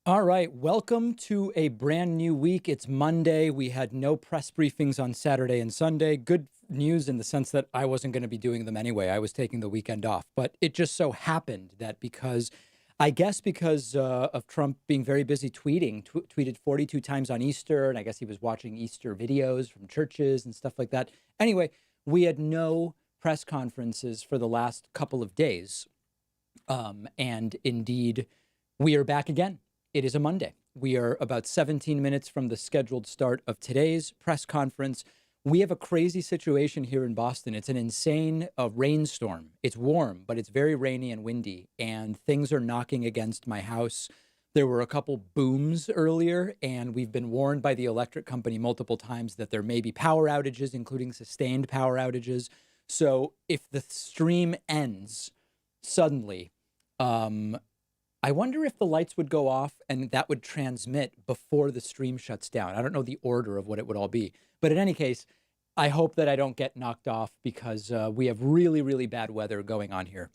All right, welcome to a brand new week. It's Monday. We had no press briefings on Saturday and Sunday. Good news in the sense that I wasn't going to be doing them anyway. I was taking the weekend off. But it just so happened that because of Trump being very busy tweeted 42 times on Easter, and I guess he was watching Easter videos from churches and stuff like that. Anyway, we had no press conferences for the last couple of days. And indeed, we are back again. It is a Monday. We are about 17 minutes from the scheduled start of today's press conference. We have a crazy situation here in Boston. It's an insane rainstorm. It's warm, but it's very rainy and windy, and things are knocking against my house. There were a couple booms earlier, and we've been warned by the electric company multiple times that there may be power outages, including sustained power outages. So if the stream ends suddenly, um, I wonder if the lights would go off and that would transmit before the stream shuts down. I don't know the order of what it would all be. But in any case, I hope that I don't get knocked off because we have really, really bad weather going on here.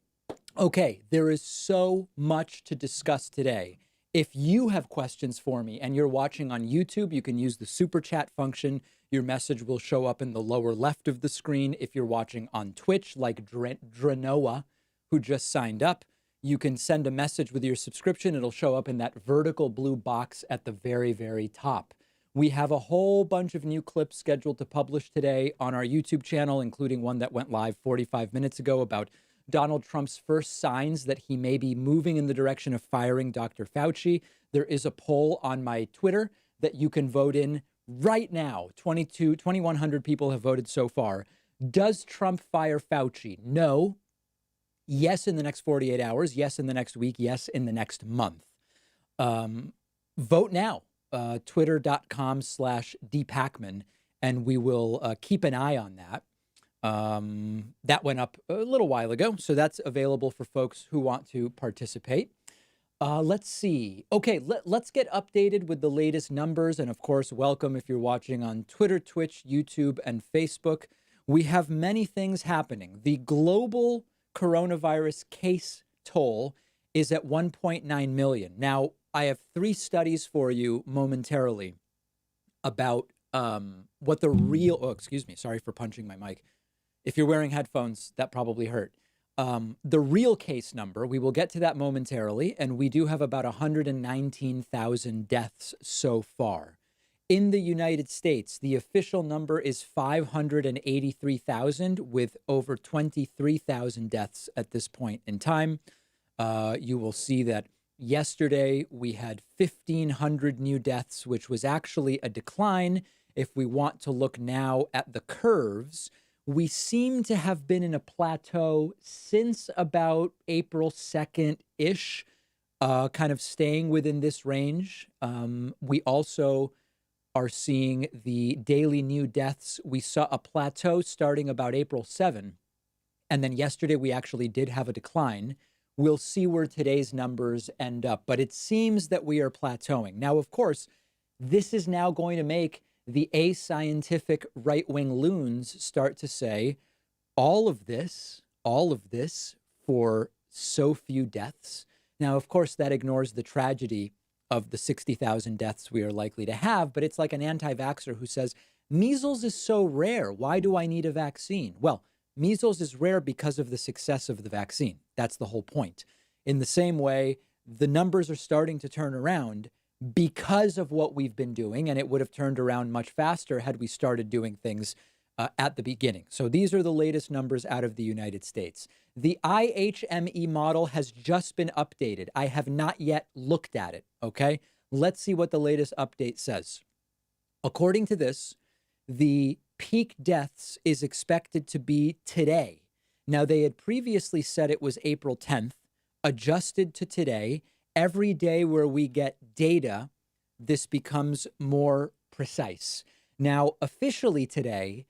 Okay, there is so much to discuss today. If you have questions for me and you're watching on YouTube, you can use the super chat function. Your message will show up in the lower left of the screen. If you're watching on Twitch, like Dranoa, who just signed up, you can send a message with your subscription. It'll show up in that vertical blue box at the very, very top. We have a whole bunch of new clips scheduled to publish today on our YouTube channel, including one that went live 45 minutes ago about Donald Trump's first signs that he may be moving in the direction of firing Dr. Fauci. There is a poll on my Twitter that you can vote in right now. 2,100 people have voted so far. Does Trump fire Fauci? No. Yes, in the next 48 hours. Yes, in the next week. Yes, in the next month. Vote now. Twitter.com/dpacman, and we will keep an eye on that. That went up a little while ago, so that's available for folks who want to participate. Let's see. Okay, let's get updated with the latest numbers. And of course, welcome if you're watching on Twitter, Twitch, YouTube, and Facebook. We have many things happening. The global coronavirus case toll is at 1.9 million. Now, I have three studies for you momentarily about what the real, oh, excuse me, sorry for punching my mic. If you're wearing headphones, that probably hurt. The real case number, we will get to that momentarily, and we do have about 119,000 deaths so far. In the United States, the official number is 583,000 with over 23,000 deaths at this point in time. You will see that yesterday we had 1,500 new deaths, which was actually a decline. If we want to look now at the curves, we seem to have been in a plateau since about April 2nd-ish, kind of staying within this range. We also are seeing the daily new deaths. We saw a plateau starting about April 7. And then yesterday, we actually did have a decline. We'll see where today's numbers end up, but it seems that we are plateauing. Now, of course, this is now going to make the ascientific right-wing loons start to say, all of this for so few deaths. Now, of course, that ignores the tragedy of the 60,000 deaths we are likely to have, but it's like an anti-vaxxer who says, measles is so rare. Why do I need a vaccine? Well, measles is rare because of the success of the vaccine. That's the whole point. In the same way, the numbers are starting to turn around because of what we've been doing, and it would have turned around much faster had we started doing things at the beginning. So these are the latest numbers out of the United States. The IHME model has just been updated. I have not yet looked at it, okay? Let's see what the latest update says. According to this, the peak deaths is expected to be today. Now, they had previously said it was April 10th, adjusted to today. Every day where we get data, this becomes more precise. Now, officially today,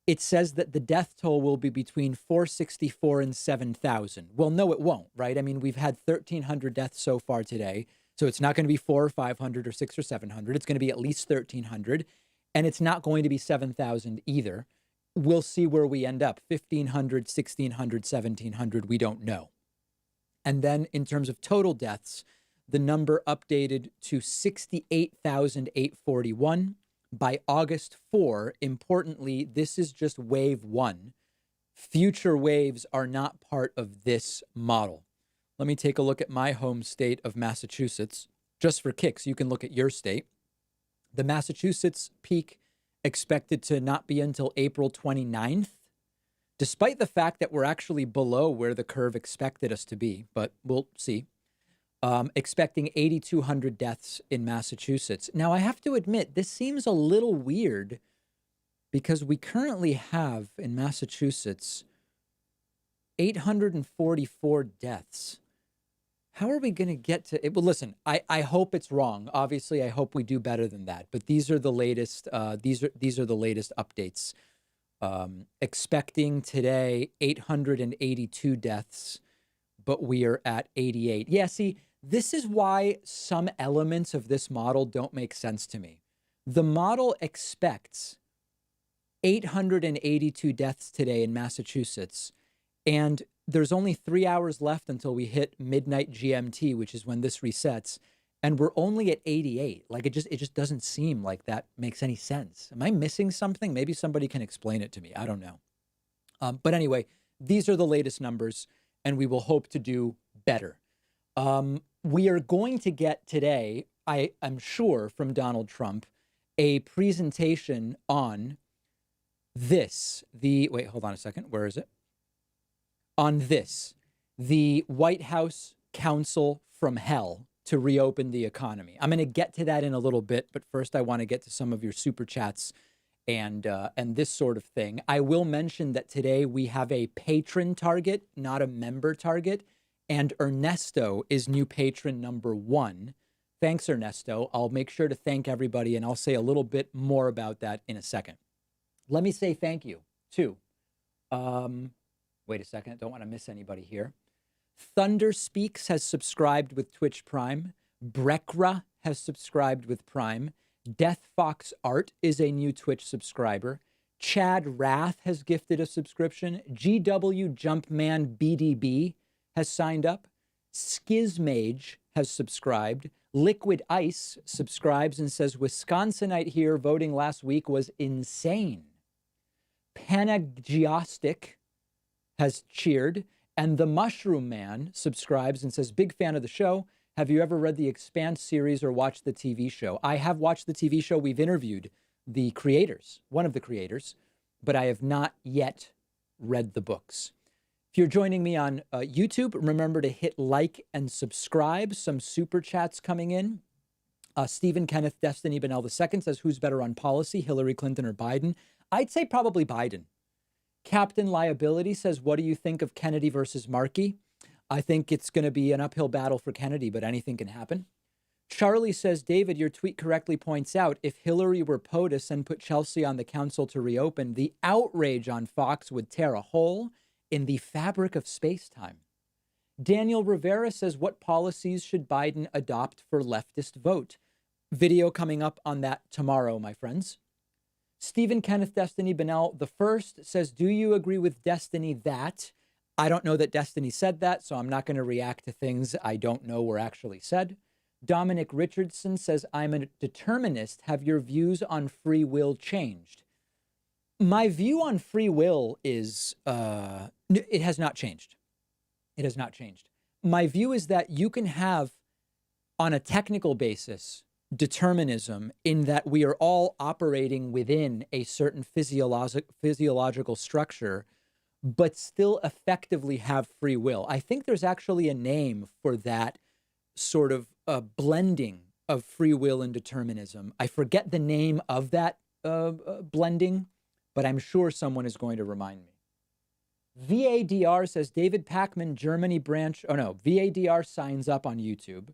it says that the death toll will be between 464 and 7,000. Well, no, it won't, right? I mean, we've had 1,300 deaths so far today. So it's not going to be 400 or 500 or 600 or 700. It's going to be at least 1,300. And it's not going to be 7,000 either. We'll see where we end up. 1,500, 1,600, 1,700, we don't know. And then in terms of total deaths, the number updated to 68,841. By August 4, importantly, this is just wave 1. Future waves are not part of this model. Let me take a look at my home state of Massachusetts. Just for kicks, you can look at your state. The Massachusetts peak expected to not be until April 29th, despite the fact that we're actually below where the curve expected us to be, but we'll see. Expecting 8,200 deaths in Massachusetts. Now, I have to admit, this seems a little weird because we currently have in Massachusetts 844 deaths. How are we going to get to it? Well, listen, I hope it's wrong. Obviously, I hope we do better than that. But these are the latest. These are the latest updates. Expecting today 882 deaths, but we are at 88. Yeah, see, this is why some elements of this model don't make sense to me. The model expects 882 deaths today in Massachusetts, and there's only 3 hours left until we hit midnight GMT, which is when this resets, and we're only at 88. Like, it just doesn't seem like that makes any sense. Am I missing something? Maybe somebody can explain it to me. I don't know. But anyway, these are the latest numbers, and we will hope to do better. We are going to get today, I'm sure, from Donald Trump, a presentation on this. Wait, hold on a second. Where is it? On this, the White House Counsel from Hell to reopen the economy. I'm going to get to that in a little bit, but first I want to get to some of your super chats and this sort of thing. I will mention that today we have a patron target, not a member target, and Ernesto is new patron number 1. Thanks, Ernesto. I'll make sure to thank everybody, and I'll say a little bit more about that in a second. Let me say thank you, too. Wait a second. Don't want to miss anybody here. Thunder Speaks has subscribed with Twitch Prime. Brekra has subscribed with Prime. Death Fox Art is a new Twitch subscriber. Chad Rath has gifted a subscription. GW Jumpman BDB has signed up. Skizmage has subscribed. Liquid Ice subscribes and says, Wisconsinite here voting last week was insane. Panagiostic has cheered. And the Mushroom Man subscribes and says, big fan of the show. Have you ever read the Expanse series or watched the TV show? I have watched the TV show. We've interviewed the creators, one of the creators, but I have not yet read the books. If you're joining me on YouTube, remember to hit like and subscribe. Some super chats coming in. Stephen Kenneth Destiny Bennell II says, who's better on policy, Hillary Clinton or Biden? I'd say probably Biden. Captain Liability says, what do you think of Kennedy versus Markey? I think it's going to be an uphill battle for Kennedy, but anything can happen. Charlie says, David, your tweet correctly points out, if Hillary were POTUS and put Chelsea on the council to reopen, the outrage on Fox would tear a hole in the fabric of space-time. Daniel Rivera says, what policies should Biden adopt for leftist vote? Video coming up on that tomorrow, my friends. Stephen Kenneth Destiny Bennell I says, do you agree with Destiny that? I don't know that Destiny said that, so I'm not going to react to things I don't know were actually said. Dominic Richardson says, I'm a determinist. Have your views on free will changed? My view on free will is, it has not changed. It has not changed. My view is that you can have, on a technical basis, determinism in that we are all operating within a certain physiological structure, but still effectively have free will. I think there's actually a name for that sort of blending of free will and determinism. I forget the name of that blending, but I'm sure someone is going to remind me. VADR says, David Pacman, Germany branch. Oh no, VADR signs up on YouTube.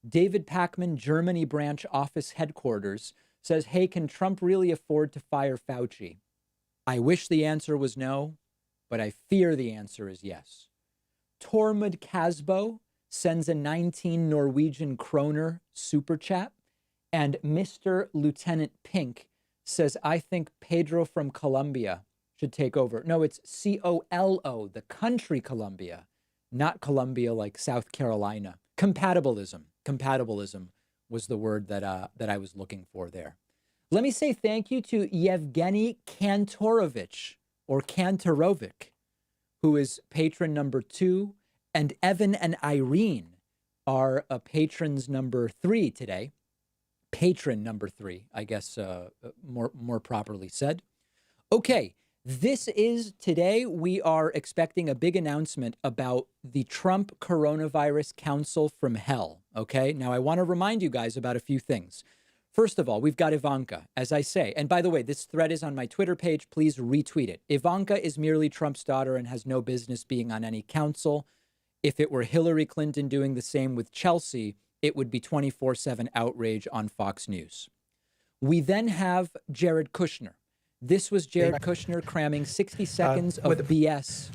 David Pacman, Germany branch office headquarters, says, hey, can Trump really afford to fire Fauci? I wish the answer was no, but I fear the answer is yes. Tormod Casbo sends a 19 Norwegian kroner super chat. And Mr. Lieutenant Pink says, I think Pedro from Colombia should take over. No, it's COLO, the country Colombia, not Colombia like South Carolina. Compatibilism. compatibilism was the word that I was looking for there. Let me say thank you to Yevgeny Kantorovich, or Kantorovic, who is patron number 2, and Evan and Irene are patrons number 3 today. Patron number 3, I guess, more properly said. Okay, today we are expecting a big announcement about the Trump Coronavirus Council from Hell. Okay, now I want to remind you guys about a few things. First of all, we've got Ivanka, as I say. And by the way, this thread is on my Twitter page. Please retweet it. Ivanka is merely Trump's daughter and has no business being on any council. If it were Hillary Clinton doing the same with Chelsea, it would be 24/7 outrage on Fox News. We then have Jared Kushner. This was Jared Kushner cramming 60 seconds of BS.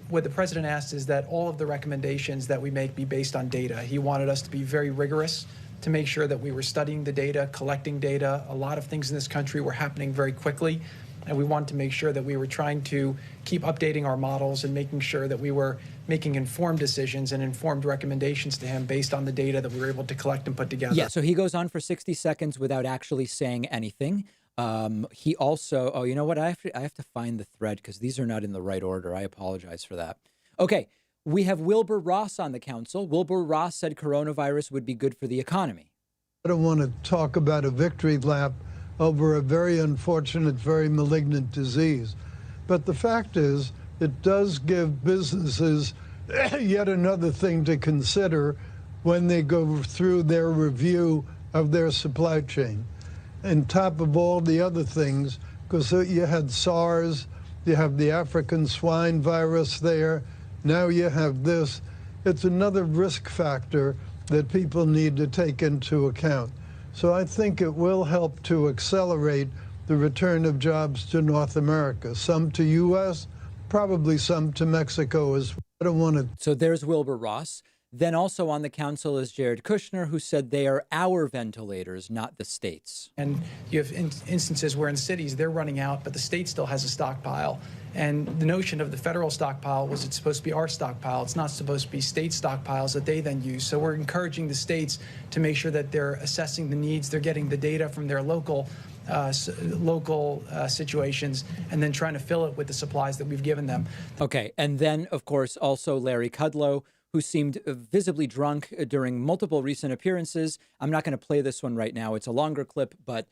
What the president asked is that all of the recommendations that we make be based on data. He wanted us to be very rigorous, to make sure that we were studying the data, collecting data. A lot of things in this country were happening very quickly, and we wanted to make sure that we were trying to keep updating our models and making sure that we were making informed decisions and informed recommendations to him based on the data that we were able to collect and put together. Yeah, so he goes on for 60 seconds without actually saying anything. He also, oh, you know what? I have to find the thread because these are not in the right order. I apologize for that. Okay, we have Wilbur Ross on the council. Wilbur Ross said coronavirus would be good for the economy. I don't want to talk about a victory lap over a very unfortunate, very malignant disease. But the fact is, it does give businesses yet another thing to consider when they go through their review of their supply chain. On top of all the other things, because you had SARS, you have the African swine virus there, now you have this. It's another risk factor that people need to take into account. So I think it will help to accelerate the return of jobs to North America, some to U.S., probably some to Mexico as well. I don't want to. So there's Wilbur Ross. Then also on the council is Jared Kushner, who said they are our ventilators, not the state's. And you have instances where in cities they're running out, but the state still has a stockpile. And the notion of the federal stockpile was it's supposed to be our stockpile. It's not supposed to be state stockpiles that they then use. So we're encouraging the states to make sure that they're assessing the needs, they're getting the data from their local situations, and then trying to fill it with the supplies that we've given them. Okay, and then, of course, also Larry Kudlow, who seemed visibly drunk during multiple recent appearances. I'm not going to play this one right now. It's a longer clip, but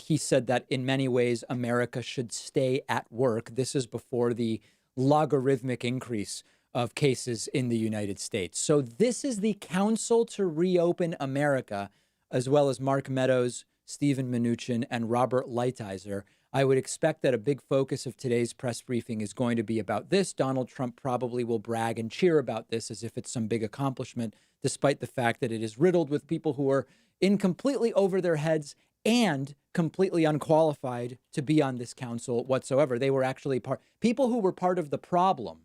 he said that in many ways, America should stay at work. This is before the logarithmic increase of cases in the United States. So this is the Council to Reopen America, as well as Mark Meadows, Stephen Mnuchin, and Robert Lighthizer. I would expect that a big focus of today's press briefing is going to be about this. Donald Trump probably will brag and cheer about this as if it's some big accomplishment, despite the fact that it is riddled with people who are in completely over their heads and completely unqualified to be on this council whatsoever. They were actually people who were part of the problem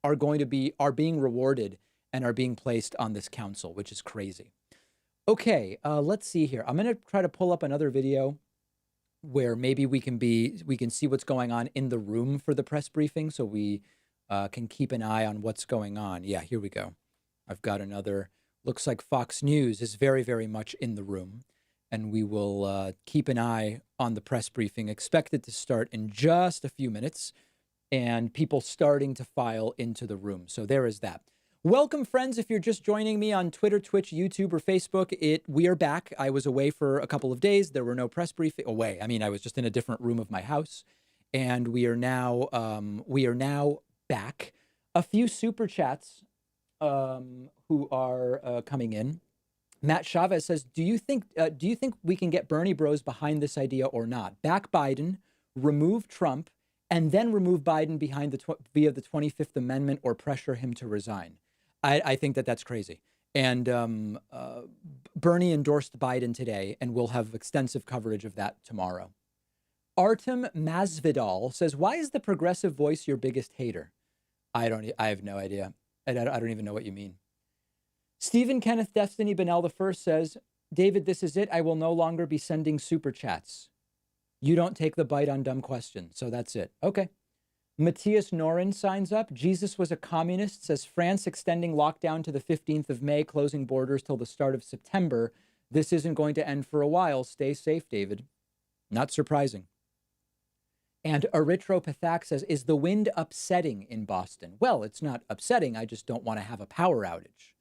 are being rewarded and are being placed on this council, which is crazy. Okay, let's see here. I'm going to try to pull up another video where maybe we can see what's going on in the room for the press briefing, so we can keep an eye on what's going on. Yeah, here we go. I've got another. Looks like Fox News is very, very much in the room, and we will keep an eye on the press briefing. Expected to start in just a few minutes, and people starting to file into the room. So there is that. Welcome, friends. If you're just joining me on Twitter, Twitch, YouTube, or Facebook, we are back. I was away for a couple of days. There were no press briefing. I mean, I was just in a different room of my house, and we are now back. A few super chats who are coming in. Matt Chavez says, "Do you think we can get Bernie Bros behind this idea or not? Back Biden, remove Trump, and then remove Biden via the 25th Amendment or pressure him to resign." I think that's crazy. And Bernie endorsed Biden today, and we'll have extensive coverage of that tomorrow. Artem Masvidal says, "Why is the progressive voice your biggest hater?" I have no idea. I don't even know what you mean. Stephen Kenneth Destiny Bennell the First says, "David, this is it. I will no longer be sending super chats. You don't take the bite on dumb questions." So that's it. Okay. Matthias Noren signs up. Jesus was a communist, says France extending lockdown to the 15th of May, closing borders till the start of September. This isn't going to end for a while. Stay safe, David. Not surprising. And Erythropathak says, is the wind upsetting in Boston? Well, it's not upsetting. I just don't want to have a power outage.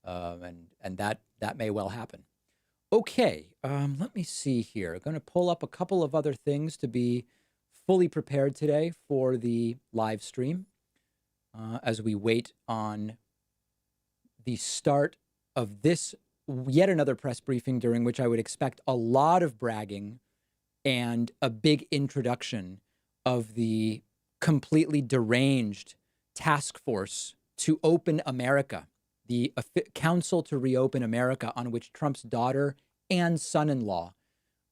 And that may well happen. Okay, let me see here. I'm going to pull up a couple of other things to be fully prepared today for the live stream as we wait on the start of this yet another press briefing during which I would expect a lot of bragging and a big introduction of the completely deranged task force to open America, the Council to Reopen America, on which Trump's daughter and son-in-law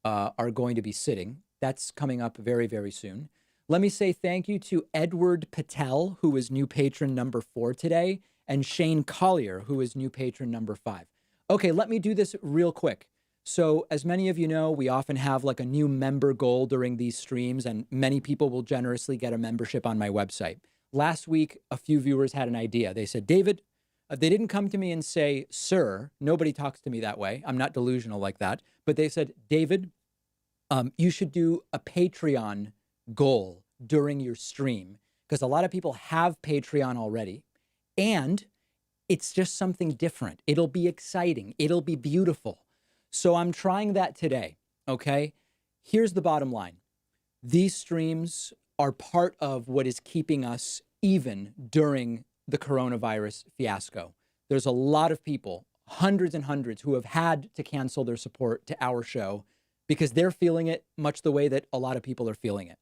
are going to be sitting. That's coming up very, very soon. Let me say thank you to Edward Patel, who is new patron number 4 today, and Shane Collier, who is new patron number 5. Okay, let me do this real quick. So as many of you know, we often have like a new member goal during these streams, and many people will generously get a membership on my website. Last week, a few viewers had an idea. They said, David, they didn't come to me and say, sir, nobody talks to me that way. I'm not delusional like that. But they said, David, you should do a Patreon goal during your stream, because a lot of people have Patreon already, and it's just something different. It'll be exciting. It'll be beautiful. So I'm trying that today, okay? Here's the bottom line. These streams are part of what is keeping us even during the coronavirus fiasco. There's a lot of people, hundreds and hundreds, who have had to cancel their support to our show because they're feeling it much the way that a lot of people are feeling it.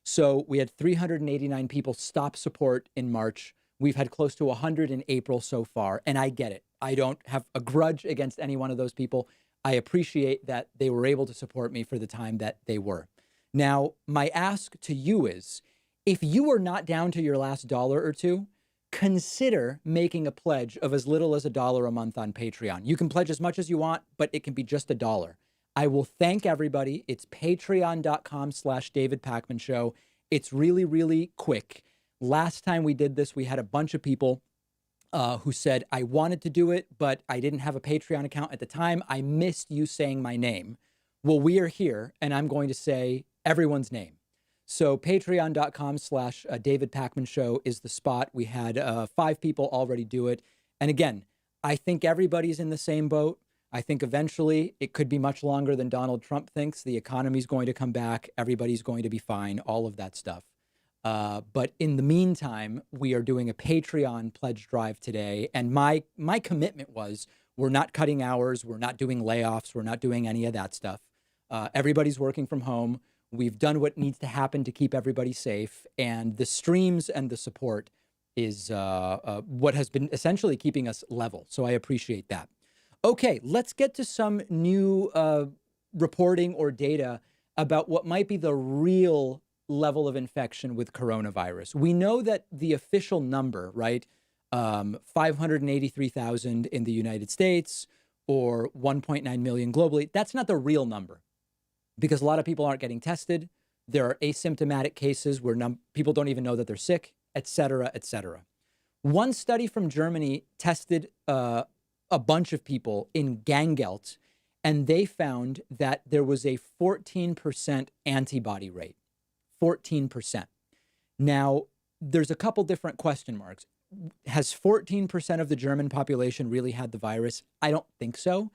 So we had 389 people stop support in March. We've had close to 100 in April so far, and I get it. I don't have a grudge against any one of those people. I appreciate that they were able to support me for the time that they were. Now, my ask to you is, if you are not down to your last dollar or two, consider making a pledge of as little as $1 a month on Patreon. You can pledge as much as you want, but it can be just $1. I will thank everybody. It's patreon.com/David Pakman Show. It's really, really quick. Last time we did this, we had a bunch of people who said, I wanted to do it, but I didn't have a Patreon account at the time. I missed you saying my name. Well, we are here, and I'm going to say everyone's name. So patreon.com/David Pakman Show is the spot. We had 5 people already do it. And again, I think everybody's in the same boat. I think eventually it could be much longer than Donald Trump thinks. The economy's going to come back. Everybody's going to be fine, all of that stuff. But in the meantime, we are doing a Patreon pledge drive today. And my commitment was, we're not cutting hours. We're not doing layoffs. We're not doing any of that stuff. Everybody's working from home. We've done what needs to happen to keep everybody safe. And the streams and the support is what has been essentially keeping us level. So I appreciate that. Okay, let's get to some new reporting or data about what might be the real level of infection with coronavirus. We know that the official number, right, 583,000 in the United States or 1.9 million globally, that's not the real number, because a lot of people aren't getting tested. There are asymptomatic cases where people don't even know that they're sick, et cetera, et cetera. One study from Germany tested a bunch of people in Gangelt, and they found that there was a 14% antibody rate. 14%. Now, there's a couple different question marks. Has 14% of the German population really had the virus? I don't think so.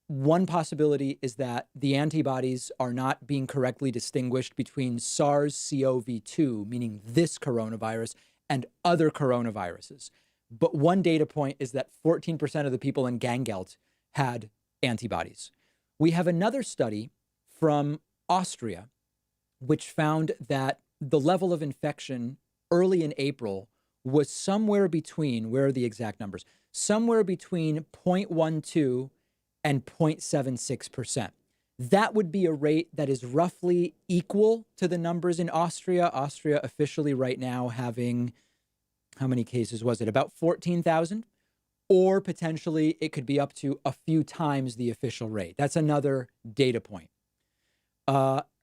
One possibility is that the antibodies are not being correctly distinguished between SARS-CoV-2, meaning this coronavirus, and other coronaviruses. But one data point is that 14% of the people in Gangelt had antibodies. We have another study from Austria, which found that the level of infection early in April was somewhere between, where are the exact numbers? Somewhere between 0.12 and 0.76%. That would be a rate that is roughly equal to the numbers in Austria. Austria officially right now having, how many cases was it? About 14,000, or potentially it could be up to a few times the official rate. That's another data point.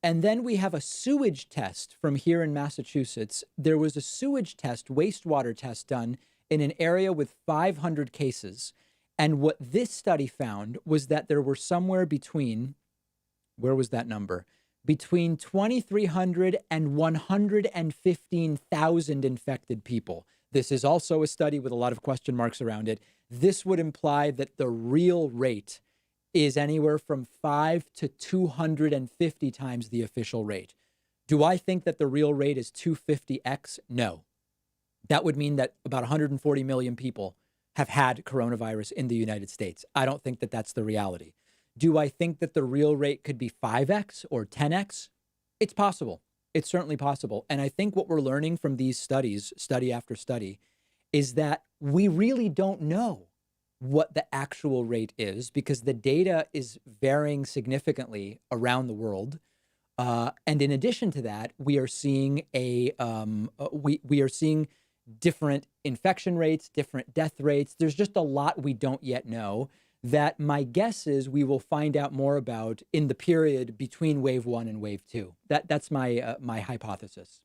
And then we have a sewage test from here in Massachusetts. There was a sewage test, wastewater test done in an area with 500 cases. And what this study found was that there were somewhere between, where was that number? Between 2,300 and 115,000 infected people. This is also a study with a lot of question marks around it. This would imply that the real rate is anywhere from 5 to 250 times the official rate. Do I think that the real rate is 250x? No. That would mean that about 140 million people have had coronavirus in the United States. I don't think that that's the reality. Do I think that the real rate could be 5x or 10x? It's possible. It's certainly possible. And I think what we're learning from these studies, study after study, is that we really don't know what the actual rate is because the data is varying significantly around the world. And in addition to that, we are seeing we are seeing different infection rates, different death rates. There's just a lot we don't yet know that my guess is we will find out more about in the period between wave 1 and wave 2. That's my my hypothesis.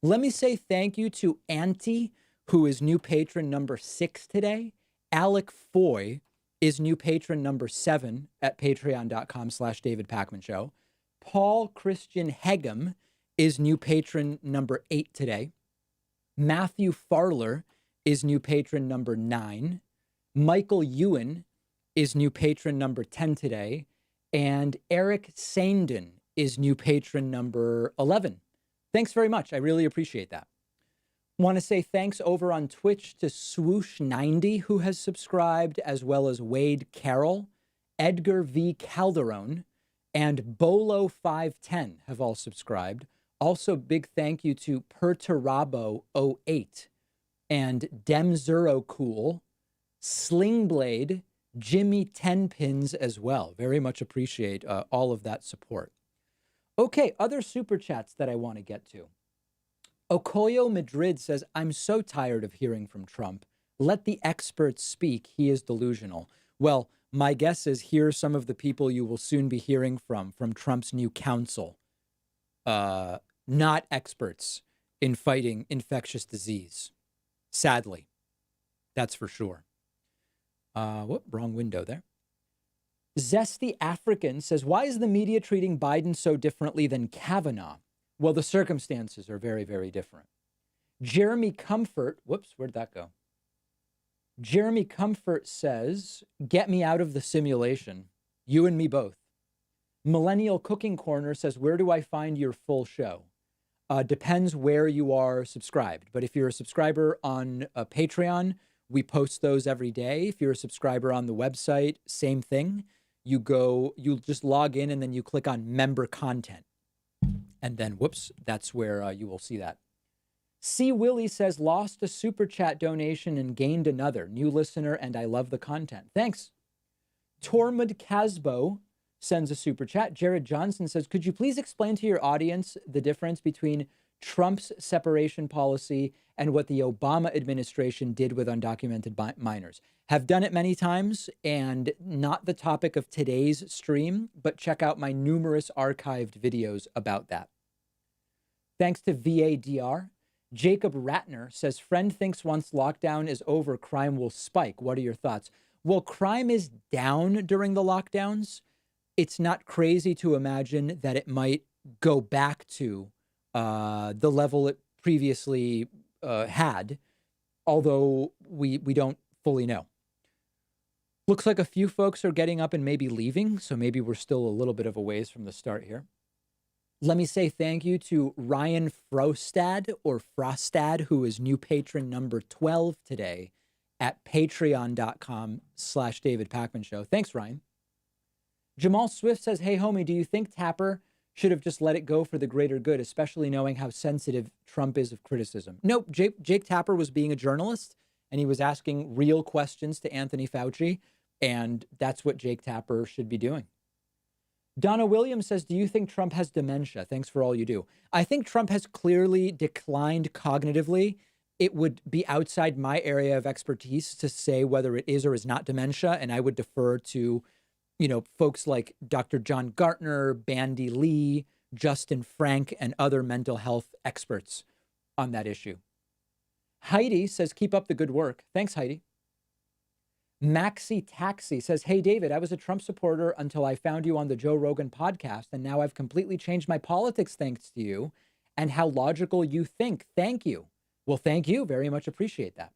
Let me say thank you to Auntie, who is new patron number 6 today. Alec Foy is new patron number 7 at patreon.com/David Pakman Show. Paul Christian Hegum is new patron number 8 today. Matthew Farler is new patron number 9. Michael Ewan is new patron number 10 today. And Eric Sandin is new patron number 11. Thanks very much. I really appreciate that. Want to say thanks over on Twitch to Swoosh90, who has subscribed, as well as Wade Carroll, Edgar V. Calderon, and Bolo510 have all subscribed. Also, big thank you to Perturabo08 and Demzurocool, Slingblade, Jimmy Tenpins as well. Very much appreciate all of that support. Okay, other super chats that I want to get to. Okoyo Madrid says, I'm so tired of hearing from Trump. Let the experts speak. He is delusional. Well, my guess is here are some of the people you will soon be hearing from Trump's new council. Not experts in fighting infectious disease. Sadly. That's for sure. Whoop, wrong window there. Zesty African says, why is the media treating Biden so differently than Kavanaugh? Well, the circumstances are very, very different. Jeremy Comfort, whoops, where'd that go? Jeremy Comfort says, get me out of the simulation. You and me both. Millennial Cooking Corner says, where do I find your full show? Depends where you are subscribed. But if you're a subscriber on Patreon, we post those every day. If you're a subscriber on the website, same thing. You just log in and then you click on member content. And then, whoops, that's where you will see that. C. Willie says, lost a super chat donation and gained another. New listener, and I love the content. Thanks. Tormund Casbo sends a super chat. Jared Johnson says, could you please explain to your audience the difference between Trump's separation policy and what the Obama administration did with undocumented minors? Have done it many times and not the topic of today's stream, but check out my numerous archived videos about that. Thanks to VADR. Jacob Ratner says, friend thinks once lockdown is over, crime will spike. What are your thoughts? Well, crime is down during the lockdowns. It's not crazy to imagine that it might go back to the level it previously had, although we don't fully know. Looks like a few folks are getting up and maybe leaving, so maybe we're still a little bit of a ways from the start here. Let me say thank you to Ryan Frostad, or Frostad, who is new patron number 12 today at patreon.com/David Pakman Show. Thanks, Ryan. Jamal Swift says, hey, homie, do you think Tapper should have just let it go for the greater good, especially knowing how sensitive Trump is of criticism? Nope, Jake Tapper was being a journalist, and he was asking real questions to Anthony Fauci, and that's what Jake Tapper should be doing. Donna Williams says, do you think Trump has dementia? Thanks for all you do. I think Trump has clearly declined cognitively. It would be outside my area of expertise to say whether it is or is not dementia, and I would defer to, folks like Dr. John Gartner, Bandy Lee, Justin Frank and other mental health experts on that issue. Heidi says, keep up the good work. Thanks, Heidi. Maxi Taxi says, hey, David, I was a Trump supporter until I found you on the Joe Rogan podcast, and now I've completely changed my politics thanks to you and how logical you think. Thank you. Well, thank you. Very much appreciate that.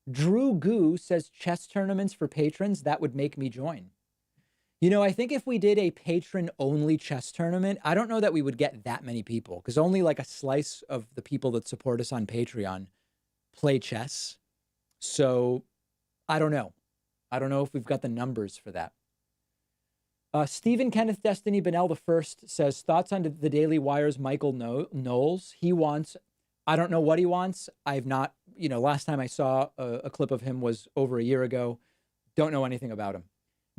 Drew Goo says, chess tournaments for patrons, that would make me join. You know, I think if we did a patron-only chess tournament, I don't know that we would get that many people, because only like a slice of the people that support us on Patreon play chess. So I don't know. I don't know if we've got the numbers for that. Stephen Kenneth Destiny Bennell the First says, thoughts on the Daily Wire's Michael Knowles. He wants, I don't know what he wants. I've not, last time I saw a clip of him was over a year ago. Don't know anything about him.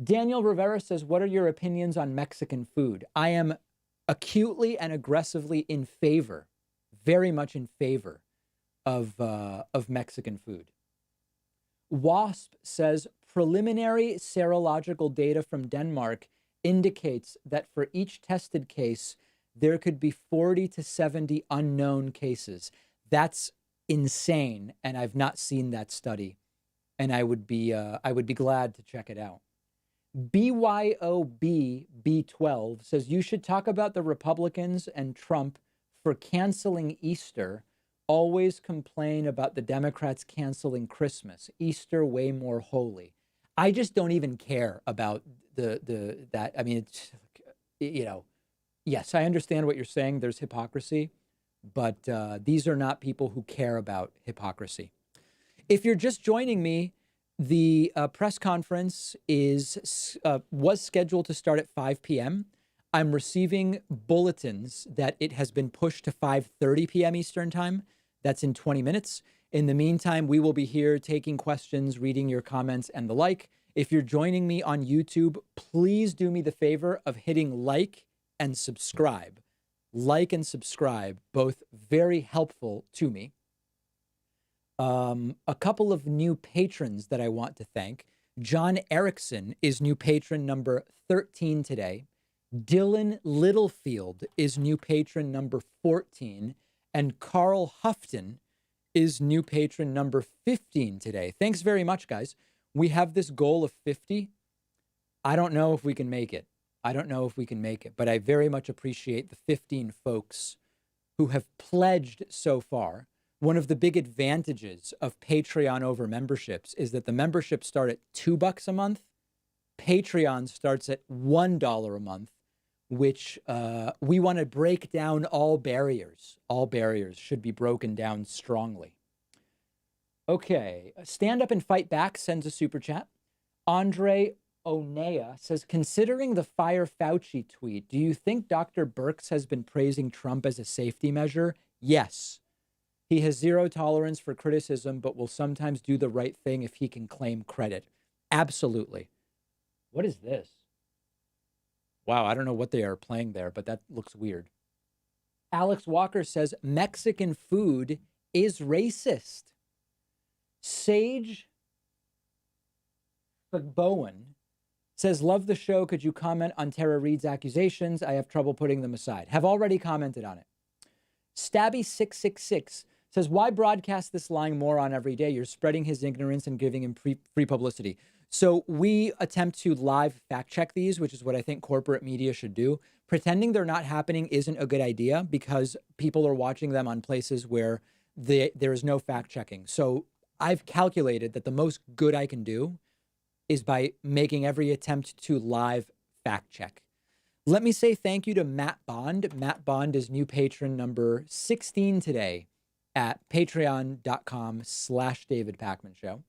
Daniel Rivera says, what are your opinions on Mexican food? I am acutely and aggressively in favor, very much in favor of Mexican food. WASP says, preliminary serological data from Denmark indicates that for each tested case, there could be 40 to 70 unknown cases. That's insane, and I've not seen that study, and I would be glad to check it out. BYOB B12 says, you should talk about the Republicans and Trump for canceling Easter. Always complain about the Democrats canceling Christmas. Easter way more holy. I just don't even care about that. I mean, it's, yes, I understand what you're saying. There's hypocrisy, but these are not people who care about hypocrisy. If you're just joining me, the press conference was scheduled to start at 5 p.m. I'm receiving bulletins that it has been pushed to 5:30 p.m. Eastern time. That's in 20 minutes. In the meantime, we will be here taking questions, reading your comments, and the like. If you're joining me on YouTube, please do me the favor of hitting like and subscribe. Like and subscribe, both very helpful to me. A couple of new patrons that I want to thank. John Erickson is new patron number 13 today. Dylan Littlefield is new patron number 14. And Carl Houghton is new patron number 15 today. Thanks very much, guys. We have this goal of 50. I don't know if we can make it. But I very much appreciate the 15 folks who have pledged so far. One of the big advantages of Patreon over memberships is that the memberships start at $2 a month. Patreon starts at $1 a month, which we want to break down all barriers. All barriers should be broken down strongly. Okay, Stand Up and Fight Back sends a super chat. Andre Onea says, considering the Fire Fauci tweet, do you think Dr. Birx has been praising Trump as a safety measure? Yes. He has zero tolerance for criticism, but will sometimes do the right thing if he can claim credit. Absolutely. What is this? Wow, I don't know what they are playing there, but that looks weird. Alex Walker says, Mexican food is racist. Sage Bowen says, love the show. Could you comment on Tara Reid's accusations? I have trouble putting them aside. Have already commented on it. Stabby666 says, why broadcast this lying moron every day? You're spreading his ignorance and giving him free publicity. So we attempt to live fact check these, which is what I think corporate media should do. Pretending they're not happening isn't a good idea because people are watching them on places where there is no fact checking. So I've calculated that the most good I can do is by making every attempt to live fact check. Let me say thank you to Matt Bond. Matt Bond is new patron number 16 today at patreon.com/David Pakman Show.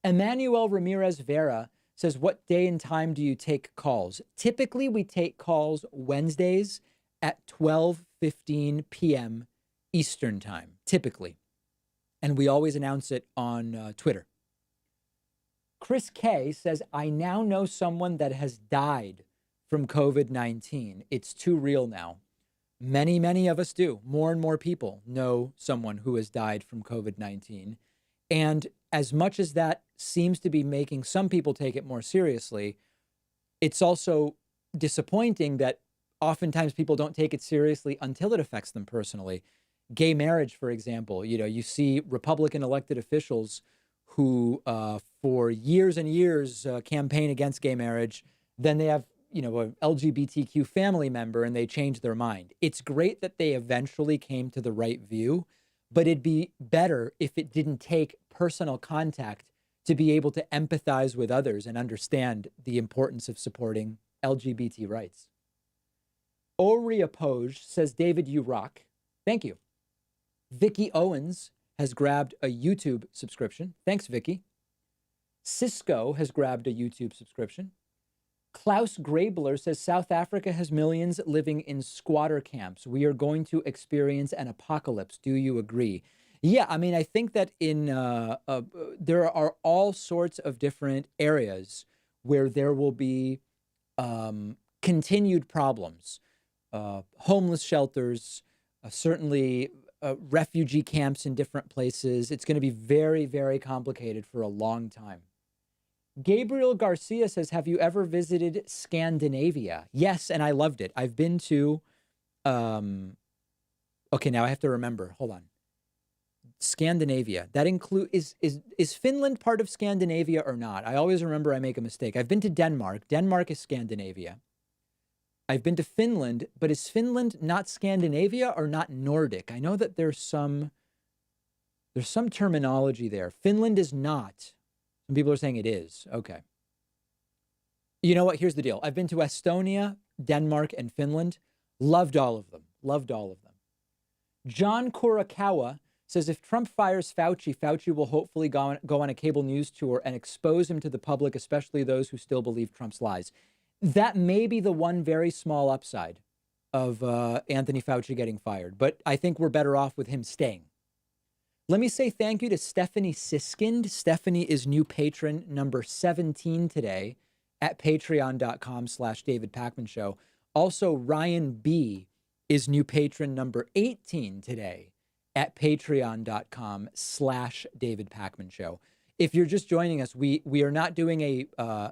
Emmanuel Ramirez Vera says, what day and time do you take calls? Typically, we take calls Wednesdays at 12:15 p.m. Eastern time, typically. And we always announce it on Twitter. Chris K says, I now know someone that has died from COVID-19. It's too real now. Many, many of us do. More and more people know someone who has died from COVID-19. And as much as that seems to be making some people take it more seriously, it's also disappointing that oftentimes people don't take it seriously until it affects them personally. Gay marriage, for example, you see Republican elected officials who, for years and years, campaign against gay marriage. Then they have, a LGBTQ family member and they change their mind. It's great that they eventually came to the right view, but it'd be better if it didn't take personal contact to be able to empathize with others and understand the importance of supporting LGBT rights. Oria Poj says, David, you rock. Thank you. Vicky Owens has grabbed a YouTube subscription. Thanks, Vicky. Cisco has grabbed a YouTube subscription. Klaus Grabler says, South Africa has millions living in squatter camps. We are going to experience an apocalypse. Do you agree? Yeah, I mean, I think that there are all sorts of different areas where there will be continued problems. Homeless shelters, certainly refugee camps in different places. It's going to be very, very complicated for a long time. Gabriel Garcia says, have you ever visited Scandinavia? Yes, and I loved it. I've been to, okay, now I have to remember. Hold on. Scandinavia. That is Finland part of Scandinavia or not? I always remember I make a mistake. I've been to Denmark. Denmark is Scandinavia. I've been to Finland, but is Finland not Scandinavia or not Nordic? I know that there's some terminology there. Finland is not. Some people are saying it is. Okay. You know what? Here's the deal. I've been to Estonia, Denmark, and Finland. Loved all of them. Loved all of them. John Kurakawa says, if Trump fires Fauci, Fauci will hopefully go on a cable news tour and expose him to the public, especially those who still believe Trump's lies. That may be the one very small upside of Anthony Fauci getting fired, but I think we're better off with him staying. Let me say thank you to Stephanie Siskind. Stephanie is new patron number 17 today at patreon.com/David Pakman Show. Also, Ryan B is new patron number 18 today at patreon.com/David Pakman Show. If you're just joining us, we are not doing a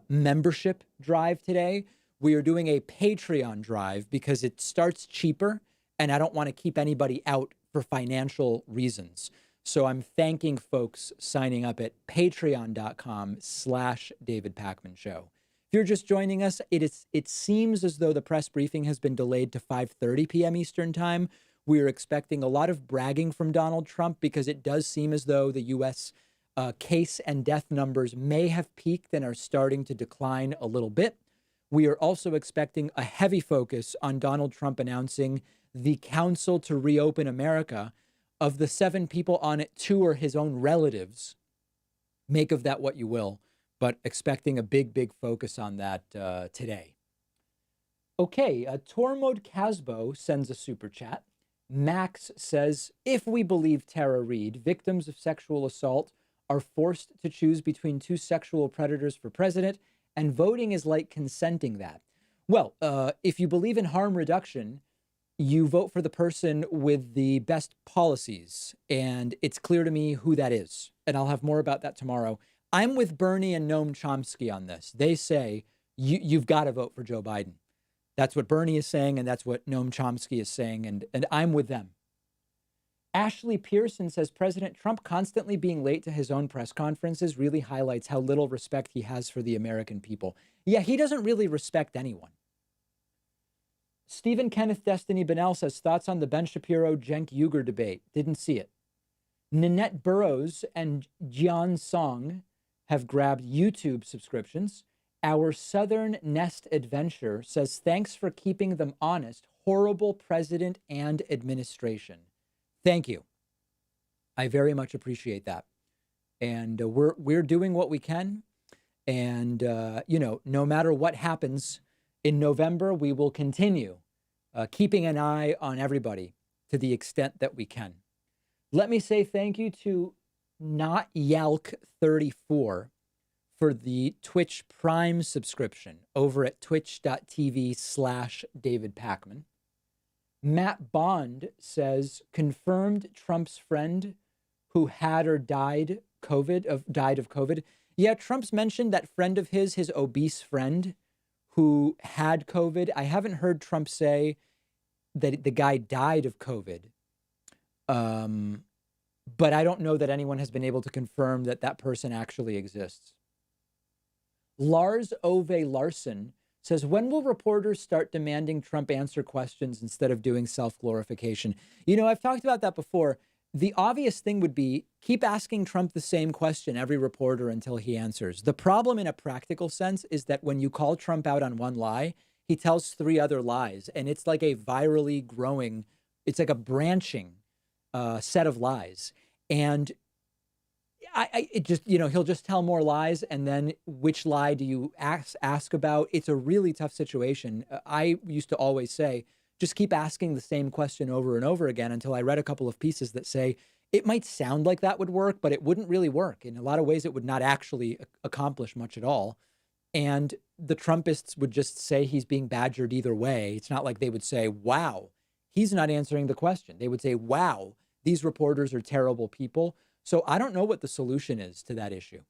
membership drive today. We are doing a Patreon drive because it starts cheaper and I don't want to keep anybody out for financial reasons. So I'm thanking folks signing up at patreon.com/David Pakman Show. If you're just joining us, it seems as though the press briefing has been delayed to 5:30 p.m. Eastern time. We are expecting a lot of bragging from Donald Trump because it does seem as though the U.S. Case and death numbers may have peaked and are starting to decline a little bit. We are also expecting a heavy focus on Donald Trump announcing the Council to Reopen America. Of the 7 people on it, 2 are his own relatives. Make of that what you will, but expecting a big, big focus on that today. Okay, Tormod Casbo sends a super chat. Max says, if we believe Tara Reid, victims of sexual assault are forced to choose between 2 sexual predators for president, and voting is like consenting that. Well, if you believe in harm reduction, you vote for the person with the best policies, and it's clear to me who that is, and I'll have more about that tomorrow. I'm with Bernie and Noam Chomsky on this. They say you've got to vote for Joe Biden. That's what Bernie is saying, and that's what Noam Chomsky is saying, and I'm with them. Ashley Pearson says, President Trump constantly being late to his own press conferences really highlights how little respect he has for the American people. Yeah, he doesn't really respect anyone. Stephen Kenneth Destiny Bennell says, thoughts on the Ben Shapiro-Cenk Uygur debate. Didn't see it. Nanette Burrows and Jian Song have grabbed YouTube subscriptions. Our Southern Nest Adventure says, thanks for keeping them honest. Horrible president and administration. Thank you. I very much appreciate that. And we're doing what we can. And, no matter what happens in November, we will continue keeping an eye on everybody to the extent that we can. Let me say thank you to Not Yalk34 for the Twitch Prime subscription over at twitch.tv/David Pakman. Matt Bond says, confirmed Trump's friend who had or died of COVID. Yeah, Trump's mentioned that friend of his obese friend, who had COVID. I haven't heard Trump say that the guy died of COVID. But I don't know that anyone has been able to confirm that that person actually exists. Lars Ove Larson says, when will reporters start demanding Trump answer questions instead of doing self-glorification? You know, I've talked about that before. The obvious thing would be keep asking Trump the same question, every reporter, until he answers. The problem in a practical sense is that when you call Trump out on one lie, he tells 3 other lies. And it's like a virally growing, it's like a branching set of lies. And it just, you know, he'll just tell more lies. And then which lie do you ask about? It's a really tough situation. I used to always say, just keep asking the same question over and over again, until I read a couple of pieces that say it might sound like that would work, but it wouldn't really work. In a lot of ways, it would not actually accomplish much at all. And the Trumpists would just say he's being badgered either way. It's not like they would say, wow, he's not answering the question. They would say, wow, these reporters are terrible people. So I don't know what the solution is to that issue.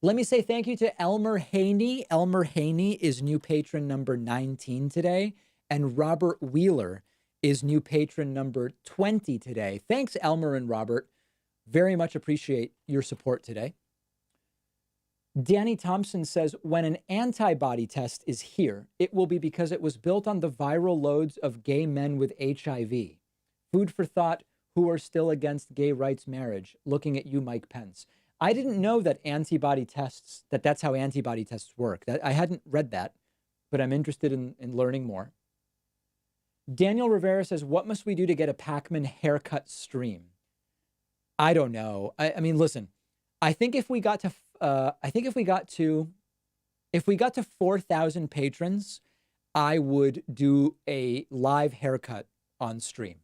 Let me say thank you to Elmer Haney. Elmer Haney is new patron number 19 today. And Robert Wheeler is new patron number 20 today. Thanks, Elmer and Robert. Very much appreciate your support today. Danny Thompson says, when an antibody test is here, it will be because it was built on the viral loads of gay men with HIV. Food for thought, who are still against gay rights marriage. Looking at you, Mike Pence. I didn't know that antibody tests, that's how antibody tests work. I hadn't read that, but I'm interested in learning more. Daniel Rivera says, what must we do to get a Pacman haircut stream? I don't know. I mean, listen, I think if we got to 4,000 patrons, I would do a live haircut on stream.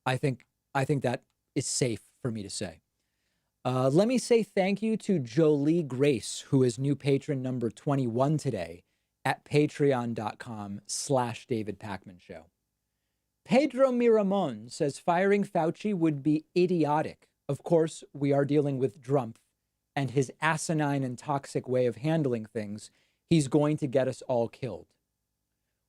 I think that is safe for me to say. Let me say thank you to Jolie Grace, who is new patron number 21 today at patreon.com/David Pakman Show. Pedro Miramon says firing Fauci would be idiotic. Of course, we are dealing with Trump and his asinine and toxic way of handling things. He's going to get us all killed.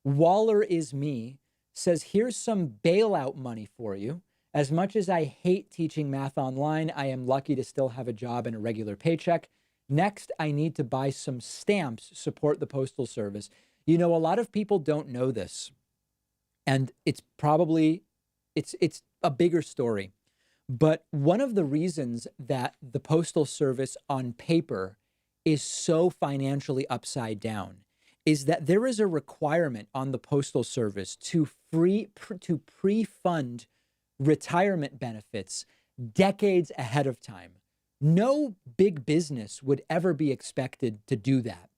Waller is me says, here's some bailout money for you. As much as I hate teaching math online, I am lucky to still have a job and a regular paycheck. Next, I need to buy some stamps, support the Postal Service. You know, a lot of people don't know this. And it's probably, it's a bigger story. But one of the reasons that the Postal Service on paper is so financially upside down is that there is a requirement on the Postal Service to pre-fund retirement benefits decades ahead of time. No big business would ever be expected to do that.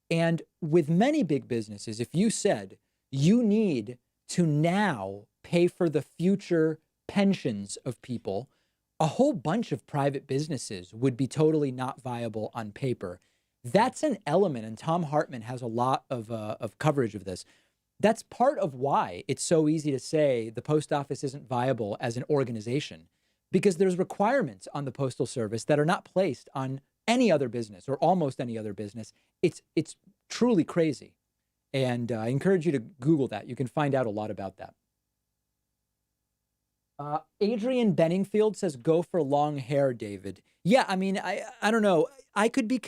And with many big businesses, if you said you need to now pay for the future pensions of people, a whole bunch of private businesses would be totally not viable on paper. That's an element, and Tom Hartman has a lot of coverage of this. That's part of why it's so easy to say the post office isn't viable as an organization, because there's requirements on the Postal Service that are not placed on any other business or almost any other business. It's truly crazy. And I encourage you to Google that. You can find out a lot about that. Adrian Benningfield says, go for long hair, David. Yeah, I mean, I don't know. I could be,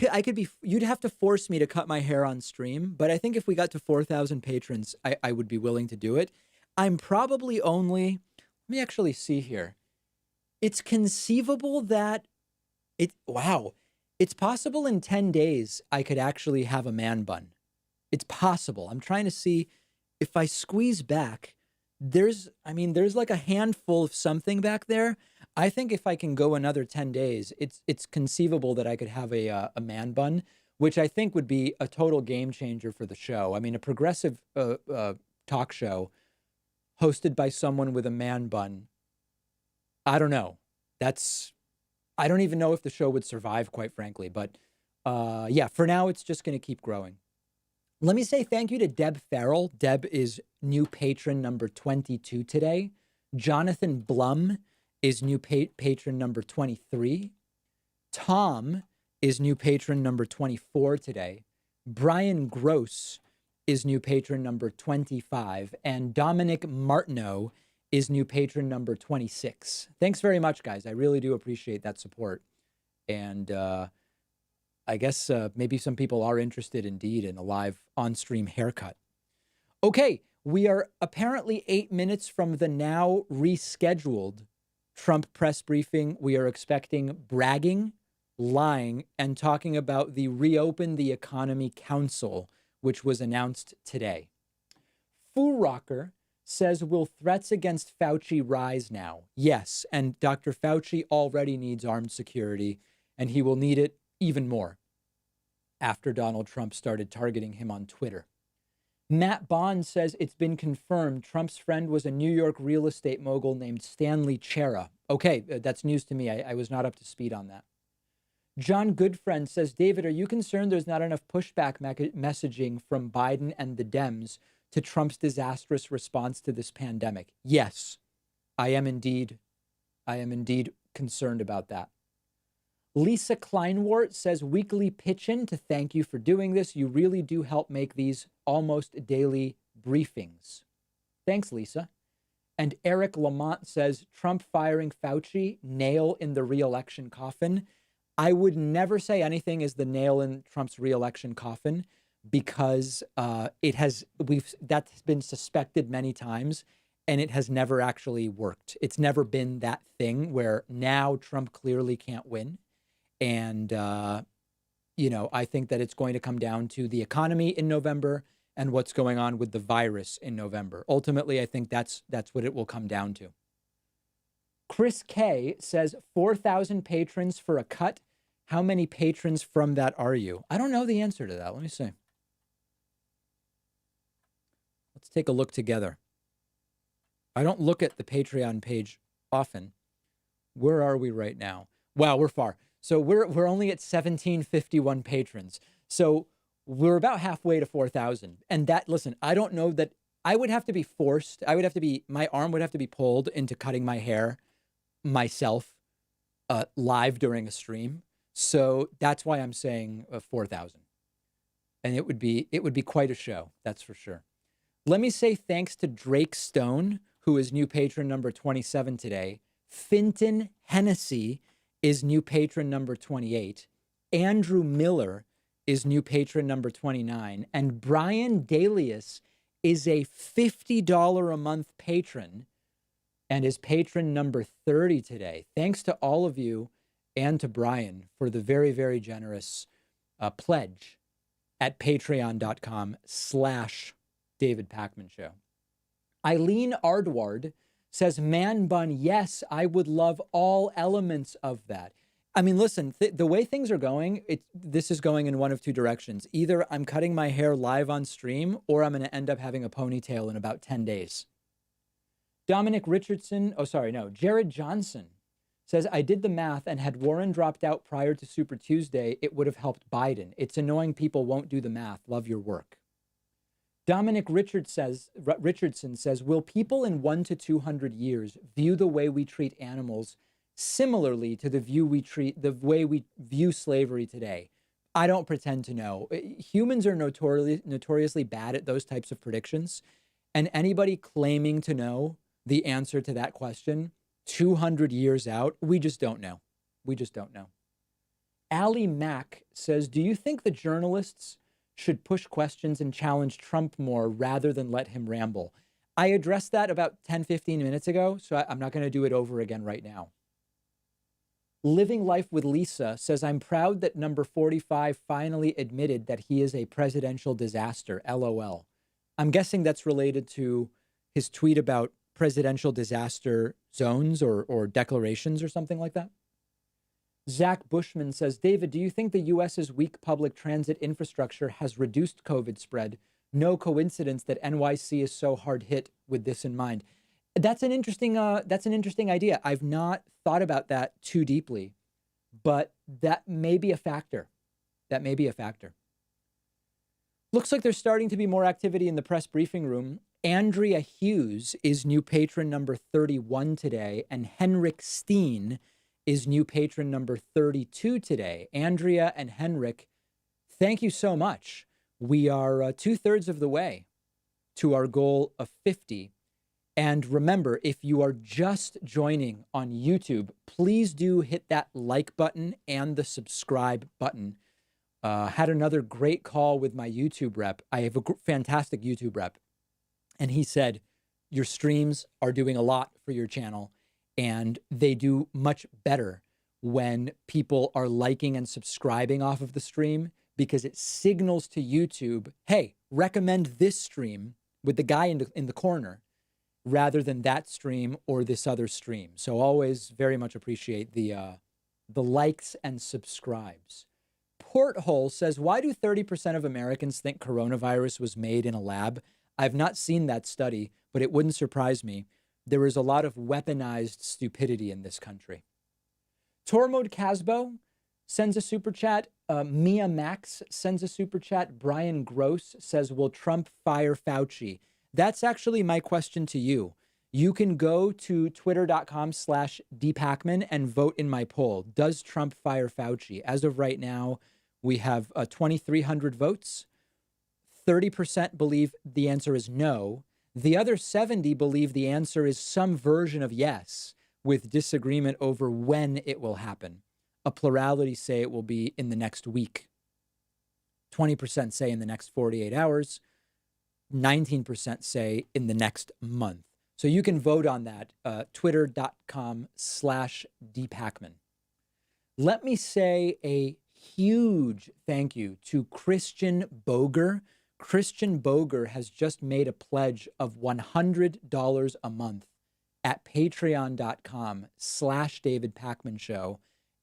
you'd have to force me to cut my hair on stream, but I think if we got to 4,000 patrons, I would be willing to do it. I'm probably only, let me actually see here. It's conceivable that it's possible in 10 days I could actually have a man bun. It's possible. I'm trying to see if I squeeze back. There's like a handful of something back there. I think if I can go another 10 days, it's conceivable that I could have a man bun, which I think would be a total game changer for the show. I mean, a progressive talk show hosted by someone with a man bun. I don't know. I don't even know if the show would survive, quite frankly. But yeah, for now, it's just going to keep growing. Let me say thank you to Deb Farrell. Deb is new patron number 22 today. Jonathan Blum is new patron number 23. Tom is new patron number 24 today. Brian Gross is new patron number 25, and Dominic Martineau is new patron number 26. Thanks very much, guys. I really do appreciate that support. And I guess maybe some people are interested indeed in a live on-stream haircut. Okay, we are apparently 8 minutes from the now rescheduled Trump press briefing. We are expecting bragging, lying, and talking about the Reopen the Economy Council, which was announced today. Foo Rocker says, will threats against Fauci rise now? Yes, and Dr. Fauci already needs armed security, and he will need it even more after Donald Trump started targeting him on Twitter. Matt Bond says it's been confirmed Trump's friend was a New York real estate mogul named Stanley Chera. Okay, that's news to me. I was not up to speed on that. John Goodfriend says, David, are you concerned there's not enough pushback messaging from Biden and the Dems to Trump's disastrous response to this pandemic? Yes, I am indeed concerned about that. Lisa Kleinwort says, weekly pitch-in to thank you for doing this. You really do help make these almost daily briefings. Thanks, Lisa. And Eric Lamont says, Trump firing Fauci, nail in the re-election coffin. I would never say anything is the nail in Trump's re-election coffin because that's been suspected many times and it has never actually worked. It's never been that thing where now Trump clearly can't win. And, I think that it's going to come down to the economy in November and what's going on with the virus in November. Ultimately, I think that's what it will come down to. Chris K says 4,000 patrons for a cut. How many patrons from that are you? I don't know the answer to that. Let me see. Let's take a look together. I don't look at the Patreon page often. Where are we right now? Wow, we're far. So we're only at 1,751 patrons. So we're about halfway to 4,000. And that, listen, I don't know that I would have to be forced. My arm would have to be pulled into cutting my hair myself live during a stream. So that's why I'm saying 4,000. And it would be quite a show. That's for sure. Let me say thanks to Drake Stone, who is new patron number 27 today. Finton Hennessy is new patron number 28. Andrew Miller is new patron number 29. And Brian Dalius is a $50 a month patron and is patron number 30 today. Thanks to all of you and to Brian for the very, very generous pledge at patreon.com/David Pakman Show. Eileen Ardward says, man bun, yes, I would love all elements of that. I mean, listen, the way things are going, this is going in one of two directions. Either I'm cutting my hair live on stream or I'm going to end up having a ponytail in about 10 days. Jared Johnson says, I did the math and had Warren dropped out prior to Super Tuesday, it would have helped Biden. It's annoying people won't do the math. Love your work. Dominic Richardson says, will people in 100 to 200 years view the way we treat animals similarly to the way we view slavery today? I don't pretend to know. Humans are notoriously bad at those types of predictions. And anybody claiming to know the answer to that question 200 years out, we just don't know. We just don't know. Ali Mack says, do you think the journalists should push questions and challenge Trump more rather than let him ramble? I addressed that about 10, 15 minutes ago, so I'm not going to do it over again right now. Living Life with Lisa says, I'm proud that number 45 finally admitted that he is a presidential disaster, LOL. I'm guessing that's related to his tweet about presidential disaster zones or declarations or something like that. Zach Bushman says, David, do you think the U.S.'s weak public transit infrastructure has reduced COVID spread? No coincidence that NYC is so hard hit with this in mind. That's an interesting idea. I've not thought about that too deeply, but that may be a factor. Looks like there's starting to be more activity in the press briefing room. Andrea Hughes is new patron number 31 today, and Henrik Steen is new patron number 32 today. Andrea and Henrik, thank you so much We are 2/3 of the way to our goal of 50. And remember, if you are just joining on YouTube, please do hit that like button and the subscribe button. Had another great call with my YouTube rep. I have a fantastic YouTube rep. And he said, your streams are doing a lot for your channel, and they do much better when people are liking and subscribing off of the stream, because it signals to YouTube, hey, recommend this stream with the guy in the corner rather than that stream or this other stream. So always very much appreciate the likes and subscribes. Porthole says, why do 30% of Americans think coronavirus was made in a lab? I've not seen that study, but it wouldn't surprise me. There is a lot of weaponized stupidity in this country. Tormod Casbo sends a super chat. Mia Max sends a super chat. Brian Gross says, will Trump fire Fauci? That's actually my question to you. You can go to twitter.com/dpacman and vote in my poll. Does Trump fire Fauci? As of right now, we have 2,300 votes. 30% believe the answer is no. The other 70 believe the answer is some version of yes, with disagreement over when it will happen. A plurality say it will be in the next week. 20% say in the next 48 hours. 19% say in the next month. So you can vote on that, twitter.com/dpacman. Let me say a huge thank you to Christian Boger. Christian Boger has just made a pledge of $100 a month at patreon.com/David Pakman Show,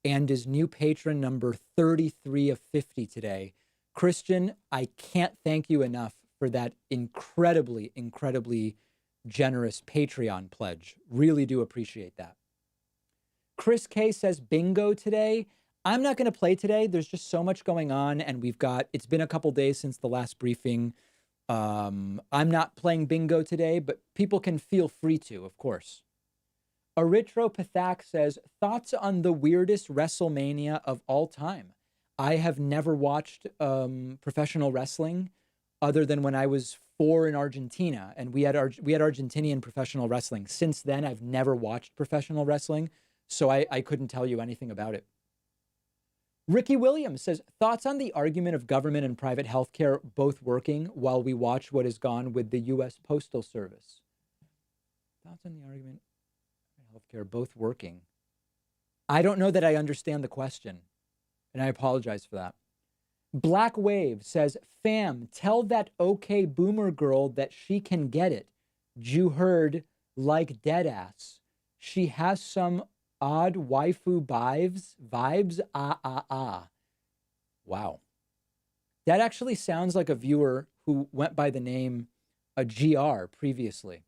and is new patron number 33 of 50 today. Christian, I can't thank you enough for that incredibly, incredibly generous Patreon pledge. Really do appreciate that. Chris K says bingo today. I'm not going to play today. There's just so much going on, and it's been a couple days since the last briefing. I'm not playing bingo today, but people can feel free to, of course. Erythropathak says, thoughts on the weirdest WrestleMania of all time? I have never watched professional wrestling other than when I was 4 in Argentina, and we had Argentinian professional wrestling. Since then, I've never watched professional wrestling, so I couldn't tell you anything about it. Ricky Williams says, thoughts on the argument of government and private healthcare both working while we watch what has gone with the U.S. Postal Service? Thoughts on the argument of healthcare both working? I don't know that I understand the question, and I apologize for that. Black Wave says, fam, tell that okay boomer girl that she can get it. Jew heard like deadass. She has some odd waifu vibes. Wow. That actually sounds like a viewer who went by the name GR previously,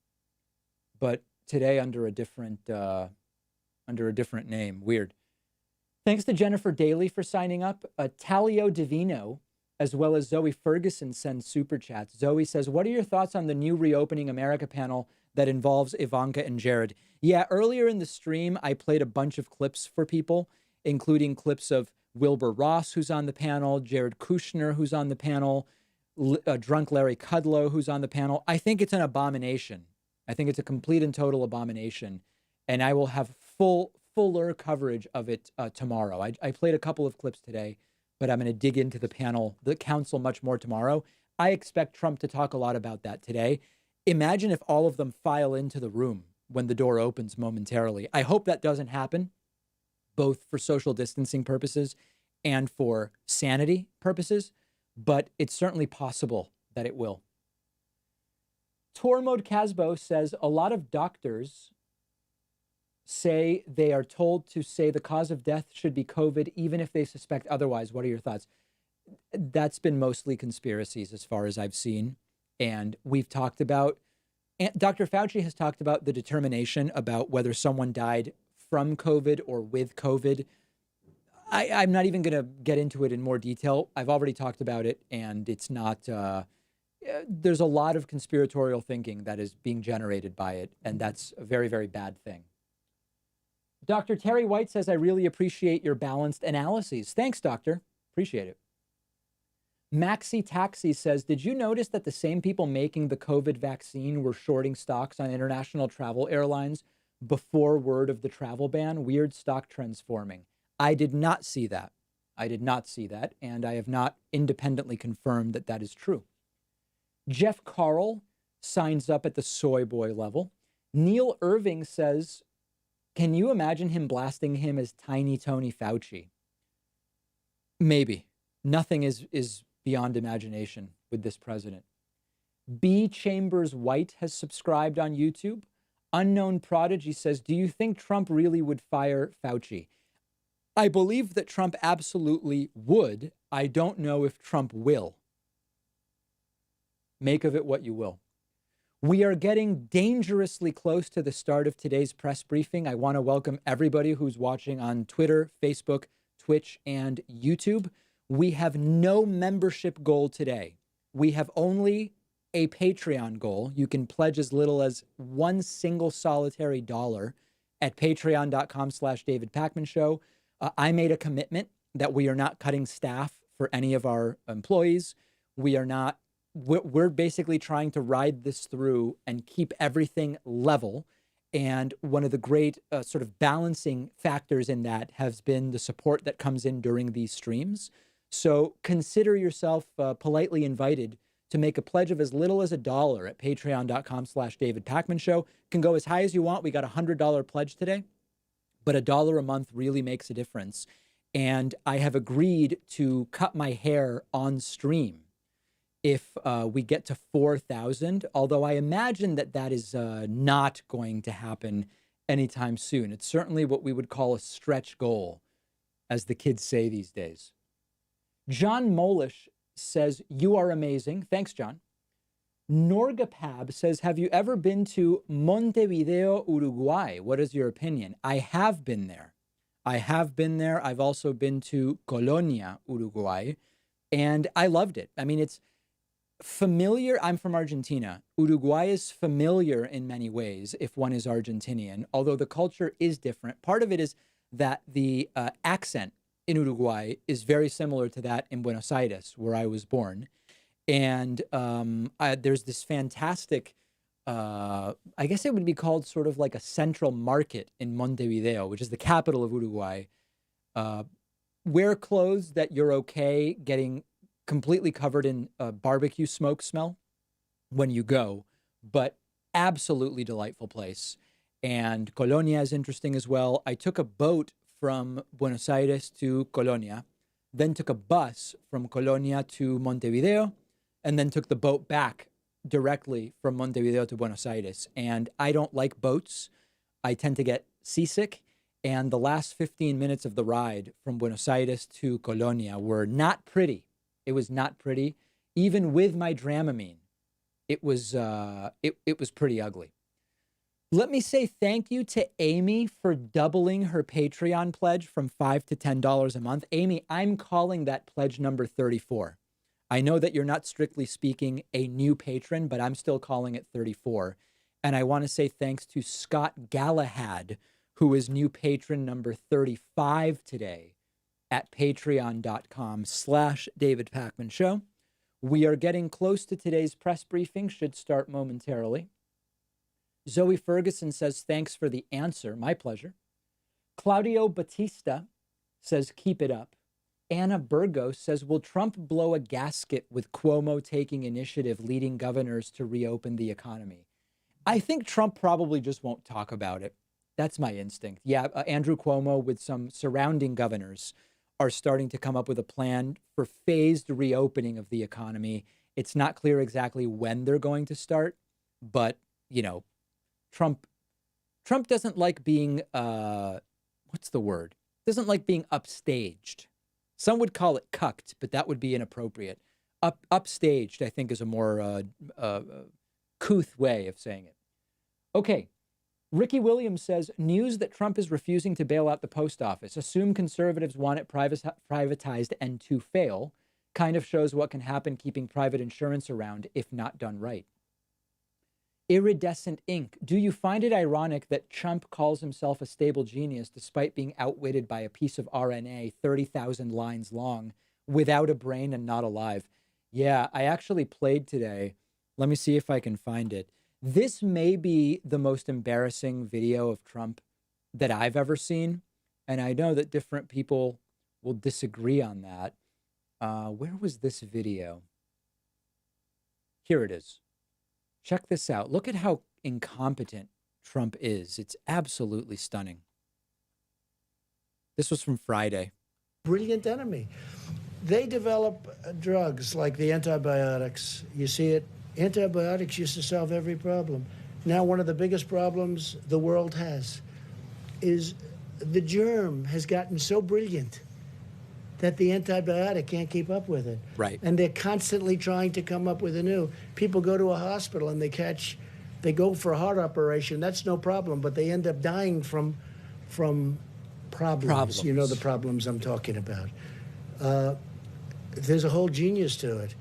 but today under a different name. Weird. Thanks to Jennifer Daly for signing up. Talio Divino, as well as Zoe Ferguson, sends super chats. Zoe says, what are your thoughts on the new Reopening America panel that involves Ivanka and Jared? Yeah, earlier in the stream, I played a bunch of clips for people, including clips of Wilbur Ross, who's on the panel, Jared Kushner, who's on the panel, drunk Larry Kudlow, who's on the panel. I think it's an abomination. I think it's a complete and total abomination. And I will have fuller coverage of it tomorrow. I played a couple of clips today, but I'm going to dig into the council much more tomorrow. I expect Trump to talk a lot about that today. Imagine if all of them file into the room when the door opens momentarily. I hope that doesn't happen, both for social distancing purposes and for sanity purposes, but it's certainly possible that it will. Tormod Casbo says, a lot of doctors say they are told to say the cause of death should be COVID, even if they suspect otherwise. What are your thoughts? That's been mostly conspiracies as far as I've seen. And we've talked about, Dr. Fauci has talked about the determination about whether someone died from COVID or with COVID. I'm not even going to get into it in more detail. I've already talked about it, and it's not, there's a lot of conspiratorial thinking that is being generated by it, and that's a very, very bad thing. Dr. Terry White says, I really appreciate your balanced analyses. Thanks, doctor. Appreciate it. Maxi Taxi says, did you notice that the same people making the COVID vaccine were shorting stocks on international travel airlines before word of the travel ban? Weird stock trends forming. I did not see that. I did not see that, and I have not independently confirmed that that is true. Jeff Carl signs up at the soy boy level. Neil Irving says, can you imagine him blasting him as Tiny Tony Fauci? Maybe. Nothing is beyond imagination with this president. B. Chambers White has subscribed on YouTube. Unknown Prodigy says, do you think Trump really would fire Fauci? I believe that Trump absolutely would. I don't know if Trump will. Make of it what you will. We are getting dangerously close to the start of today's press briefing. I want to welcome everybody who's watching on Twitter, Facebook, Twitch, and YouTube. We have no membership goal today. We have only a Patreon goal. You can pledge as little as one single solitary dollar at patreon.com/David Pakman Show. I made a commitment that we are not cutting staff for any of our employees. We're basically trying to ride this through and keep everything level. And one of the great sort of balancing factors in that has been the support that comes in during these streams. So consider yourself politely invited to make a pledge of as little as $1 at patreon.com/David Pakman Show. Can go as high as you want. We got a $100 pledge today, but $1 a month really makes a difference. And I have agreed to cut my hair on stream if we get to 4,000, although I imagine that that is not going to happen anytime soon. It's certainly what we would call a stretch goal, as the kids say these days. John Molish says, you are amazing. Thanks, John. Norgapab says, have you ever been to Montevideo, Uruguay? What is your opinion? I have been there. I've also been to Colonia, Uruguay, and I loved it. I mean, it's familiar. I'm from Argentina. Uruguay is familiar in many ways if one is Argentinian, although the culture is different. Part of it is that the accent in Uruguay is very similar to that in Buenos Aires, where I was born. And there's this fantastic, I guess it would be called sort of like a central market in Montevideo, which is the capital of Uruguay. Wear clothes that you're okay getting completely covered in barbecue smoke smell when you go, but absolutely delightful place. And Colonia is interesting as well. I took a boat from Buenos Aires to Colonia, then took a bus from Colonia to Montevideo, and then took the boat back directly from Montevideo to Buenos Aires. And I don't like boats. I tend to get seasick. And the last 15 minutes of the ride from Buenos Aires to Colonia were not pretty. It was not pretty. Even with my Dramamine, it was pretty ugly. Let me say thank you to Amy for doubling her Patreon pledge from $5 to $10 a month. Amy, I'm calling that pledge number 34. I know that you're not strictly speaking a new patron, but I'm still calling it 34. And I want to say thanks to Scott Galahad, who is new patron number 35 today at patreon.com/David Pakman Show. We are getting close to today's press briefing, should start momentarily. Zoe Ferguson says, thanks for the answer. My pleasure. Claudio Batista says, keep it up. Anna Burgos says, will Trump blow a gasket with Cuomo taking initiative, leading governors to reopen the economy? I think Trump probably just won't talk about it. That's my instinct. Yeah, Andrew Cuomo with some surrounding governors are starting to come up with a plan for phased reopening of the economy. It's not clear exactly when they're going to start, but, you know, Trump doesn't like being, what's the word? Doesn't like being upstaged. Some would call it cucked, but that would be inappropriate. Upstaged, I think, is a more couth way of saying it. Okay. Ricky Williams says, news that Trump is refusing to bail out the post office. Assume conservatives want it privatized and to fail. Kind of shows what can happen keeping private insurance around if not done right. Iridescent Ink. Do you find it ironic that Trump calls himself a stable genius despite being outwitted by a piece of RNA 30,000 lines long without a brain and not alive. Yeah, I actually played today. Let me see if I can find it. This may be the most embarrassing video of Trump that I've ever seen. And I know that different people will disagree on that. Where was this video? Here it is. Check this out. Look at how incompetent Trump is. It's absolutely stunning. This was from Friday. Brilliant enemy. They develop drugs like the antibiotics. You see it? Antibiotics used to solve every problem. Now one of the biggest problems the world has is the germ has gotten so brilliant that the antibiotic can't keep up with it. Right. And they're constantly trying to come up with a new. People go to a hospital and they go for a heart operation. That's no problem, but they end up dying from problems. You know the problems I'm talking about. There's a whole genius to it.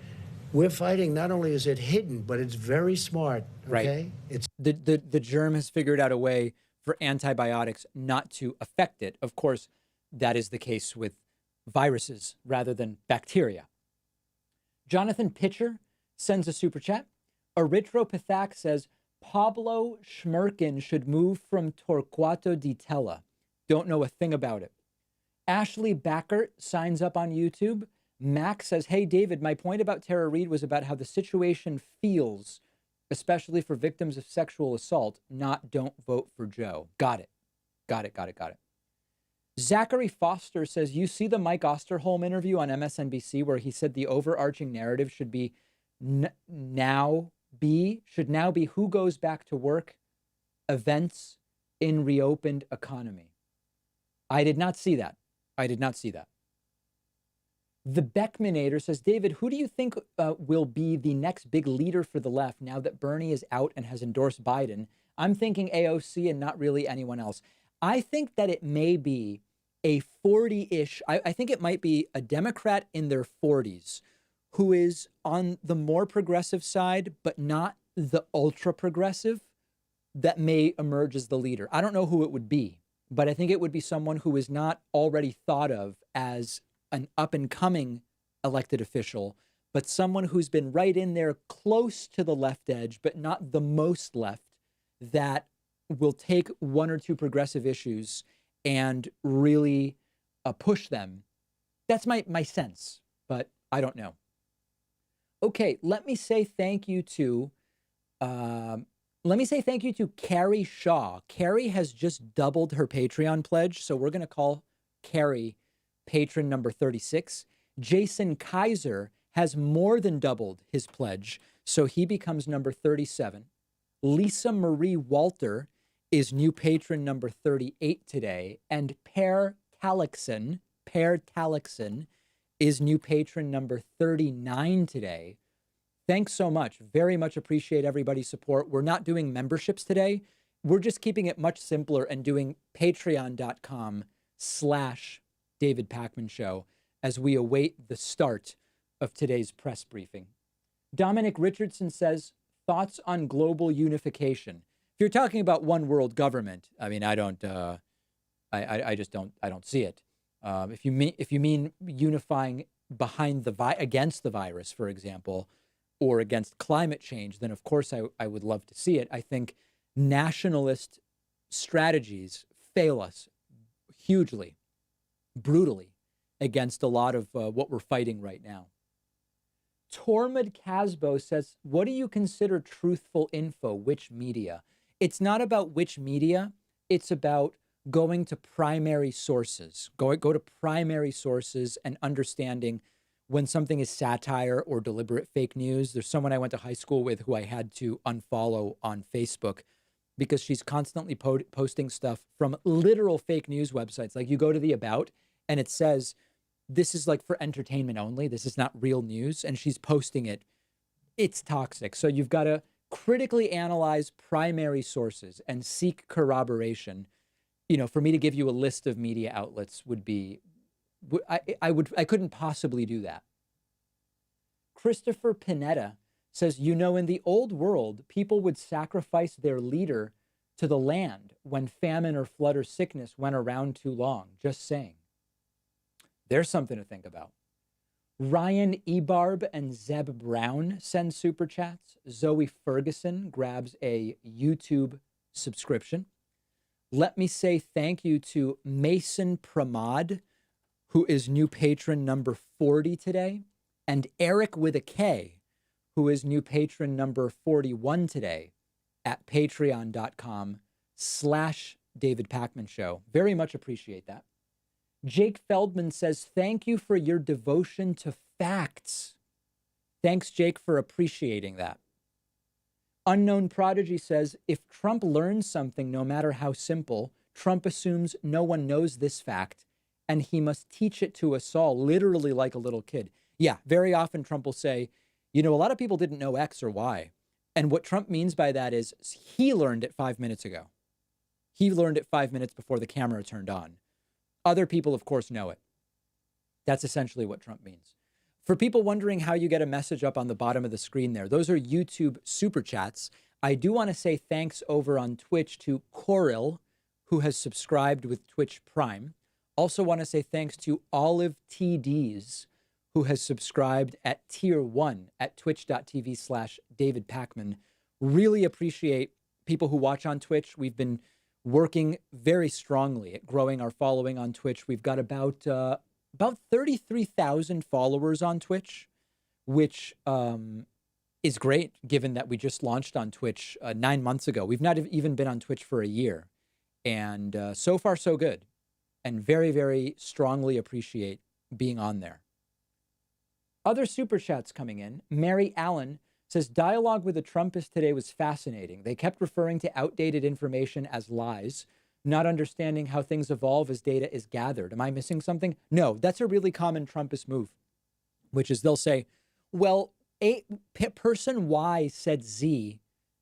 We're fighting, not only is it hidden, but it's very smart, okay? Right. It's The germ has figured out a way for antibiotics not to affect it. Of course, that is the case with viruses rather than bacteria. Jonathan Pitcher sends a super chat. Erythropathac says, Pablo Schmerkin should move from Torquato di Tella. Don't know a thing about it. Ashley Backert signs up on YouTube. Max says, hey, David, my point about Tara Reid was about how the situation feels, especially for victims of sexual assault, not don't vote for Joe. Got it. Got it. Zachary Foster says, you see the Mike Osterholm interview on MSNBC where he said the overarching narrative should now be who goes back to work, events in reopened economy. I did not see that. The Beckmanator says, David, who do you think will be the next big leader for the left now that Bernie is out and has endorsed Biden? I'm thinking AOC and not really anyone else. I think that it may be a 40-ish, I think it might be a Democrat in their 40s who is on the more progressive side, but not the ultra progressive, that may emerge as the leader. I don't know who it would be, but I think it would be someone who is not already thought of as an up-and-coming elected official, but someone who's been right in there close to the left edge, but not the most left, that will take one or two progressive issues and really push them. That's my sense, but I don't know. Okay, let me say thank you to Carrie Shaw. Carrie has just doubled her Patreon pledge, so we're going to call Carrie patron number 36. Jason Kaiser has more than doubled his pledge, so he becomes number 37. Lisa Marie Walter is new patron number 38 today, and Per Talixon is new patron number 39 today. Thanks so much. Very much appreciate everybody's support. We're not doing memberships today. We're just keeping it much simpler and doing patreon.com/David Pakman Show as we await the start of today's press briefing. Dominic Richardson says, thoughts on global unification. If you're talking about one world government, I mean, I don't see it. If you mean unifying behind against the virus, for example, or against climate change, then of course I would love to see it. I think nationalist strategies fail us hugely, brutally, against a lot of what we're fighting right now. Tormod Casbo says, what do you consider truthful info? Which media? It's not about which media. It's about going to primary sources. Go to primary sources and understanding when something is satire or deliberate fake news. There's someone I went to high school with who I had to unfollow on Facebook because she's constantly posting stuff from literal fake news websites. Like you go to the About and it says, this is like for entertainment only. This is not real news. And she's posting it. It's toxic. So you've got to critically analyze primary sources and seek corroboration. You know, for me to give you a list of media outlets would be, I couldn't possibly do that. Christopher Pinetta says, you know, in the old world, people would sacrifice their leader to the land when famine or flood or sickness went around too long. Just saying. There's something to think about. Ryan Ebarb and Zeb Brown send super chats. Zoe Ferguson grabs a YouTube subscription. Let me say thank you to Mason Pramod, who is new patron number 40 today, and Eric with a K, who is new patron number 41 today at patreon.com/David Pakman Show. Very much appreciate that. Jake Feldman says, thank you for your devotion to facts. Thanks, Jake, for appreciating that. Unknown Prodigy says, if Trump learns something, no matter how simple, Trump assumes no one knows this fact, and he must teach it to us all, literally like a little kid. Yeah, very often Trump will say, you know, a lot of people didn't know X or Y. And what Trump means by that is he learned it 5 minutes ago. He learned it 5 minutes before the camera turned on. Other people, of course, know it. That's essentially what Trump means. For people wondering how you get a message up on the bottom of the screen there, those are YouTube super chats. I do want to say thanks over on Twitch to Coril, who has subscribed with Twitch Prime. Also want to say thanks to Olive TDs, who has subscribed at tier 1 at twitch.tv/David Pakman. Really appreciate people who watch on Twitch. We've been working very strongly at growing our following on Twitch. We've got about 33,000 followers on Twitch, which is great given that we just launched on Twitch 9 months ago. We've not even been on Twitch for a year. And so far, so good. And very, very strongly appreciate being on there. Other super chats coming in. Mary Allen says, dialogue with the Trumpists today was fascinating. They kept referring to outdated information as lies, not understanding how things evolve as data is gathered. Am I missing something? No, that's a really common Trumpist move, which is they'll say, well, person Y said Z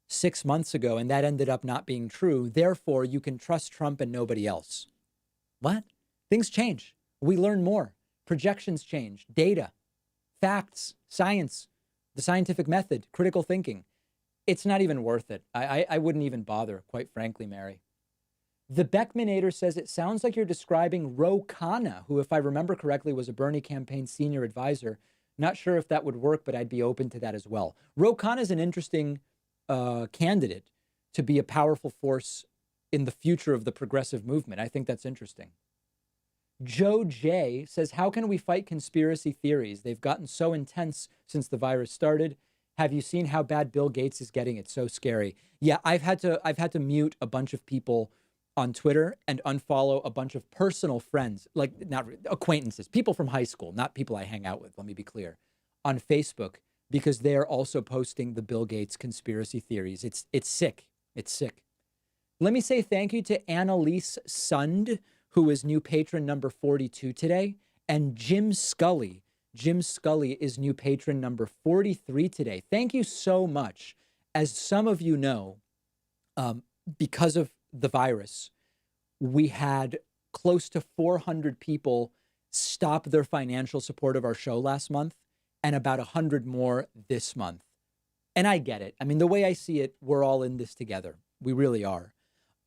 6 months ago, and that ended up not being true. Therefore, you can trust Trump and nobody else. What? Things change. We learn more. Projections change. Data, facts, science, the scientific method, critical thinking. It's not even worth it. I wouldn't even bother, quite frankly, Mary. The Beckmanator says, it sounds like you're describing Ro Khanna, who, if I remember correctly, was a Bernie campaign senior advisor. Not sure if that would work, but I'd be open to that as well. Ro Khanna is an interesting candidate to be a powerful force in the future of the progressive movement. I think that's interesting. Joe J says, how can we fight conspiracy theories? They've gotten so intense since the virus started. Have you seen how bad Bill Gates is getting? It's so scary. Yeah, I've had to mute a bunch of people on Twitter and unfollow a bunch of personal friends, like not acquaintances, people from high school, not people I hang out with, let me be clear, on Facebook, because they're also posting the Bill Gates conspiracy theories. It's sick. It's sick. Let me say thank you to Annalise Sund, who is new patron number 42 today, and Jim Scully. Jim Scully is new patron number 43 today. Thank you so much. As some of you know, because of the virus, we had close to 400 people stop their financial support of our show last month, and about 100 more this month. And I get it. I mean, the way I see it, we're all in this together. We really are.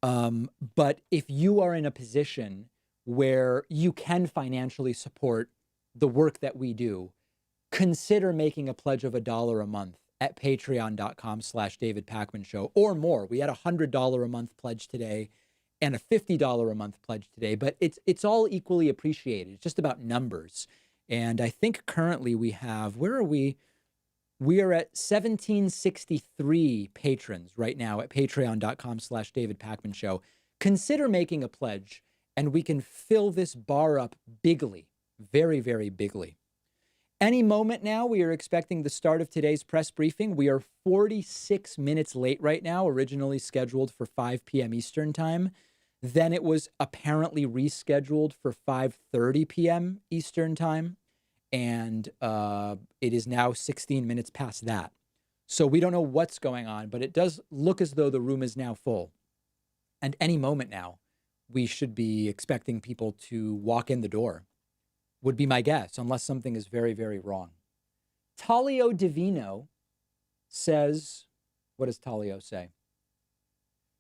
But if you are in a position where you can financially support the work that we do, consider making a pledge of $1 a month at patreon.com/David Pakman Show or more. We had a $100 a month pledge today and a $50 a month pledge today, but it's all equally appreciated. It's just about numbers. And I think currently we have, where are we? We are at 1,763 patrons right now at patreon.com/David Pakman Show. Consider making a pledge and we can fill this bar up bigly, very, very bigly. Any moment now, we are expecting the start of today's press briefing. We are 46 minutes late right now, originally scheduled for 5 p.m. Eastern time. Then it was apparently rescheduled for 5:30 p.m. Eastern time. And it is now 16 minutes past that. So we don't know what's going on, but it does look as though the room is now full. And any moment now, we should be expecting people to walk in the door, would be my guess, unless something is very, very wrong. Talio Divino says, what does Talio say?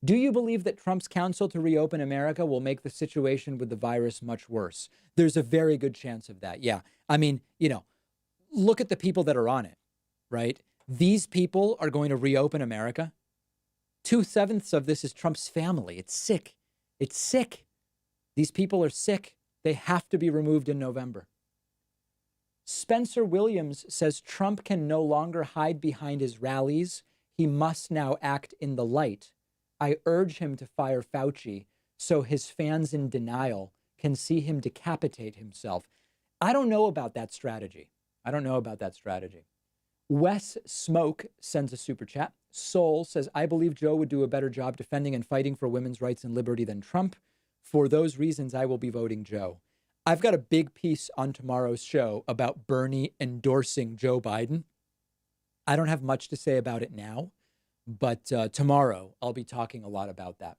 Do you believe that Trump's counsel to reopen America will make the situation with the virus much worse? There's a very good chance of that. Yeah. I mean, you know, look at the people that are on it, right? These people are going to reopen America. 2/7 of this is Trump's family. It's sick. It's sick. These people are sick. They have to be removed in November. Spencer Williams says Trump can no longer hide behind his rallies. He must now act in the light. I urge him to fire Fauci so his fans in denial can see him decapitate himself. I don't know about that strategy. I don't know about that strategy. Wes Smoke sends a super chat. Soul says, I believe Joe would do a better job defending and fighting for women's rights and liberty than Trump. For those reasons, I will be voting Joe. I've got a big piece on tomorrow's show about Bernie endorsing Joe Biden. I don't have much to say about it now, but tomorrow I'll be talking a lot about that.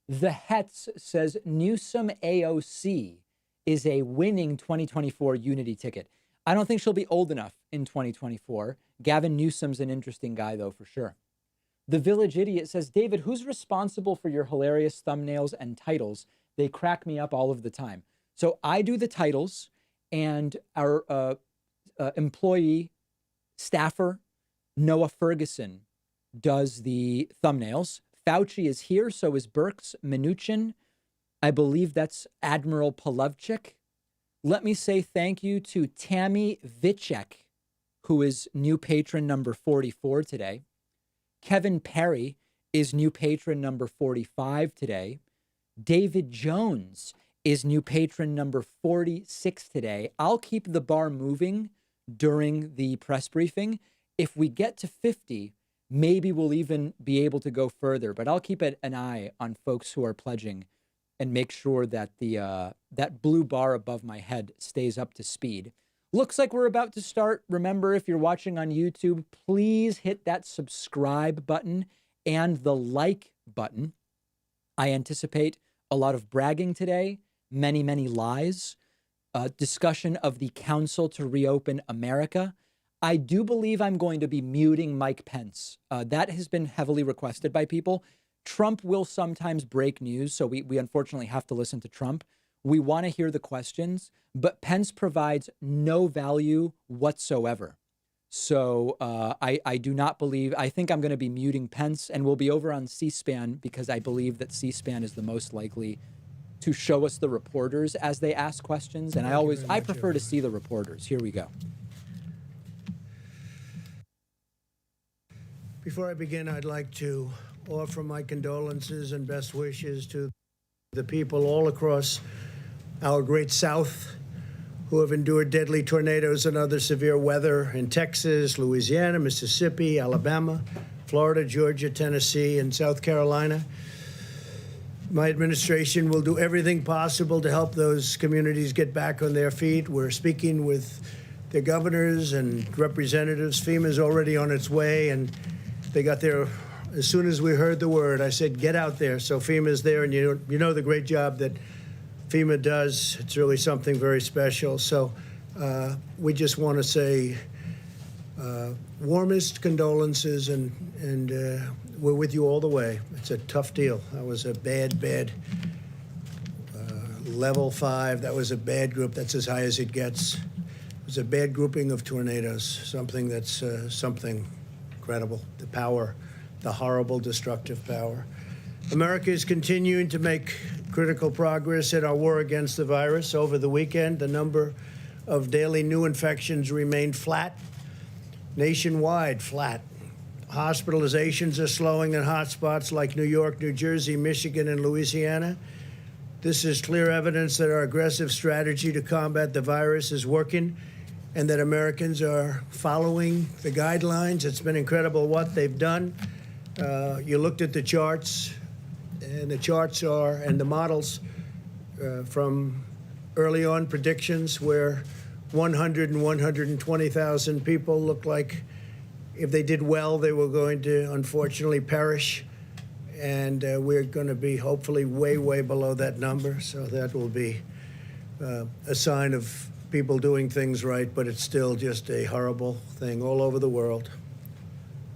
The Hetz says Newsom AOC is a winning 2024 Unity ticket. I don't think she'll be old enough in 2024. Gavin Newsom's an interesting guy, though, for sure. The Village Idiot says, David, who's responsible for your hilarious thumbnails and titles? They crack me up all of the time. So I do the titles, and our employee, staffer, Noah Ferguson, does the thumbnails. Fauci is here, so is Birx Minuchin. I believe that's Admiral Polovchik. Let me say thank you to Tammy Vicek, who is new patron number 44 today. Kevin Perry is new patron number 45 today. David Jones is new patron number 46 today. I'll keep the bar moving during the press briefing. If we get to 50, maybe we'll even be able to go further, but I'll keep an eye on folks who are pledging and make sure that that blue bar above my head stays up to speed. Looks like we're about to start. Remember, if you're watching on YouTube, please hit that subscribe button and the like button. I anticipate a lot of bragging today, many, many lies, discussion of the Council to Reopen America. I do believe I'm going to be muting Mike Pence. That has been heavily requested by people. Trump will sometimes break news, so we unfortunately have to listen to Trump. We want to hear the questions, but Pence provides no value whatsoever. So I do not believe, I think I'm going to be muting Pence, and we'll be over on C-SPAN because I believe that C-SPAN is the most likely to show us the reporters as they ask questions. And I prefer to see the reporters. Here we go. Before I begin, I'd like to offer my condolences and best wishes to the people all across our great South who have endured deadly tornadoes and other severe weather in Texas, Louisiana, Mississippi, Alabama, Florida, Georgia, Tennessee, and South Carolina. My administration will do everything possible to help those communities get back on their feet. We're speaking with their governors and representatives. FEMA's already on its way, and they got there as soon as we heard the word. I said, get out there. So FEMA's there, and you know the great job that FEMA does. It's really something very special. So we just want to say warmest condolences, and we're with you all the way. It's a tough deal. That was a bad level 5. That was a bad group. That's as high as it gets. It was a bad grouping of tornadoes, something that's something incredible. The power, the horrible, destructive power. America is continuing to make critical progress in our war against the virus. Over the weekend, the number of daily new infections remained flat, nationwide flat. Hospitalizations are slowing in hotspots like New York, New Jersey, Michigan, and Louisiana. This is clear evidence that our aggressive strategy to combat the virus is working and that Americans are following the guidelines. It's been incredible what they've done. You looked at the charts, and the charts are, and the models from early on predictions where 100 and 120,000 people looked like if they did well, they were going to unfortunately perish. And we're going to be hopefully way, way below that number. So that will be a sign of people doing things right, but it's still just a horrible thing all over the world.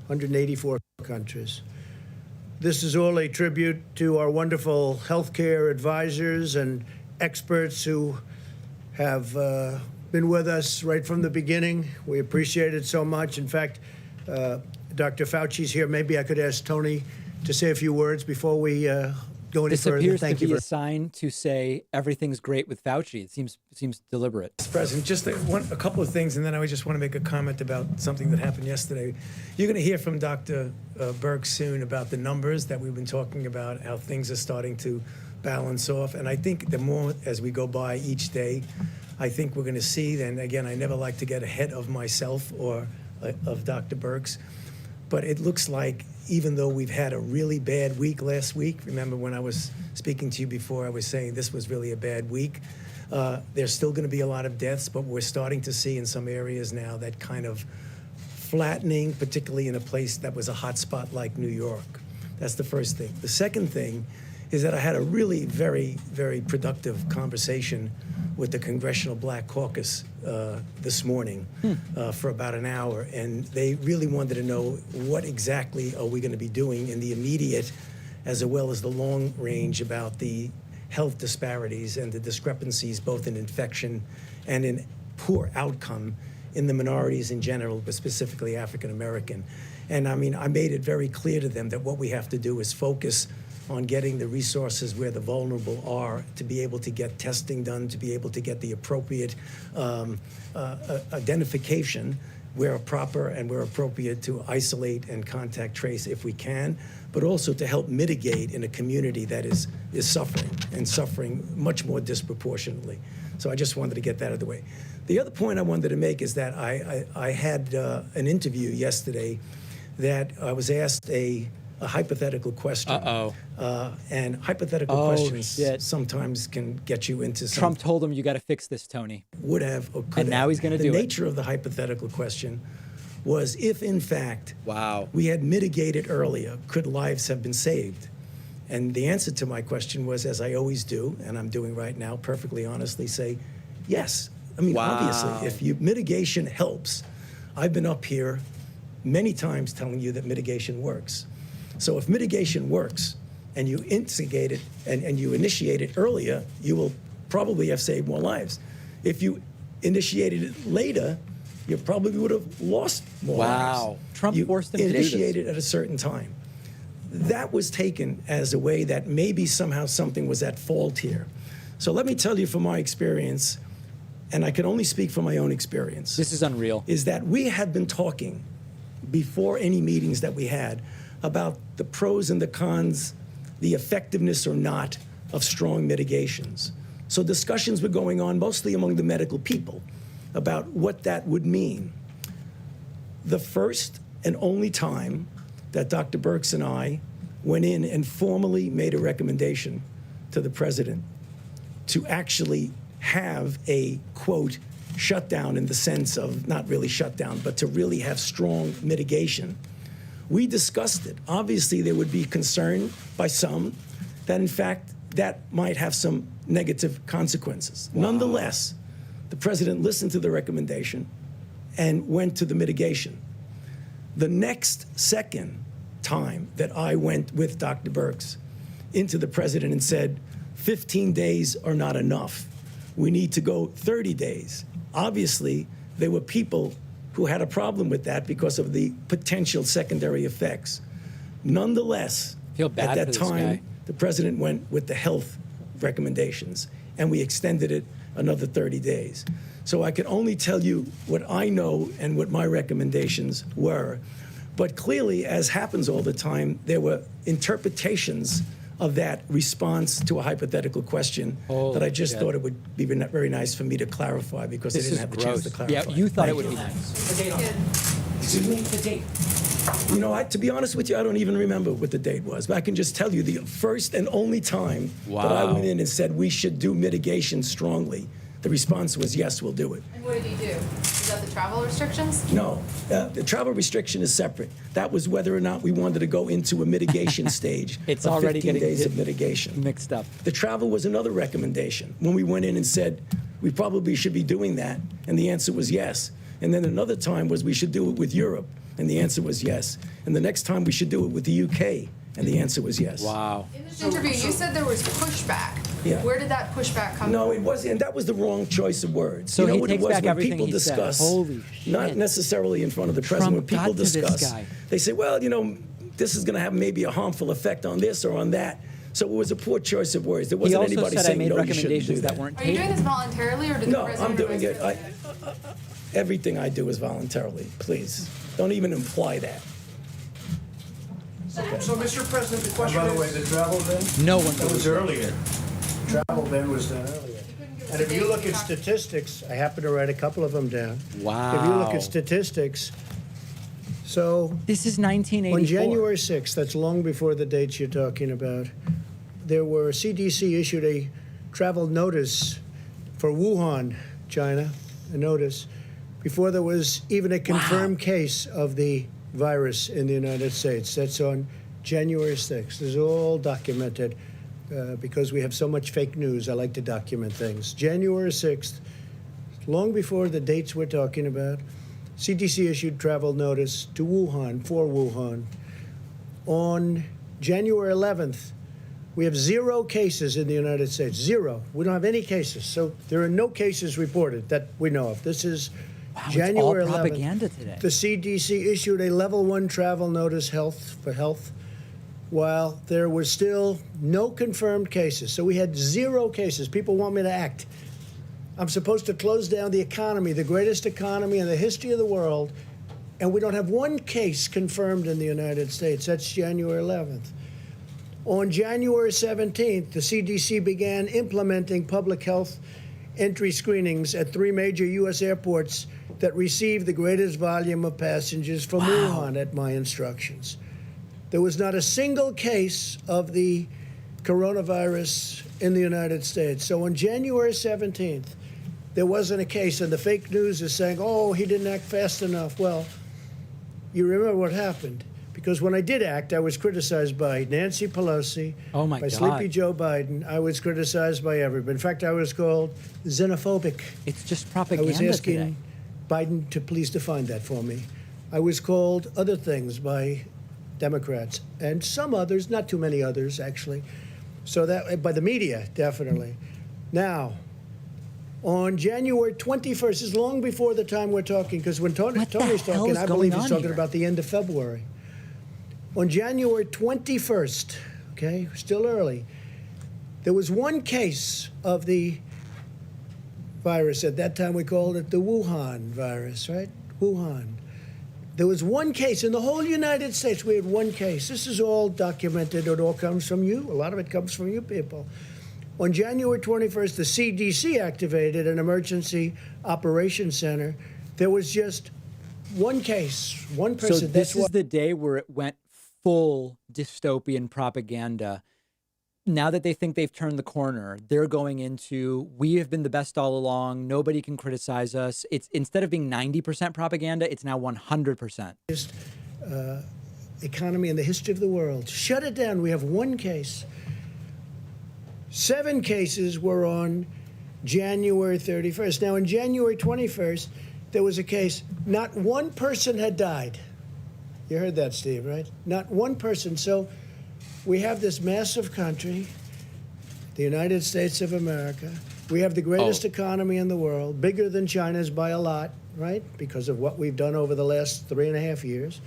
184 countries. This is all a tribute to our wonderful healthcare advisors and experts who have been with us right from the beginning. We appreciate it so much. In fact, Dr. Fauci's here. Maybe I could ask Tony to say a few words before we go any This further. appears Thank to you be very a sign to say everything's great with Fauci. It seems deliberate. Mr. President, just a couple of things, and then I just want to make a comment about something that happened yesterday. You're going to hear from Dr. Birx soon about the numbers that we've been talking about, how things are starting to balance off. And I think the more as we go by each day, I think we're going to see, and again, I never like to get ahead of myself or of Dr. Birx, but it looks like even though we've had a really bad week last week, remember when I was speaking to you before, I was saying this was really a bad week. There's still going to be a lot of deaths, but we're starting to see in some areas now that kind of flattening, particularly in a place that was a hot spot like New York. That's the first thing. The second thing is that I had a really very, very productive conversation with the Congressional Black Caucus this morning for about an hour, and they really wanted to know what exactly are we going to be doing in the immediate as well as the long range about the health disparities and the discrepancies both in infection and in poor outcome in the minorities in general, but specifically African American. And I mean, I made it very clear to them that what we have to do is focus on getting the resources where the vulnerable are to be able to get testing done, to be able to get the appropriate identification where proper and where appropriate to isolate and contact trace if we can, but also to help mitigate in a community that is suffering and suffering much more disproportionately. So I just wanted to get that out of the way. The other point I wanted to make is that I had an interview yesterday that I was asked a hypothetical question. And hypothetical questions sometimes can get you into some... Trump told him, you got to fix this, Tony. Would have or could And now have. he's going to do it. The nature of the hypothetical question was if, in fact, Wow. we had mitigated earlier, could lives have been saved? And the answer to my question was, as I always do, and I'm doing right now, perfectly honestly, say, yes. I mean, Wow. obviously, if mitigation helps, I've been up here many times telling you that mitigation works. So if mitigation works and you instigate it and you initiate it earlier, you will probably have saved more lives. If you initiated it later, you probably would have lost more lives. Wow. Trump You forced him to do this. initiated at a certain time. That was taken as a way that maybe somehow something was at fault here. So let me tell you from my experience, and I can only speak from my own experience. This is unreal. Is that we had been talking before any meetings that we had about the pros and the cons, the effectiveness or not of strong mitigations. So discussions were going on mostly among the medical people about what that would mean. The first and only time that Dr. Birx and I went in and formally made a recommendation to the president to actually have a, quote, shutdown in the sense of not really shutdown, but to really have strong mitigation. We discussed it. Obviously, there would be concern by some that, in fact, that might have some negative consequences. Wow. Nonetheless, the president listened to the recommendation and went to the mitigation. The next second time that I went with Dr. Birx into the president and said, 15 days are not enough. We need to go 30 days. Obviously, there were people who had a problem with that because of the potential secondary effects. Nonetheless, Feel bad at that for this time, guy. the president went with the health recommendations, and we extended it another 30 days. So I can only tell you what I know and what my recommendations were. But clearly, as happens all the time, there were interpretations of that response to a hypetical question that I just thought it would be very nice for me to clarify because I This didn't is have the gross. chance to clarify. Yeah, you thought it Thank would you. be nice. The date on it. Excuse me? The date. You know, to be honest with you, I don't even remember what the date was, but I can just tell you the first and only time that I Wow. went in and said we should do mitigation strongly, the response was, yes, we'll do it. And what did he do? Is that the travel restrictions? No, the travel restriction is separate. That was whether or not we wanted to go into a mitigation stage It's of already 15 getting days of mitigation. Mixed up. The travel was another recommendation. When we went in and said, we probably should be doing that, and the answer was yes. And then another time was we should do it with Europe, and the answer was yes. And the next time we should do it with the UK, and the answer was yes. Wow. In this interview, you said there was pushback Yeah. Where did that pushback come No, from? it wasn't. And that was the wrong choice of words. So you know he what takes it was back when everything people he said. discuss, Holy not shit. necessarily in front of the president. When Trump people got to this discuss, guy. they say, well, you know, this is going to have maybe a harmful effect on this or on that. So it was a poor choice of words. There He wasn't also anybody said I saying made no, you shouldn't do recommendations that. that weren't Are you doing taken. this voluntarily, or did No, the president I'm doing it. advise Everything I do is voluntarily. Please, don't even imply that. So, Mr. President, the question By the is, way, the travel ban, No one that was believes it. earlier. travel ban was done earlier. And if you look at statistics, I happen to write a couple of them down. Wow. If you look at statistics, so This is 1984. on January 6th, that's long before the dates you're talking about, CDC issued a travel notice for Wuhan, China, a notice, before there was even a confirmed case of the virus in the United States. That's on January 6th. This is all documented because we have so much fake news. I like to document things. January 6th, long before the dates we're talking about, CDC issued travel notice to Wuhan, for Wuhan. On January 11th, we have 0 cases in the United States. 0. We don't have any cases. So there are no cases reported that we know of. This is Wow, it's January all 11th. propaganda today. The CDC issued a level 1 travel notice for health, while there were still no confirmed cases. So we had 0 cases. People want me to act. I'm supposed to close down the economy, the greatest economy in the history of the world, and we don't have 1 case confirmed in the United States. That's January 11th. On January 17th, the CDC began implementing public health entry screenings at 3 major U.S. airports that received the greatest volume of passengers from Wuhan at my instructions. There was not a single case of the coronavirus in the United States. So on January 17th, there wasn't a case, and the fake news is saying, oh, he didn't act fast enough. Well, you remember what happened. Because when I did act, I was criticized by Nancy Pelosi, Oh, my by God. Sleepy Joe Biden. I was criticized by everybody. In fact, I was called xenophobic. It's just I propaganda was asking today. Biden to please define that for me. I was called other things by Democrats and some others, not too many others, actually. So that, by the media, definitely. Now, on January 21st, this is long before the time we're talking, because when What the Tony's hell talking, is I going believe he's on talking here? about the end of February. On January 21st, okay, still early, there was 1 case of the virus. At that time, we called it the Wuhan virus, right? Wuhan. There was 1 case in the whole United States. We had 1 case. This is all documented. It all comes from you. A lot of it comes from you people. On January 21st, the CDC activated an emergency operations center. There was just 1 case, 1 person. So this is the day where it went full dystopian propaganda. Now that they think they've turned the corner, they're going into, we have been the best all along. Nobody can criticize us. It's instead of being 90% propaganda, it's now 100%. Economy in the history of the world. Shut it down. We have 1 case. 7 cases were on January 31st. Now, on January 21st, there was a case. Not 1 person had died. You heard that, Steve, right? Not 1 person. So we have this massive country, the United States of America. We have the greatest economy in the world, bigger than China's by a lot, right? Because of what we've done over the last 3.5 years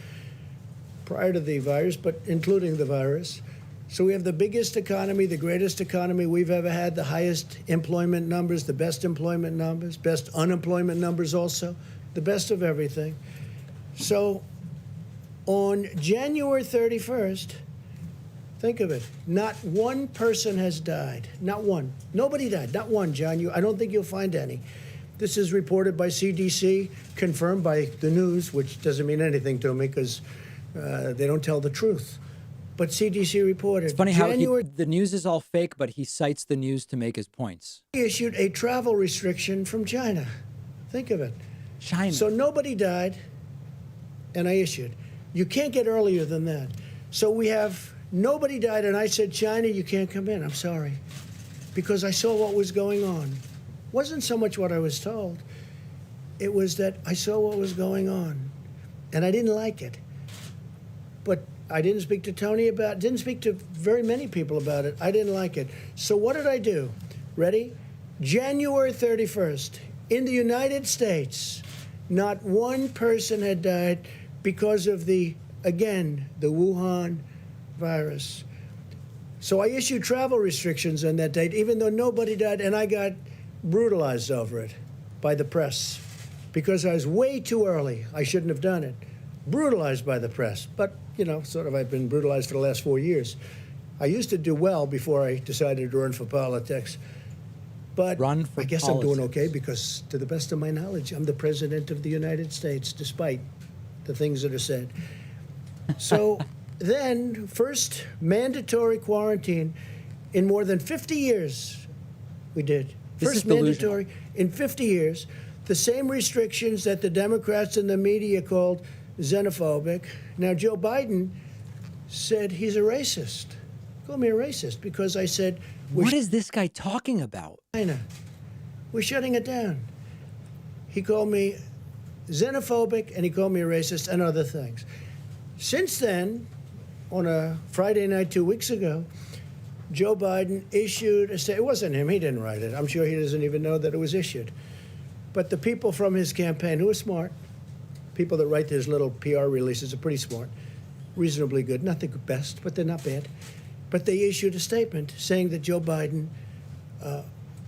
prior to the virus, but including the virus. So we have the biggest economy, the greatest economy we've ever had, the highest employment numbers, the best employment numbers, best unemployment numbers also, the best of everything. So on January 31st, think of it, not 1 person has died. Not 1. Nobody died. Not 1, John. I don't think you'll find any. This is reported by CDC, confirmed by the news, which doesn't mean anything to me because they don't tell the truth. But CDC reported. It's funny how January the news is all fake, but he cites the news to make his points. issued a travel restriction from China. Think of it. China. So nobody died, and I issued. You can't get earlier than that. So we have nobody died, and I said, China, you can't come in. I'm sorry. Because I saw what was going on. Wasn't so much what I was told. It was that I saw what was going on, and I didn't like it. But I didn't speak to Tony about it, didn't speak to very many people about it. I didn't like it. So what did I do? Ready? January 31st, in the United States, not one person had died because of the Wuhan virus. So I issued travel restrictions on that date, even though nobody died, and I got brutalized over it by the press because I was way too early. I shouldn't have done it. Brutalized by the press. But, I've been brutalized for the last 4 years. I used to do well before I decided to run for politics. But I guess I'm doing okay because, to the best of my knowledge, I'm the president of the United States, despite the things that are said. So then, first mandatory quarantine in more than 50 years, we did. First mandatory in 50 years. The same restrictions that the Democrats and the media called xenophobic. Now, Joe Biden said he's a racist. Called me a racist because I said, what is this guy talking about? China. We're shutting it down. He called me xenophobic and he called me a racist and other things. Since then, on a Friday night 2 weeks ago, Joe Biden issued a statement. It wasn't him. He didn't write it. I'm sure he doesn't even know that it was issued. But the people from his campaign, who are smart, people that write these little PR releases are pretty smart, reasonably good. Not the best, but they're not bad. But they issued a statement saying that Joe Biden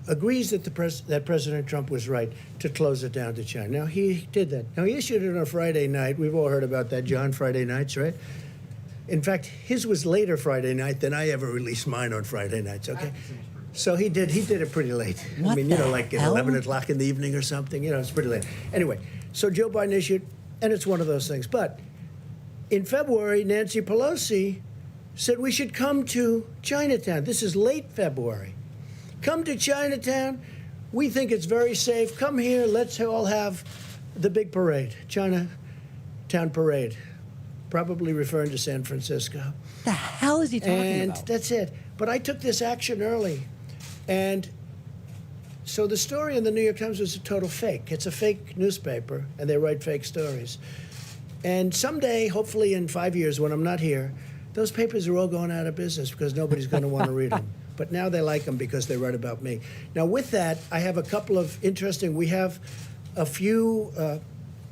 agrees that that President Trump was right to close it down to China. Now, he did that. Now, he issued it on a Friday night. We've all heard about that, John, Friday nights, right? In fact, his was later Friday night than I ever released mine on Friday nights, okay? So he did it pretty late. What like at 11 o'clock in the evening or something. It's pretty late. Anyway, so Joe Biden issued, and it's one of those things. But in February, Nancy Pelosi said we should come to Chinatown. This is late February. Come to Chinatown. We think it's very safe. Come here. Let's all have the big parade, Chinatown parade, probably referring to San Francisco. The hell is he talking and about? That's it. But I took this action early. And so the story in the New York Times was a total fake. It's a fake newspaper, and they write fake stories. And someday, hopefully in 5 years when I'm not here, those papers are all going out of business because nobody's going to want to read them. But now they like them because they write about me. Now, with that, I have a couple of we have a few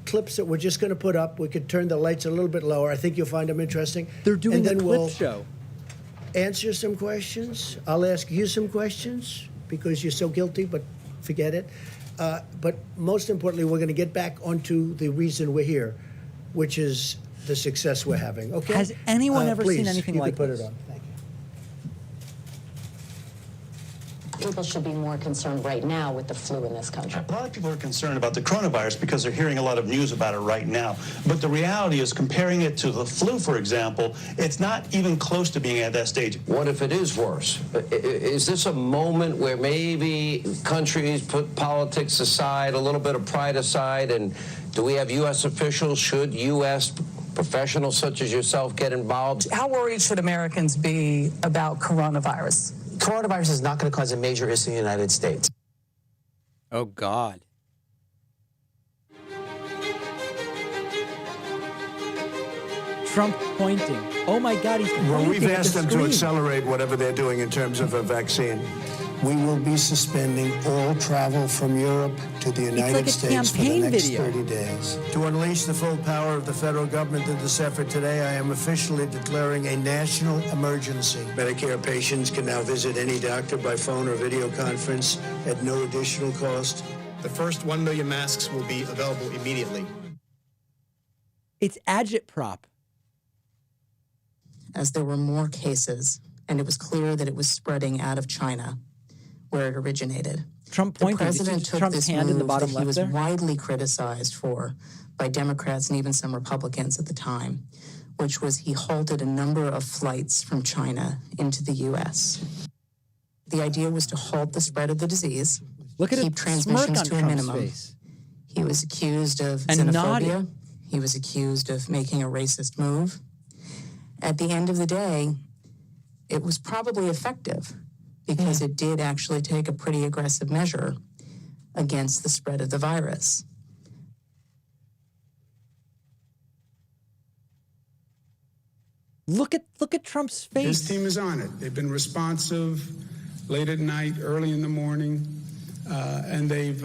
clips that we're just going to put up. We could turn the lights a little bit lower. I think you'll find them interesting. They're doing and a then clip we'll show. Answer some questions. I'll ask you some questions because you're so guilty, but forget it. But most importantly, we're going to get back onto the reason we're here, which is the success we're having. Okay? Has anyone ever please, seen anything you like can put this? it on. Thank you. People should be more concerned right now with the flu in this country. A lot of people are concerned about the coronavirus because they're hearing a lot of news about it right now. But the reality is, comparing it to the flu, for example, it's not even close to being at that stage. What if it is worse? Is this a moment where maybe countries put politics aside, a little bit of pride aside, and do we have U.S. officials, should U.S. professionals such as yourself get involved? How worried should Americans be about coronavirus? Coronavirus is not going to cause a major issue in the United States. Oh, God. Trump pointing. Oh, my God, he's pointing. Well, we've at asked the them screen. to accelerate whatever they're doing in terms of a vaccine. We will be suspending all travel from Europe to the United like a States for the campaign next video. 30 days. To unleash the full power of the federal government in this effort today, I am officially declaring a national emergency. Medicare patients can now visit any doctor by phone or video conference at no additional cost. The first 1 million masks will be available immediately. It's agitprop. As there were more cases, and it was clear that it was spreading out of China, where it originated. Trump The pointing. Did you president see took Trump's this hand in the move bottom that he left was there? widely criticized for by Democrats and even some Republicans at the time, which was he halted a number of flights from China into the U.S. The idea was to halt the spread of the disease, Look at keep it smirk transmissions on to a Trump's minimum. face. He was accused of And xenophobia. nodding. He was accused of making a racist move. At the end of the day, it was probably effective because it did actually take a pretty aggressive measure against the spread of the virus. Look at Trump's face. His team is on it. They've been responsive late at night, early in the morning, and they've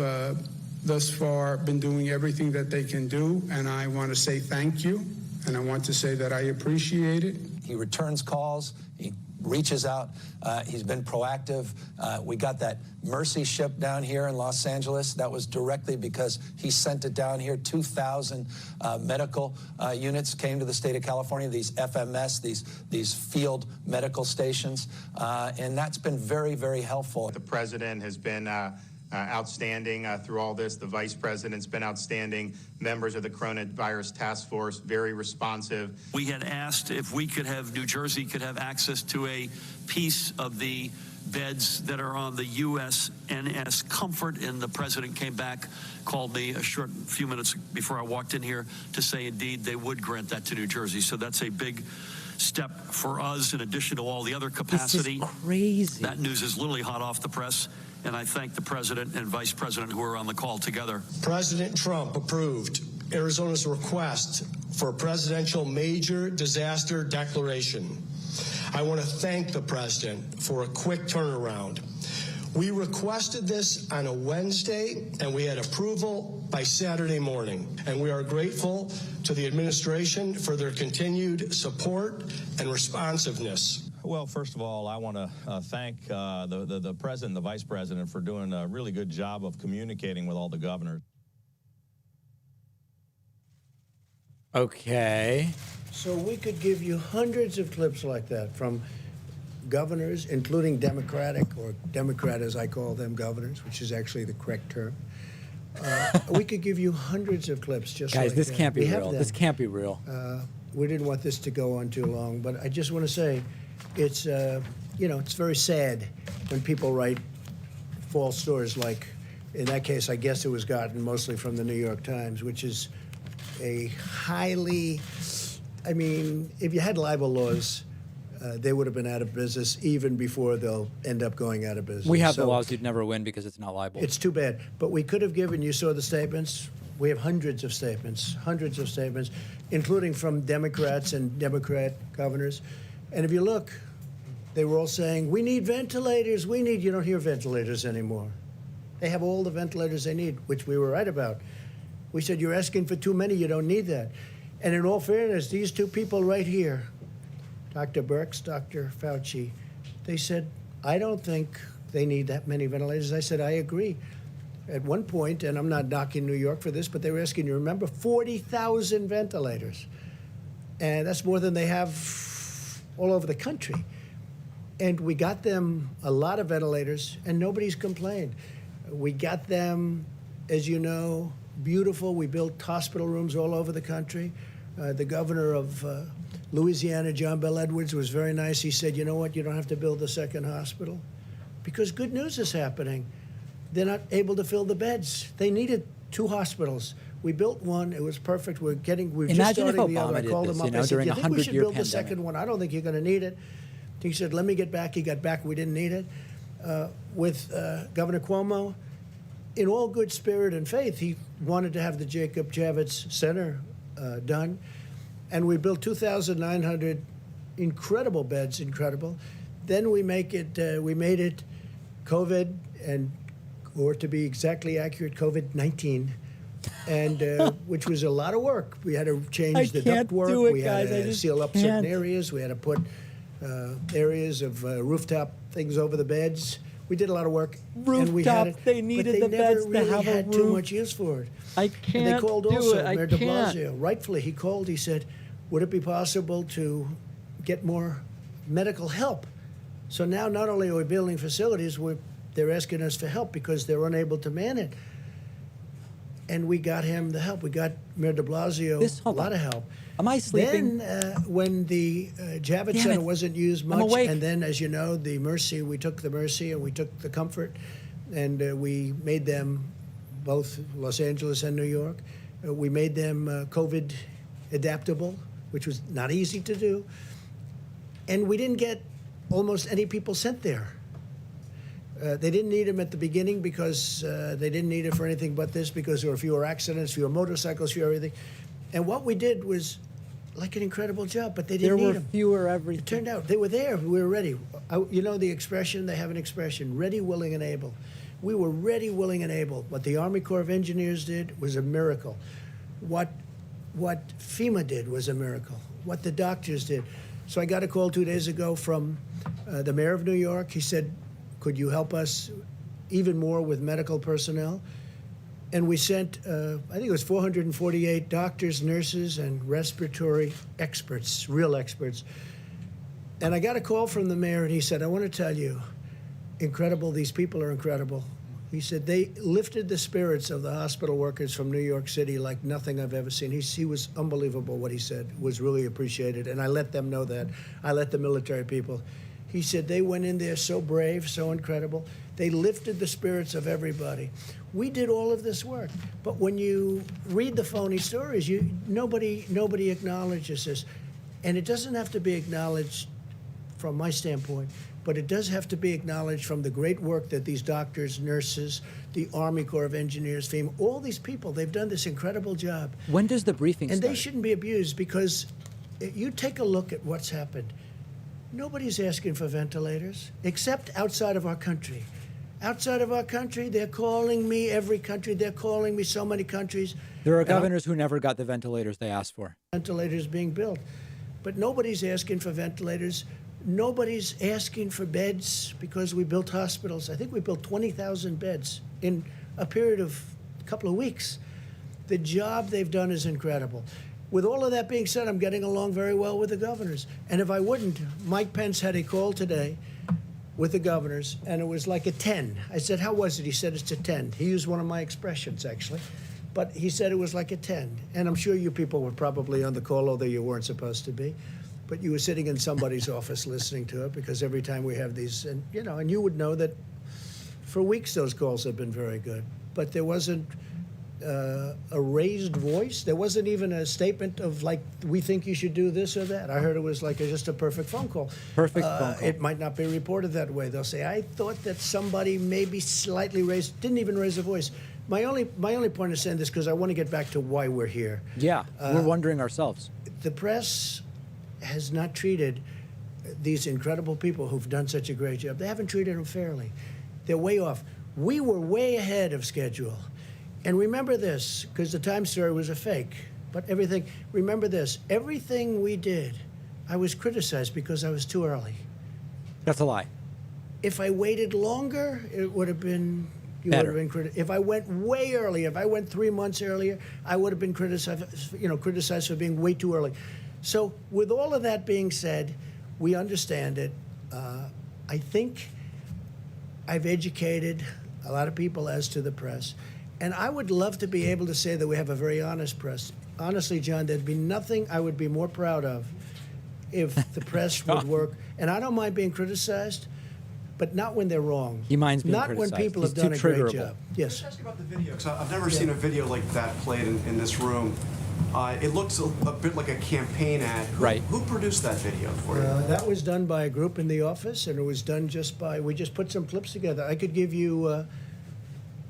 thus far been doing everything that they can do. And I want to say thank you, and I want to say that I appreciate it. He returns calls. He reaches out. He's been proactive. We got that Mercy ship down here in Los Angeles. That was directly because he sent it down here. 2,000 medical units came to the state of California, these FMS, these field medical stations. And that's been very, very helpful. The president has been outstanding through all this. The vice president's been outstanding. Members of the coronavirus task force, very responsive. We had asked if we could have, New Jersey could have access to a piece of the beds that are on the USNS Comfort, and the president came back, called me a short few minutes before I walked in here to say indeed they would grant that to New Jersey. So that's a big step for us in addition to all the other capacity. This is crazy. That news is literally hot off the press, and I thank the president and vice president who are on the call together. President Trump approved Arizona's request for a presidential major disaster declaration. I want to thank the president for a quick turnaround. We requested this on a Wednesday, and we had approval by Saturday morning. And we are grateful to the administration for their continued support and responsiveness. Well, first of all, I want to thank the president and the vice president for doing a really good job of communicating with all the governors. Okay. So we could give you hundreds of clips like that from governors, including Democratic, or Democrat as I call them, governors, which is actually the correct term. We could give you hundreds of clips just Guys, like this that. can't be We have real. them. This can't be real. We didn't want this to go on too long, but I just want to say it's, it's very sad when people write false stories like, in that case, I guess it was gotten mostly from the New York Times, which is a highly, I mean, if you had libel laws, they would have been out of business even before they'll end up going out of business. We have the So laws you'd never win because it's not libel. it's too bad. But we could have given, you saw the statements. We have hundreds of statements, including from Democrats and Democrat governors. And if you look, they were all saying, we need ventilators, you don't hear ventilators anymore. They have all the ventilators they need, which we were right about. We said, you're asking for too many, you don't need that. And in all fairness, these two people right here, Dr. Birx, Dr. Fauci, they said, I don't think they need that many ventilators. I said, I agree. At one point, and I'm not knocking New York for this, but they were asking, you remember, 40,000 ventilators. And that's more than they have all over the country. And we got them a lot of ventilators, and nobody's complained. We got them, as you know, beautiful. We built hospital rooms all over the country. The governor of Louisiana, John Bel Edwards, was very nice. He said, you know what, you don't have to build a second hospital because good news is happening. They're not able to fill the beds. They needed 2 hospitals. We built one. It was perfect. We're just Imagine if starting the other. Obama I did called this, him up. you know, I said, during you a think we should 100-year build the pandemic? second one? I don't think you're going to need it. He said, let me get back. He got back. We didn't need it. With Governor Cuomo, in all good spirit and faith, he wanted to have the Jacob Javits Center done. And we built 2,900 incredible beds, incredible. Then we made it COVID, or to be exactly accurate, COVID-19, and which was a lot of work. We had to change the ductwork. We had to seal up certain areas. We had to put areas of rooftop things over the beds. We did a lot of work. Rooftop, and we had it, they needed but the they never beds to really have a had too roof. much use for it. I And can't they called do also, it. I Mayor de can't. Blasio. Rightfully, he called. He said, would it be possible to get more medical help? So now not only are we building facilities, they're asking us for help because they're unable to man it. And we got him the help. We got Mayor de Blasio a lot of help. Am I sleeping? Then when the Javits Center wasn't used I'm much, awake. and then, as you know, the Mercy, we took the Mercy and we took the Comfort, and we made them both Los Angeles and New York. We made them COVID adaptable, which was not easy to do. And we didn't get almost any people sent there. They didn't need them at the beginning because they didn't need it for anything but this, because there were fewer accidents, fewer motorcycles, fewer everything. And what we did was like an incredible job, but they There didn't need were them. fewer It everything. turned out they were there. We were ready. You know the expression, they have an expression, ready, willing, and able. We were ready, willing, and able. What the Army Corps of Engineers did was a miracle. What FEMA did was a miracle. What the doctors did. So I got a call 2 days ago from the mayor of New York. He said, could you help us even more with medical personnel? And we sent, I think it was 448 doctors, nurses, and respiratory experts, real experts. And I got a call from the mayor, and he said, I want to tell you, incredible, these people are incredible. He said they lifted the spirits of the hospital workers from New York City like nothing I've ever seen. He was unbelievable what he said, was really appreciated. And I let them know that. I let the military people. He said they went in there so brave, so incredible. They lifted the spirits of everybody. We did all of this work. But when you read the phony stories, nobody acknowledges this. And it doesn't have to be acknowledged from my standpoint, but it does have to be acknowledged from the great work that these doctors, nurses, the Army Corps of Engineers, FEMA, all these people, they've done this incredible job. When does the briefing And start? they shouldn't be abused because you take a look at what's happened. Nobody's asking for ventilators, except outside of our country. Outside of our country, they're calling me every country. They're calling me so many countries. There are And I'm- governors who never got the ventilators they asked for. Ventilators being built. But nobody's asking for ventilators. Nobody's asking for beds because we built hospitals. I think we built 20,000 beds in a period of a couple of weeks. The job they've done is incredible. With all of that being said, I'm getting along very well with the governors. And if I wouldn't, Mike Pence had a call today with the governors, and it was like a 10. I said, how was it? He said, it's a 10. He used one of my expressions, actually. But he said it was like a 10. And I'm sure you people were probably on the call, although you weren't supposed to be. But you were sitting in somebody's office listening to it, because every time we have these, and you would know that for weeks those calls have been very good. But there wasn't a raised voice. There wasn't even a statement of like, we think you should do this or that. I heard it was like just a perfect phone call. Perfect phone call. It might not be reported that way. They'll say, I thought that somebody maybe slightly raised, didn't even raise a voice. My only point of saying this, because I want to get back to why we're here. Yeah, we're wondering ourselves. The press has not treated these incredible people who've done such a great job. They haven't treated them fairly. They're way off. We were way ahead of schedule. And remember this, because the Times story was a fake, but remember this, everything we did, I was criticized because I was too early. That's a lie. If I waited longer, it would have been, if I went way earlier, if I went 3 months earlier, I would have been criticized for being way too early. So with all of that being said, we understand it. I think I've educated a lot of people as to the press. And I would love to be able to say that we have a very honest press. Honestly, John, there'd be nothing I would be more proud of if the press would work. And I don't mind being criticized, but not when they're wrong. He minds being not criticized. when people He's have done a too great triggerable. job. Yes. Can I ask you about the video? Because I've never seen a video like that played in this room. It looks a bit like a campaign ad. Who produced that video for you? That was done by a group in the office, and it was done we just put some clips together. I could give you,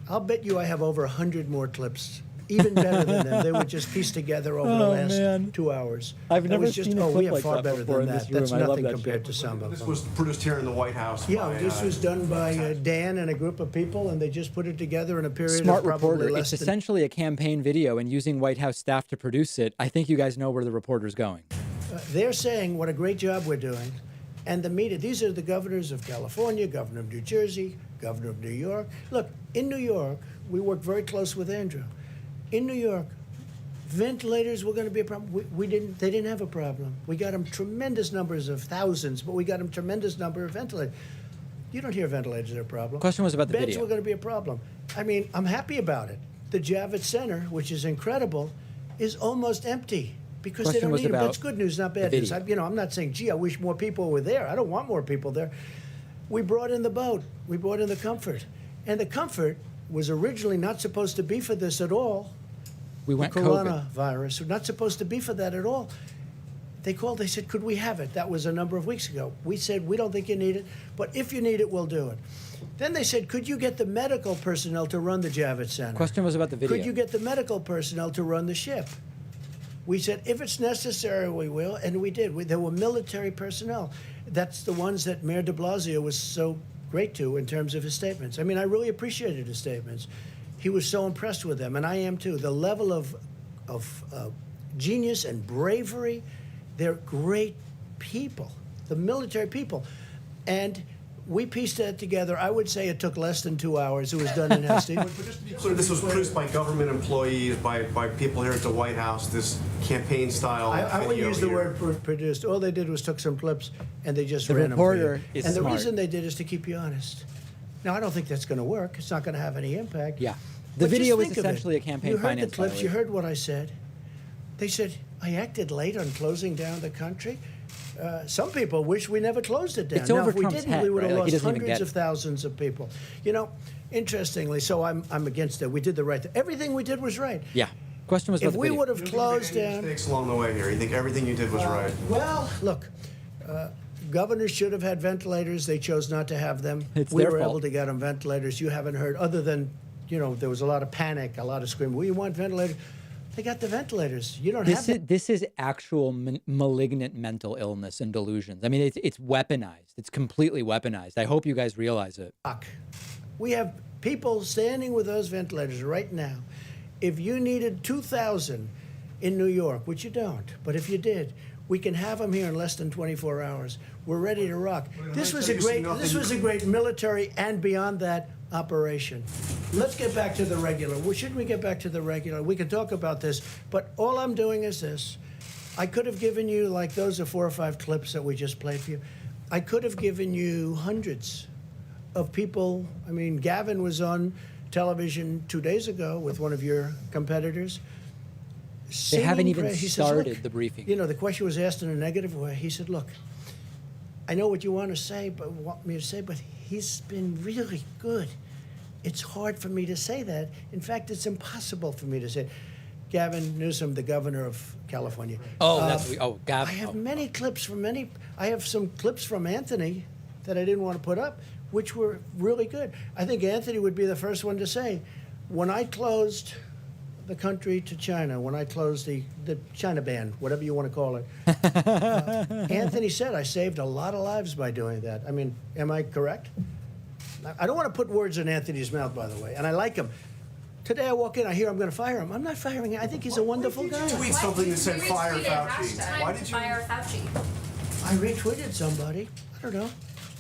I'll bet you I have over 100 more clips, even better than them. They were just pieced together over the last 2 hours. I've That never was just, seen a we clip have like far that better before than in this that. That's room. I love nothing that compared shit. to some of This them. was produced here in the White House. Yeah, by, this was done by Dan and a group of people, and they just put it together in a period Smart of probably reporter. less It's than... essentially a campaign video, and using White House staff to produce it. I think you guys know where the reporter's going. They're saying what a great job we're doing. And the media, these are the governors of California, governor of New Jersey, governor of New York. Look, in New York, we work very close with Andrew. In New York, ventilators were going to be a problem. They didn't have a problem. We got them tremendous numbers of thousands, but we got them tremendous number of ventilators. You don't hear ventilators are a problem. Question was about the Beds video. were going to be a problem. I mean, I'm happy about it. The Javits Center, which is incredible, is almost empty because Question they don't was need them. about That's good news, not bad the news. video. I'm not saying, gee, I wish more people were there. I don't want more people there. We brought in the boat. We brought in the Comfort. And the Comfort was originally not supposed to be for this at all. We went the COVID. coronavirus. We're not supposed to be for that at all. They called, they said, could we have it? That was a number of weeks ago. We said, we don't think you need it, but if you need it, we'll do it. Then they said, could you get the medical personnel to run the Javits Center? Question was about the video. Could you get the medical personnel to run the ship? We said, if it's necessary, we will, and we did. There were military personnel. That's the ones that Mayor de Blasio was so great to in terms of his statements. I mean, I really appreciated his statements. He was so impressed with them, and I am too. The level of genius and bravery, they're great people, the military people. And we pieced that together. I would say it took less than 2 hours. It was done in Hesty. But just to be clear, this was produced by government employees, by people here at the White House, this campaign style I wouldn't video use the here. word produced. All they did was took some clips and they just The ran them for reporter you. is And the smart. reason they did is to keep you honest. Now, I don't think that's going to work. It's not going to have any impact. Yeah. The But just video was think of it. essentially a campaign You heard finance the clips. You violation. heard what I said. They said, I acted late on closing down the country. Some people wish we never closed it down. It's now, over if we Trump's didn't, head, we would have right? Like, he lost doesn't even hundreds get of it. thousands of people. You know, interestingly, so I'm against it. We did the right thing. Everything we did was right. Yeah. Question was about If the we video. would have You don't think closed you made any down. mistakes along the way here? You think everything you did was right? Well, look, governors should have had ventilators. They chose not to have them. It's We their were fault. able to get them ventilators. You haven't heard, other than, you know, there was a lot of panic, a lot of screaming. We want ventilators. They got the ventilators. You don't have them. This is actual malignant mental illness and delusions. I mean, it's weaponized. It's completely weaponized. I hope you guys realize it. We have people standing with those ventilators right now. If you needed 2,000 in New York, which you don't, but if you did, we can have them here in less than 24 hours. We're ready to rock. This was a great military and beyond that operation. Let's get back to the regular. Well, shouldn't we get back to the regular? We can talk about this, but all I'm doing is this. I could have given you, like, those are 4 or 5 clips that we just played for you. I could have given you hundreds of people. I mean, Gavin was on television 2 days ago with one of your competitors. They haven't singing even praise. He says, started "Look," the briefing. You know, the question was asked in a negative way. He said, look, I know what you want to say, but he's been really good. It's hard for me to say that. In fact, it's impossible for me to say. Gavin Newsom, the governor of California. Oh, Gavin. I have many clips from many. I have some clips from Anthony that I didn't want to put up, which were really good. I think Anthony would be the first one to say, when I closed the country to China, when I closed the China ban, whatever you want to call it, Anthony said, I saved a lot of lives by doing that. I mean, am I correct? I don't want to put words in Anthony's mouth, by the way, and I like him. Today I walk in, I hear I'm going to fire him. I'm not firing him. I think he's a wonderful guy. Tweet something that said fire Fauci. Why did you? Fire Fauci. I retweeted somebody. I don't know.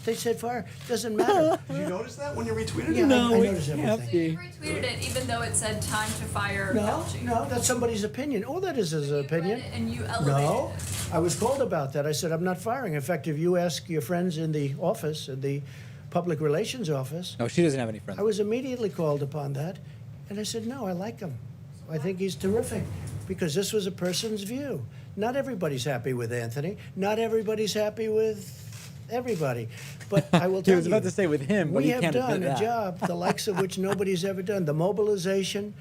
They said fire. Doesn't matter. Did you notice that when you retweeted Yeah, it? I noticed everything. You retweeted it even though it said time to fire Fauci. No, that's somebody's opinion. All that is an opinion. Read it and you elevated No, it. I was called about that. I said, I'm not firing. In fact, if you ask your friends in the office, in the public relations office, No, she doesn't have any friends. I was immediately called upon that. And I said, no, I like him. I think he's terrific because this was a person's view. Not everybody's happy with Anthony. Not everybody's happy with everybody. But I will He tell you. was about to say with him, but we he have can't admit done a that. job the likes of which nobody's ever done. The mobilization,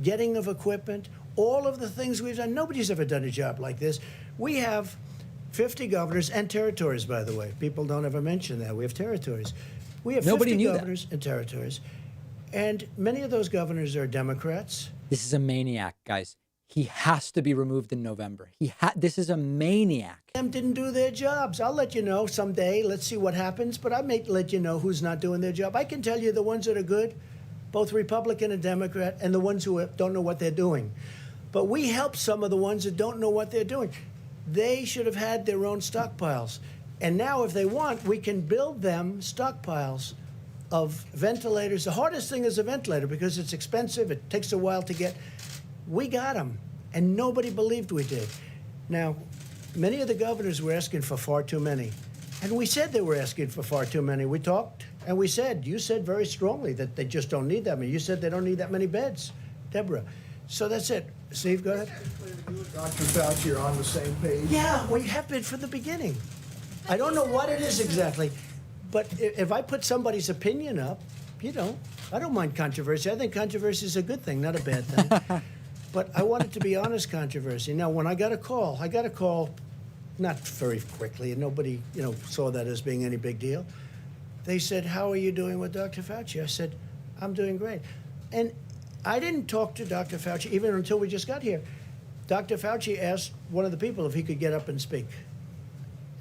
getting of equipment, all of the things we've done. Nobody's ever done a job like this. We have 50 governors and territories, by the way. People don't ever mention that. We have territories. We have Nobody 50 knew that. governors and territories. And many of those governors are Democrats. This is a maniac, guys. He has to be removed in November. This is a maniac. Them didn't do their jobs. I'll let you know someday. Let's see what happens. But I may let you know who's not doing their job. I can tell you the ones that are good, both Republican and Democrat, and the ones who don't know what they're doing. But we help some of the ones that don't know what they're doing. They should have had their own stockpiles. And now, if they want, we can build them stockpiles of ventilators. The hardest thing is a ventilator because it's expensive. It takes a while to get. We got them, and nobody believed we did. Now, many of the governors were asking for far too many. And we said they were asking for far too many. We talked, and we said, you said very strongly that they just don't need that many. You said they don't need that many beds, Deborah. So that's it. Steve, go ahead. You and Dr. Fauci are on the same page. Yeah, we have been from the beginning. I don't know what it is exactly, but if I put somebody's opinion up, you know, I don't mind controversy. I think controversy is a good thing, not a bad thing. But I want it to be honest controversy. Now, when I got a call not very quickly, and nobody, you know, saw that as being any big deal. They said, how are you doing with Dr. Fauci? I said, I'm doing great. And I didn't talk to Dr. Fauci even until we just got here. Dr. Fauci asked one of the people if he could get up and speak.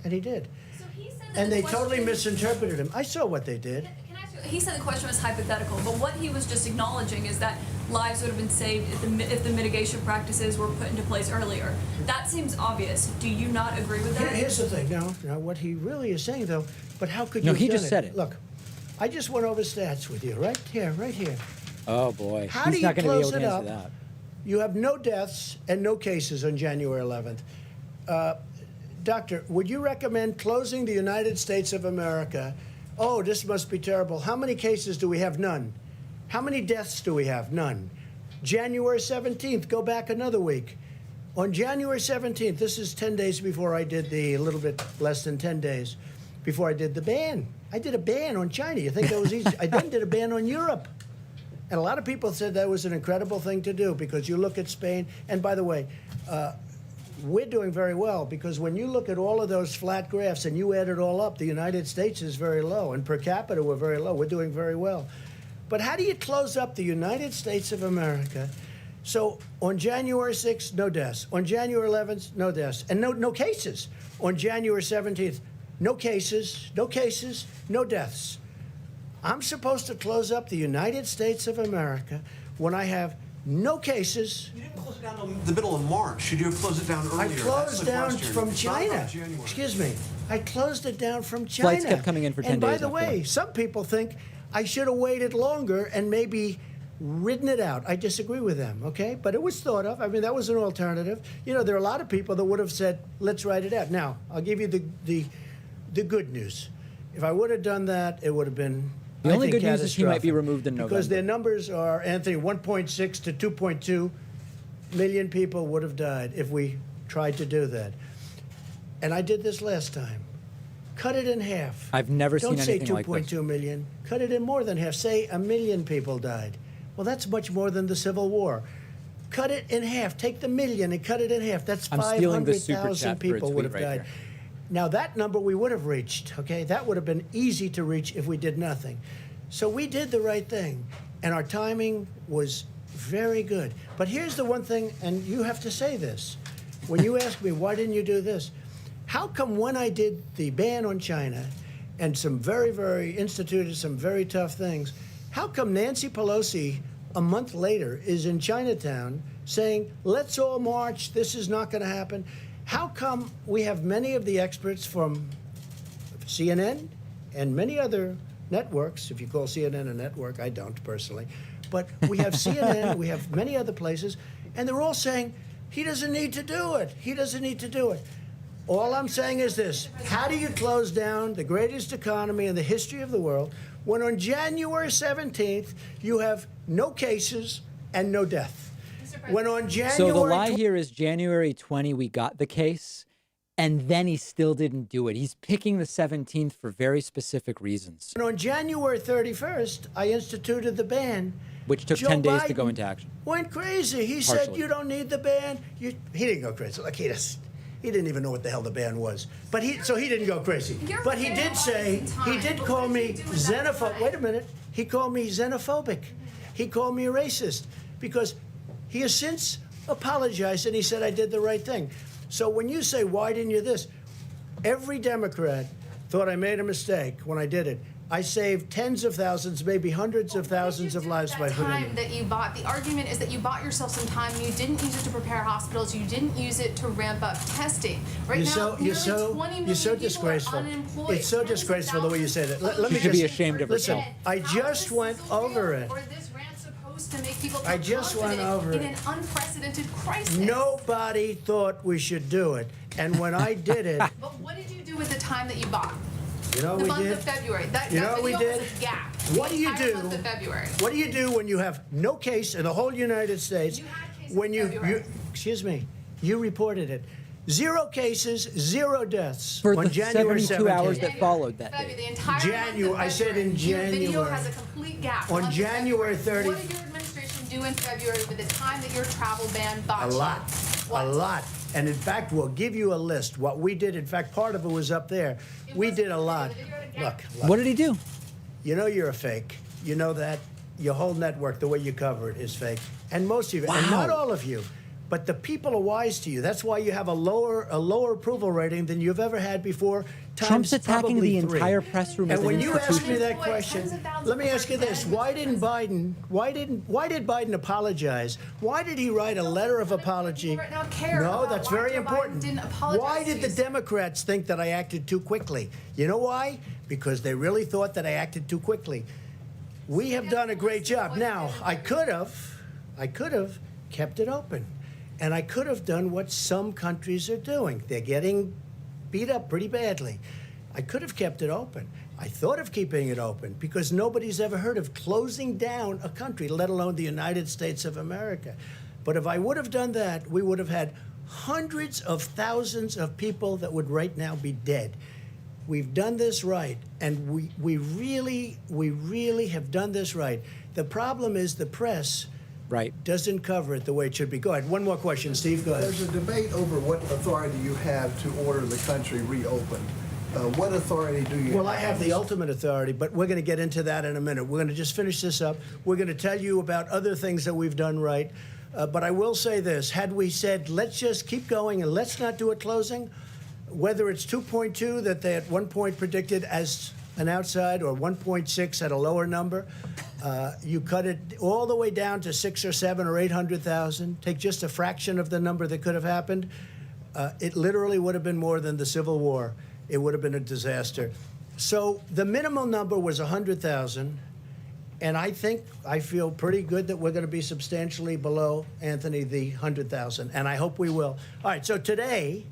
And he did. So he said that And the they totally question- misinterpreted him. I saw what they did. Can I ask you, he said the question was hypothetical, but what he was just acknowledging is that lives would have been saved if the mitigation practices were put into place earlier. That seems obvious. Do you not agree with that? Here's the thing. Now, what he really is saying, though, but how could you No, have he done just said it. Look, I just went over stats with you, right here, right here. Oh boy, How he's do you not going to be able close to it answer up? that. You have no deaths and no cases on January 11th. Doctor, would you recommend closing the United States of America? Oh, this must be terrible. How many cases do we have? None. How many deaths do we have? None. January 17th, go back another week. On January 17th, this is 10 days before I did a little bit less than 10 days, before I did the ban. I did a ban on China. You think that was easy? I then did a ban on Europe. And a lot of people said that was an incredible thing to do because you look at Spain, and by the way, we're doing very well because when you look at all of those flat graphs and you add it all up, the United States is very low, and per capita we're very low. We're doing very well. But how do you close up the United States of America? So on January 6th, no deaths. On January 11th, no deaths. And no cases. On January 17th, no cases, no deaths. I'm supposed to close up the United States of America when I have no cases. You didn't close it down in the middle of March. Should you have closed it down earlier? I That's closed the down question. from Not China. January. Excuse me. I closed it down from China. Flights kept coming in for 10 and by days the after way, that. some people think I should have waited longer and maybe ridden it out. I disagree with them, okay? But it was thought of. I mean, that was an alternative. You know, there are a lot of people that would have said, let's write it out. Now, I'll give you the good news. If I would have done that, it would have been The only I think good news is he might be catastrophic. removed in Because November. their numbers are, Anthony, 1.6 to 2.2 million people would have died if we tried to do that. And I did this last time. Cut it in half. I've never Don't seen say anything like this. 2.2 million. Cut it in more than half. Say 1 million people died. Well, that's much more than the Civil War. Cut it in half. Take the million and cut it in half. That's I'm stealing the super 500,000 chat for a people would tweet have right died. here. Now, that number we would have reached, okay? That would have been easy to reach if we did nothing. So we did the right thing, and our timing was very good. But here's the one thing, and you have to say this. When you ask me, why didn't you do this? How come when I did the ban on China and instituted some very tough things, how come Nancy Pelosi a month later is in Chinatown saying, let's all march, this is not going to happen? How come we have many of the experts from CNN and many other networks, if you call CNN a network, I don't personally, but we have CNN, we have many other places, and they're all saying, he doesn't need to do it. He doesn't need to do it. All I'm saying is this. How do you close down the greatest economy in the history of the world when on January 17th you have no cases and no death? When on January So the lie here is January 20, we got the case, and then he still didn't do it. He's picking the 17th for very specific reasons, And on January 31st, I instituted the ban. which took Joe 10 days to go Biden into action. Went crazy. He said, Partially. you don't need the ban. He didn't go crazy. Look, he didn't even know what the hell the ban was. But he didn't go crazy. But he did say, he did call me xenophobic. Wait a minute. He called me xenophobic. He called me a racist because he has since apologized and he said I did the right thing. So when you say, why didn't you this? Every Democrat thought I made a mistake when I did it. I saved tens of thousands, maybe hundreds of thousands of lives by putting Time it. that you bought, the argument is that you bought yourself some time. You didn't use it to prepare hospitals. You didn't use it to ramp up testing. Right now, nearly 20 million you're so people disgraceful. are unemployed. It's so disgraceful the way you say that. Let me She should be just- ashamed of listen, herself. I just went over it. Or this rant supposed to make people feel I just went confident over in it. an unprecedented crisis. Nobody thought we should do it. And when I did it, But what did you do with the time that you bought? you know The what we month did? of February. That You know what we video did? was a gap. What The do you entire do? month of February. What do you do when you have no case in the whole United States? When you excuse me, you reported it. 0 cases, 0 deaths For on the January 72 hours 17th. that followed that February, day. the entire January, month of I said in February. Your video January. has a complete gap. On Month of January February. 30 What did your administration do in February with the time that your travel ban bought A you? lot. A lot. And in fact, we'll give you a list. What we did, in fact, part of it was up there. We did a lot. Look. What did he do? You know you're a fake. You know that. Your whole network, the way you cover it, is fake. And most of you, and Wow. not all of you, But the people are wise to you. That's why you have a lower approval rating than you've ever had before. Trump's attacking the probably 3. entire press room as And an when you ask me institution. that question, let me ask you this: Why did Biden apologize? Why did he write a letter of apology? Right now care No, about that's why very Joe Biden important. didn't apologize Why to did the you? Democrats think that I acted too quickly? You know why? Because they really thought that I acted too quickly. We have done a great job. Now, I could have kept it open. And I could have done what some countries are doing. They're getting beat up pretty badly. I could have kept it open. I thought of keeping it open because nobody's ever heard of closing down a country, let alone the United States of America. But if I would have done that, we would have had hundreds of thousands of people that would right now be dead. We've done this right, and we really have done this right. The problem is the press doesn't cover it the way it should be. Go ahead. One more question, Steve. Go ahead. There's a debate over what authority you have to order the country reopened. What authority do you have? Well, I have the ultimate authority, but we're going to get into that in a minute. We're going to just finish this up. We're going to tell you about other things that we've done right. But I will say this. Had we said, let's just keep going and let's not do a closing, whether it's 2.2 that they at one point predicted as an outside or 1.6 at a lower number, you cut it all the way down to 6 or 7 or 800,000, take just a fraction of the number that could have happened, it literally would have been more than the Civil War. It would have been a disaster. So the minimum number was 100,000, and I feel pretty good that we're going to be substantially below, Anthony, the 100,000, and I hope we will. All right, so today,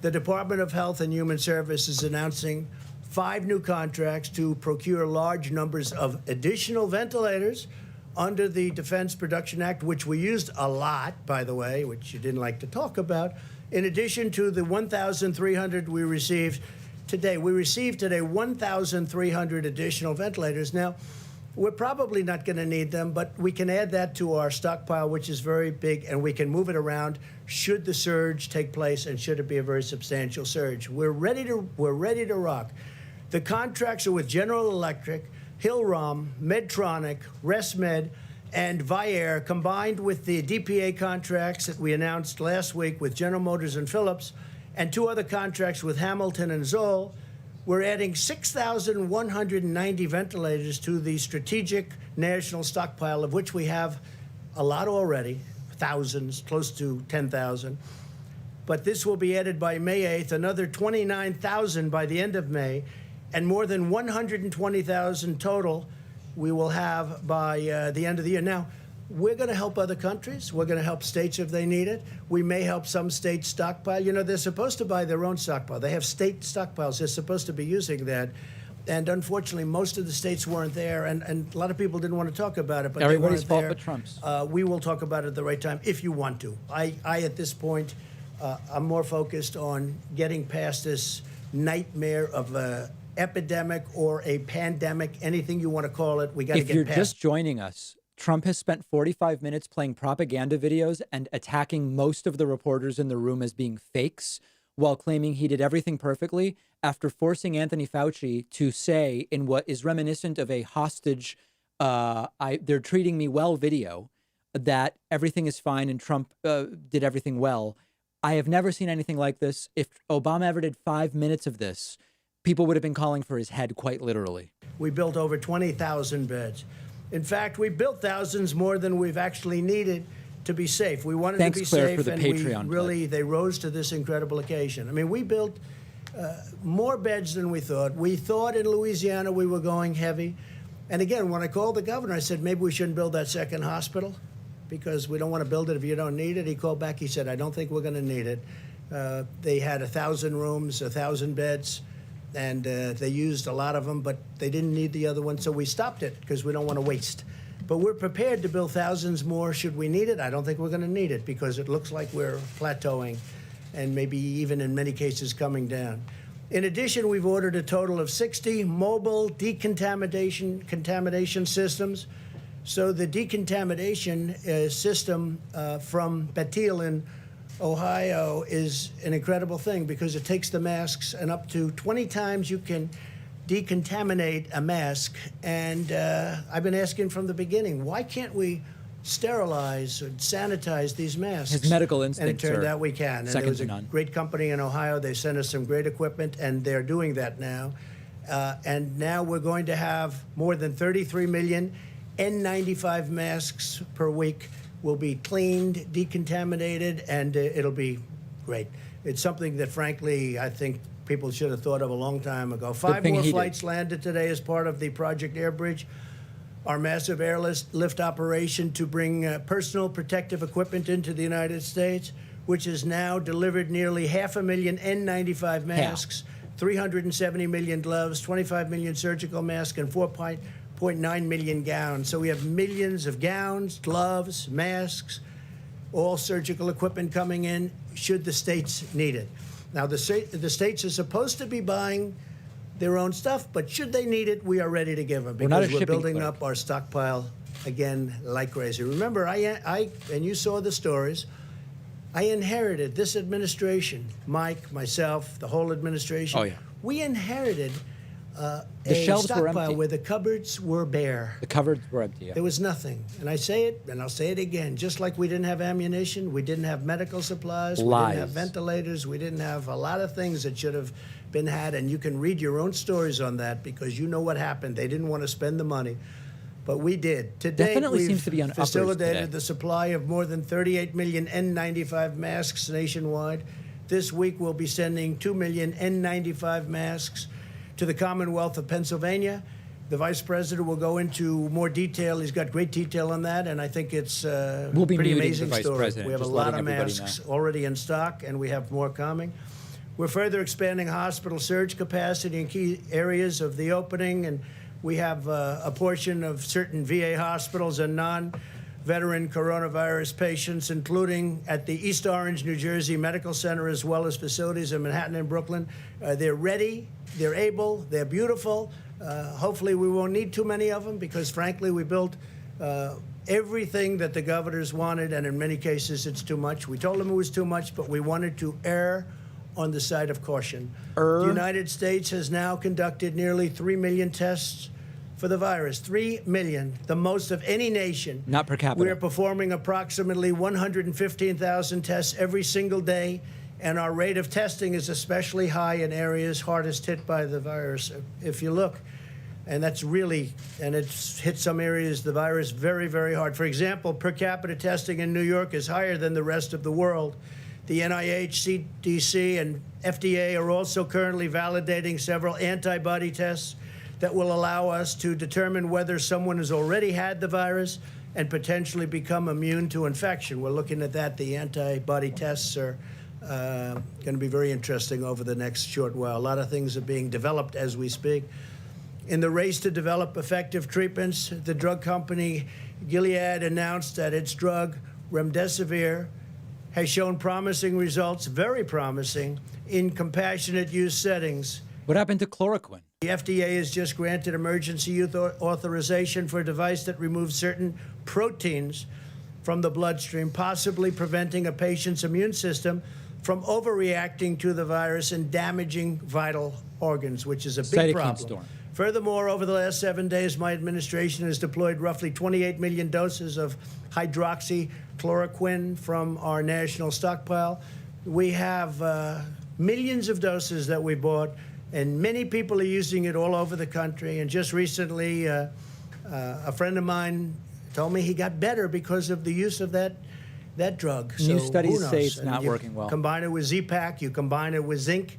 the Department of Health and Human Services is announcing 5 new contracts to procure large numbers of additional ventilators under the Defense Production Act, which we used a lot, by the way, which you didn't like to talk about, in addition to the 1,300 we received today. We received today 1,300 additional ventilators. Now, we're probably not going to need them, but we can add that to our stockpile, which is very big, and we can move it around should the surge take place and should it be a very substantial surge. We're ready to rock. The contracts are with General Electric, Hillrom, Medtronic, ResMed, and Vyaire, combined with the DPA contracts that we announced last week with General Motors and Philips, and 2 other contracts with Hamilton and Zoll. We're adding 6,190 ventilators to the strategic national stockpile, of which we have a lot already, thousands, close to 10,000. But this will be added by May 8th, another 29,000 by the end of May, and more than 120,000 total we will have by the end of the year. Now, we're going to help other countries. We're going to help states if they need it. We may help some states stockpile. You know, they're supposed to buy their own stockpile. They have state stockpiles. They're supposed to be using that. And unfortunately, most of the states weren't there, and a lot of people didn't want to talk about it. But Everybody's they fault weren't but Trump's. We will talk about it at the right time if you want to. I at this point, I'm more focused on getting past this nightmare of a epidemic or a pandemic, anything you want to call it. We got to get past. If you're just joining us, Trump has spent 45 minutes playing propaganda videos and attacking most of the reporters in the room as being fakes, while claiming he did everything perfectly, after forcing Anthony Fauci to say in what is reminiscent of a hostage, they're treating me well video, that everything is fine and Trump did everything well. I have never seen anything like this. If Obama ever did 5 minutes of this, people would have been calling for his head, quite literally. We built over 20,000 beds. In fact, we built thousands more than we've actually needed to be safe. We wanted Thanks, to be Claire, safe, for the and Patreon they rose to this incredible occasion. I mean, we built more beds than we thought. We thought in Louisiana we were going heavy. And again, when I called the governor, I said, maybe we shouldn't build that second hospital because we don't want to build it if you don't need it. He called back. He said, I don't think we're going to need it. They had 1,000 rooms, 1,000 beds. And they used a lot of them, but they didn't need the other one, so we stopped it because we don't want to waste. But we're prepared to build thousands more should we need it. I don't think we're going to need it because it looks like we're plateauing and maybe even in many cases coming down. In addition, we've ordered a total of 60 mobile contamination systems. So the decontamination system from Bethel in Ohio is an incredible thing because it takes the masks and up to 20 times you can decontaminate a mask. And I've been asking from the beginning, why can't we sterilize and sanitize these masks. His medical And it instincts turned are out we can. And there second was to a none. great company in Ohio. They sent us some great equipment, and they're doing that now. And now we're going to have more than 33 million N95 masks per week. Will be cleaned, decontaminated, and it'll be great. It's something that, frankly, I think people should have thought of a long time ago. 5 thing more he did. flights landed today as part of the Project Airbridge, our massive airlift operation to bring personal protective equipment into the United States, which has now delivered nearly 500,000 N95 masks, 370 million gloves, 25 million surgical masks, and 4.9 million gowns. So we have millions of gowns, gloves, masks, all surgical equipment coming in should the states need it. Now, the states are supposed to be buying their own stuff, but should they need it, we are ready to give them We're not a because we're shipping building clerk. up our stockpile again like crazy. Remember, I and you saw the stories, I inherited this administration, Mike, myself, the whole administration. Oh, yeah. We inherited The a shelves were stockpile empty. where the cupboards were bare. The cupboards were empty. Yeah. There was nothing. And I say it, and I'll say it again. Just like we didn't have ammunition, we didn't have medical supplies, we Lies. didn't have ventilators, we didn't have a lot of things that should have been had. And you can read your own stories on that because you know what happened. They didn't want to spend the money. But we did. Today, Definitely we've seems to be on uppers facilitated today. the supply of more than 38 million N95 masks nationwide. This week, we'll be sending 2 million N95 masks to the Commonwealth of Pennsylvania. The Vice President will go into more detail. He's got great detail on that, and I think it's a We'll be pretty muting amazing the Vice story. President, We have a just lot letting of everybody masks already in stock, and we have more coming. We're further expanding hospital surge capacity in key areas of the opening, and we have a portion of certain VA hospitals and non-veteran coronavirus patients, including at the East Orange, New Jersey Medical Center, as well as facilities in Manhattan and Brooklyn. They're ready, they're able, they're beautiful. Hopefully we won't need too many of them because, frankly, we built everything that the governors wanted, and in many cases it's too much. We told them it was too much, but we wanted to err on the side of caution. The United States has now conducted nearly 3 million tests for the virus. 3 million, the most of any nation. Not per capita. We are performing approximately 115,000 tests every single day, and our rate of testing is especially high in areas hardest hit by the virus. If you look, and that's really, and it's hit some areas, the virus very, very hard. For example, per capita testing in New York is higher than the rest of the world. The NIH, CDC, and FDA are also currently validating several antibody tests that will allow us to determine whether someone has already had the virus and potentially become immune to infection. We're looking at that. The antibody tests are going to be very interesting over the next short while. A lot of things are being developed as we speak. In the race to develop effective treatments, the drug company Gilead announced that its drug, remdesivir, has shown promising results, very promising, in compassionate use settings. What happened to chloroquine? The FDA has just granted emergency use authorization for a device that removes certain proteins from the bloodstream, possibly preventing a patient's immune system from overreacting to the virus and damaging vital organs, which is a big Cytokine problem. storm. Furthermore, over the last 7 days, my administration has deployed roughly 28 million doses of hydroxychloroquine from our national stockpile. We have millions of doses that we bought, and many people are using it all over the country. And just recently, a friend of mine told me he got better because of the use of that drug. New So studies who knows? say it's And not you working well. Combine it with Z-Pak, you combine it with zinc,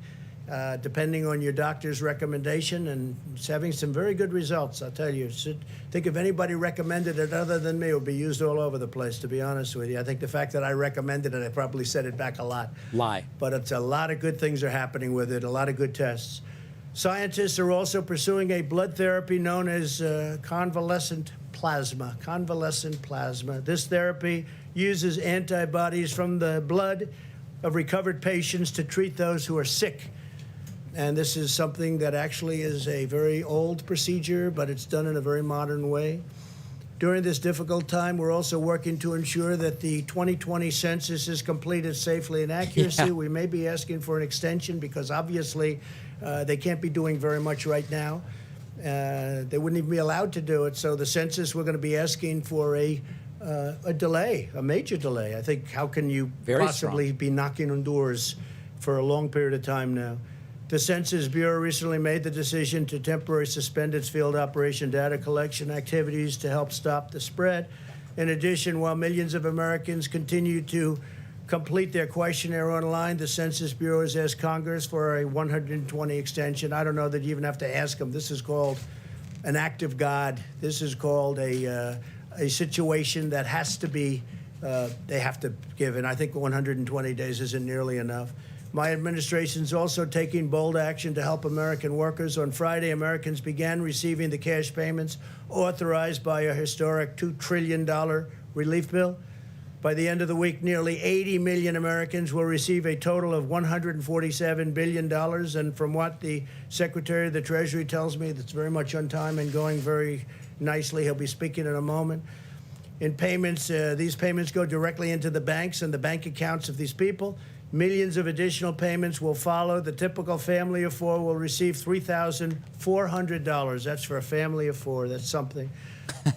depending on your doctor's recommendation, and it's having some very good results, I'll tell you. Think if anybody recommended it other than me, it would be used all over the place, to be honest with you. I think the fact that I recommended it, I probably set it back a lot. Lie. But it's a lot of good things are happening with it, a lot of good tests. Scientists are also pursuing a blood therapy known as convalescent plasma. Convalescent plasma. This therapy uses antibodies from the blood of recovered patients to treat those who are sick. And this is something that actually is a very old procedure, but it's done in a very modern way. During this difficult time, we're also working to ensure that the 2020 census is completed safely and accuracy. Yeah. We may be asking for an extension because obviously they can't be doing very much right now. They wouldn't even be allowed to do it. So the census, we're going to be asking for a a delay, a major delay. I think, how can you Very possibly be knocking on doors for a long period of time now? The Census Bureau recently made the decision to temporarily suspend its field operation data collection activities to help stop the spread. In addition, while millions of Americans continue to complete their questionnaire online, the Census Bureau has asked Congress for a 120 extension. I don't know that you even have to ask them. This is called an act of God. This is called a situation that has to be, they have to give. And I think 120 days isn't nearly enough. My administration is also taking bold action to help American workers. On Friday, Americans began receiving the cash payments authorized by a historic $2 trillion relief bill. By the end of the week, nearly 80 million Americans will receive a total of $147 billion. And from what the Secretary of the Treasury tells me, that's very much on time and going very nicely. He'll be speaking in a moment. In payments, these payments go directly into the banks and the bank accounts of these people. Millions of additional payments will follow. The typical family of four will receive $3,400. That's for a family of four. That's something.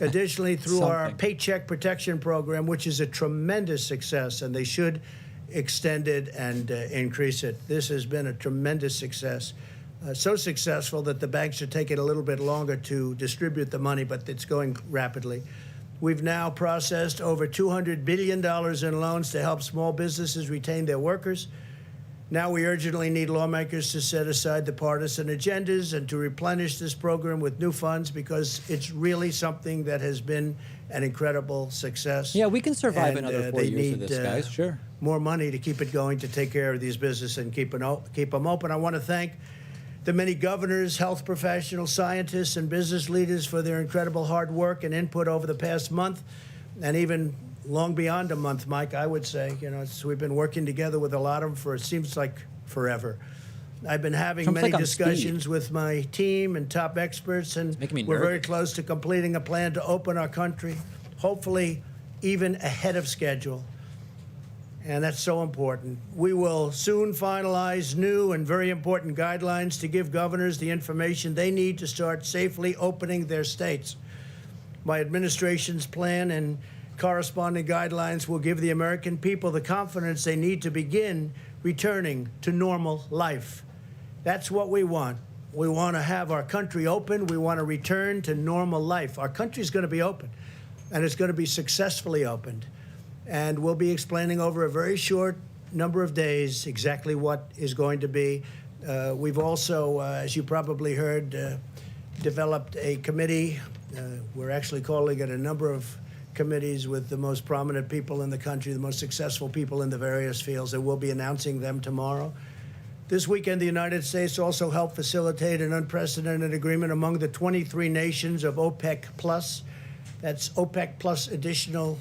Additionally, through our Paycheck Protection Program, which is a tremendous success, and they should extend it and increase it. This has been a tremendous success. So successful that the banks are taking a little bit longer to distribute the money, but it's going rapidly. We've now processed over $200 billion in loans to help small businesses retain their workers. Now we urgently need lawmakers to set aside the partisan agendas and to replenish this program with new funds, because it's really something that has been an incredible success. Yeah, we can survive another 4 they years need, of this, guys. Sure. More money to keep it going, to take care of these businesses and keep them open. I want to thank the many governors, health professionals, scientists, and business leaders for their incredible hard work and input over the past month, and even long beyond a month, Mike, I would say. You know, we've been working together with a lot of them for, it seems like, forever. I've been having many discussions with my team and top experts, and we're very close to completing a plan to open our country, hopefully even ahead of schedule. And that's so important. We will soon finalize new and very important guidelines to give governors the information they need to start safely opening their states. My administration's plan and corresponding guidelines will give the American people the confidence they need to begin returning to normal life. That's what we want. We want to have our country open. We want to return to normal life. Our country's going to be open, and it's going to be successfully opened. And we'll be explaining over a very short number of days exactly what is going to be. We've also, as you probably heard, developed a committee. We're actually calling it a number of committees with the most prominent people in the country, the most successful people in the various fields, and we'll be announcing them tomorrow. This weekend, the United States also helped facilitate an unprecedented agreement among the 23 nations of OPEC+. That's OPEC plus additional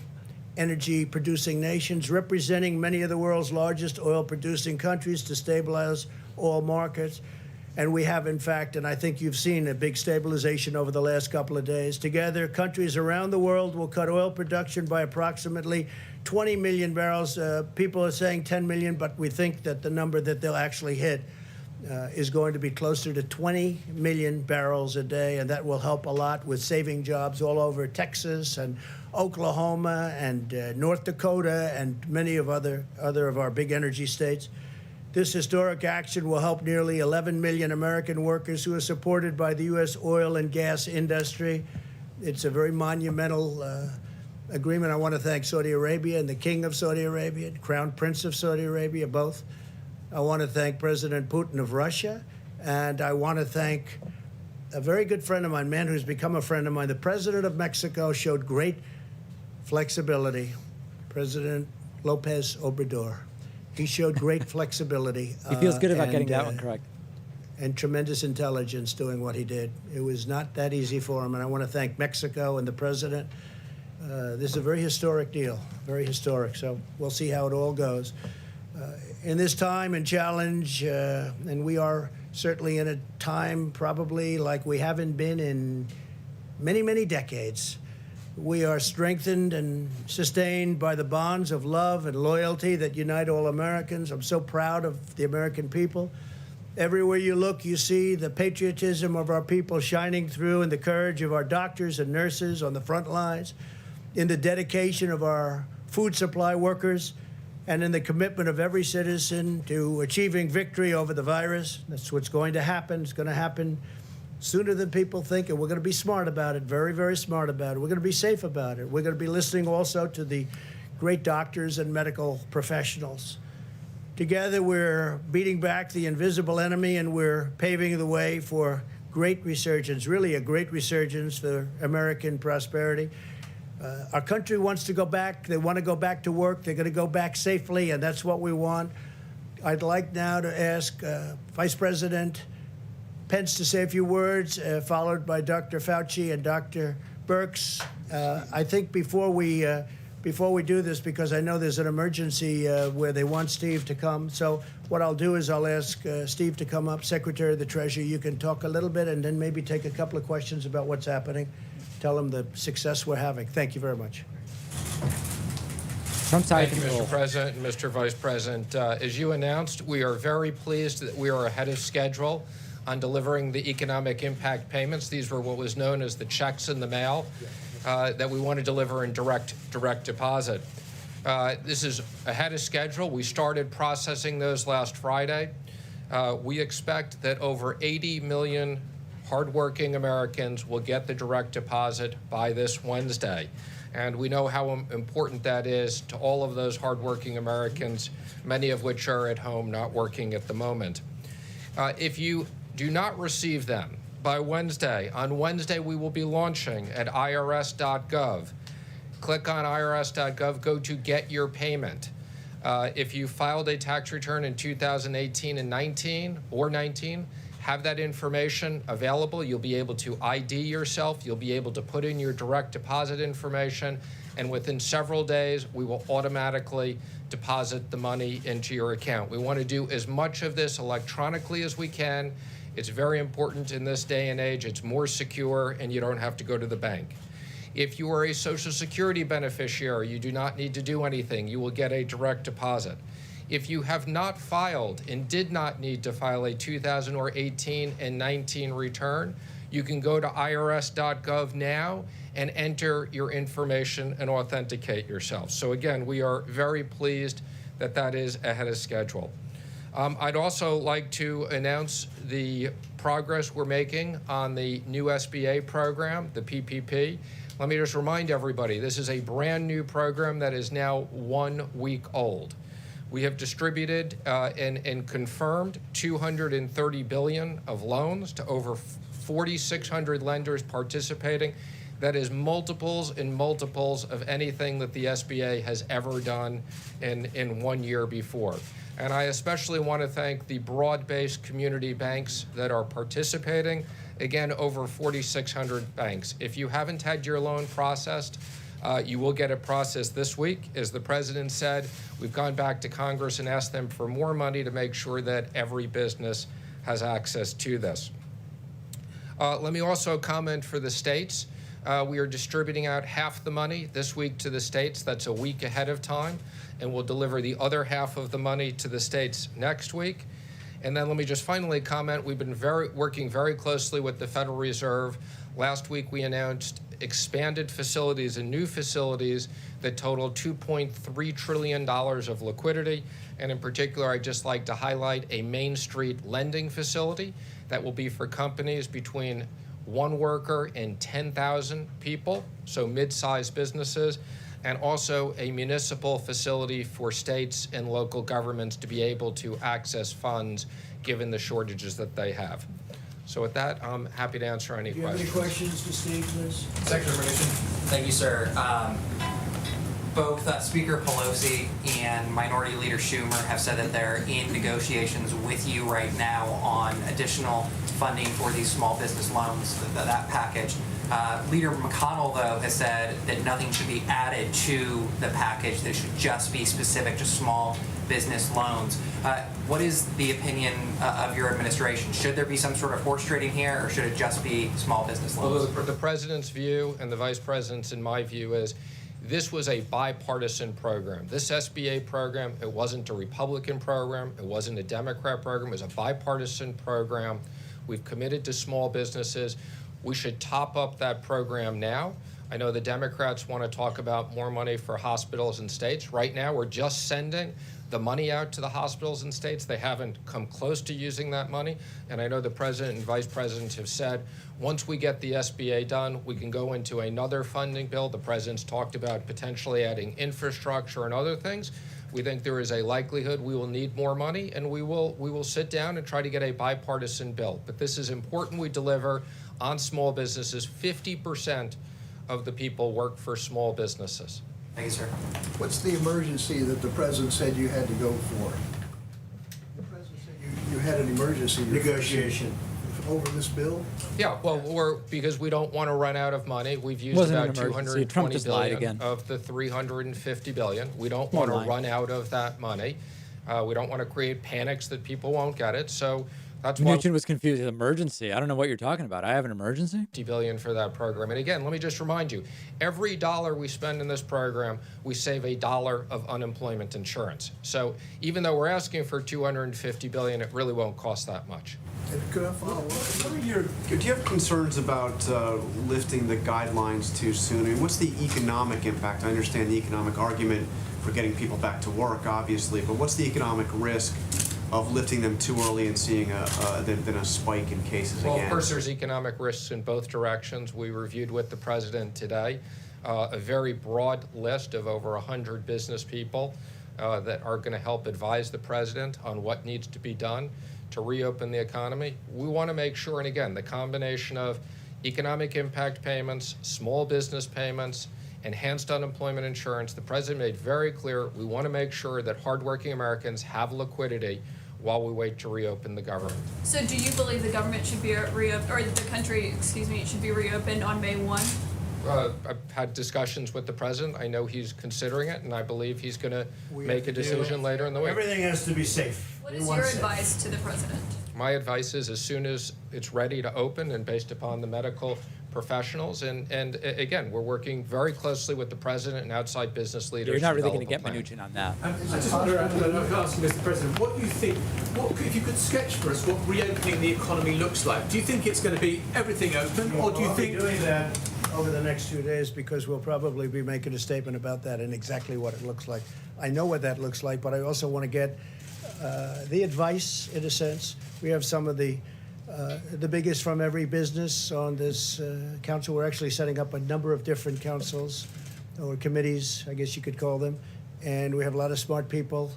energy-producing nations, representing many of the world's largest oil-producing countries, to stabilize oil markets. And we have, in fact, and I think you've seen a big stabilization over the last couple of days. Together, countries around the world will cut oil production by approximately 20 million barrels. People are saying 10 million, but we think that the number that they'll actually hit is going to be closer to 20 million barrels a day, and that will help a lot with saving jobs all over Texas and Oklahoma and North Dakota and many of other of our big energy states. This historic action will help nearly 11 million American workers who are supported by the U.S. oil and gas industry. It's a very monumental agreement. I want to thank Saudi Arabia and the King of Saudi Arabia, Crown Prince of Saudi Arabia, both. I want to thank President Putin of Russia, and I want to thank a very good friend of mine, man who's become a friend of mine. The President of Mexico showed great flexibility. President Lopez Obrador. He showed great flexibility. He feels good about getting that one correct. And tremendous intelligence doing what he did. It was not that easy for him, and I want to thank Mexico and the President. This is a very historic deal, very historic, so we'll see how it all goes. In this time and challenge, and we are certainly in a time probably like we haven't been in many, many decades. We are strengthened and sustained by the bonds of love and loyalty that unite all Americans. I'm so proud of the American people. Everywhere you look, you see the patriotism of our people shining through, and the courage of our doctors and nurses on the front lines. in the dedication of our food supply workers, and in the commitment of every citizen to achieving victory over the virus. That's what's going to happen. It's going to happen sooner than people think, and we're going to be smart about it, very, very smart about it. We're going to be safe about it. We're going to be listening also to the great doctors and medical professionals. Together, we're beating back the invisible enemy, and we're paving the way for great resurgence, really a great resurgence for American prosperity. Our country wants to go back. They want to go back to work. They're going to go back safely, and that's what we want. I'd like now to ask Vice President Pence to say a few words, followed by Dr. Fauci and Dr. Birx. I think before we do this, because I know there's an emergency where they want Steve to come, so what I'll do is I'll ask Steve to come up, Secretary of the Treasury. You can talk a little bit and then maybe take a couple of questions about what's happening. Tell them the success we're having. Thank you very much. Thank you, Mr. President and Mr. Vice President. As you announced, we are very pleased that we are ahead of schedule on delivering the economic impact payments. These were what was known as the checks in the mail that we want to deliver in direct deposit. This is ahead of schedule. We started processing those last Friday. We expect that over 80 million hardworking Americans will get the direct deposit by this Wednesday. And we know how important that is to all of those hardworking Americans, many of which are at home not working at the moment. If you do not receive them by Wednesday, on Wednesday we will be launching at irs.gov. Click on irs.gov, go to Get Your Payment. If you filed a tax return in 2018 and 19 or 19, have that information available. You'll be able to ID yourself. You'll be able to put in your direct deposit information, and within several days, we will automatically deposit the money into your account. We want to do as much of this electronically as we can. It's very important in this day and age. It's more secure, and you don't have to go to the bank. If you are a Social Security beneficiary, you do not need to do anything. You will get a direct deposit. If you have not filed and did not need to file a 2018 and 19 return, you can go to irs.gov now and enter your information and authenticate yourself. So again, we are very pleased that that is ahead of schedule. I'd also like to announce the progress we're making on the new SBA program, the PPP. Let me just remind everybody, this is a brand new program that is now 1 week old. We have distributed and confirmed $230 billion of loans to over 4,600 lenders participating. That is multiples and multiples of anything that the SBA has ever done in 1 year before. And I especially want to thank the broad-based community banks that are participating. Again, over 4,600 banks. If you haven't had your loan processed, you will get it processed this week. As the president said, we've gone back to Congress and asked them for more money to make sure that every business has access to this. Let me also comment for the states. We are distributing out half the money this week to the states. That's a week ahead of time. And we'll deliver the other half of the money to the states next week. And then let me just finally comment, we've been working very closely with the Federal Reserve. Last week we announced expanded facilities and new facilities that total $2.3 trillion of liquidity. And in particular, I'd just like to highlight a Main Street lending facility that will be for companies between 1 worker and 10,000 people, so mid-sized businesses, and also a municipal facility for states and local governments to be able to access funds given the shortages that they have. So with that, I'm happy to answer any Do you have questions. any questions to Steve, please? Secretary Mnuchin. Thank you, sir. Both Speaker Pelosi and Minority Leader Schumer have said that they're in negotiations with you right now on additional funding for these small business loans, that package. Leader McConnell, though, has said that nothing should be added to the package. That should just be specific to small business loans. What is the opinion of your administration? Should there be some sort of horse trading here, or should it just be small business loans? Well, the president's view and the vice president's, in my view, is this was a bipartisan program. This SBA program, it wasn't a Republican program, it wasn't a Democrat program, it was a bipartisan program. We've committed to small businesses. We should top up that program now. I know the Democrats want to talk about more money for hospitals and states. Right now, we're just sending the money out to the hospitals and states. They haven't come close to using that money. And I know the president and vice president have said, once we get the SBA done, we can go into another funding bill. The president's talked about potentially adding infrastructure and other things. We think there is a likelihood we will need more money, and we will sit down and try to get a bipartisan bill. But this is important we deliver on small businesses. 50% of the people work for small businesses. Thank you, sir. What's the emergency that the president said you had to go for? The president said you had an emergency Negotiation. over this bill? Yeah, well, because we don't want to run out of money. We've used Wasn't about an emergency. 220 Trump just lied billion again. of the 350 billion. We don't want to lying. run out of that money. We don't want to create panics that people won't get it. So that's why Mnuchin was confused with emergency. I don't know what you're talking about. I have an emergency? $50 billion for that program. And again, let me just remind you, every dollar we spend in this program, we save $1 of unemployment insurance. So even though we're asking for $250 billion, it really won't cost that much. Could I follow up? Do you have concerns about lifting the guidelines too soon? I mean, what's the economic impact? I understand the economic argument for getting people back to work, obviously, but what's the economic risk of lifting them too early and seeing a spike in cases Well, again? of course, there's economic risks in both directions. We reviewed with the president today a very broad list of over 100 business people that are going to help advise the president on what needs to be done to reopen the economy. We want to make sure, and again, the combination of economic impact payments, small business payments, enhanced unemployment insurance, the president made very clear we want to make sure that hardworking Americans have liquidity while we wait to reopen the government. So do you believe the government should be reopened, or the country, should be reopened on May 1? I've had discussions with the president. I know he's considering it, and I believe he's going to make a decision later in the week. Everything has to be safe. What is your advice to the president? My advice is as soon as it's ready to open and based upon the medical professionals, and again, we're working very closely with the president and outside business leaders. You're not really going to develop get a plan. Mnuchin on that. I just wonder, I ask Mr. President, what do you think, if you could sketch for us what reopening the economy looks like? Do you think it's going to be everything open, or do you think... We'll be doing that over the next 2 days because we'll probably be making a statement about that and exactly what it looks like. I know what that looks like, but I also want to get the advice, in a sense. We have some of the biggest from every business on this council. We're actually setting up a number of different councils or committees, I guess you could call them, and we have a lot of smart people.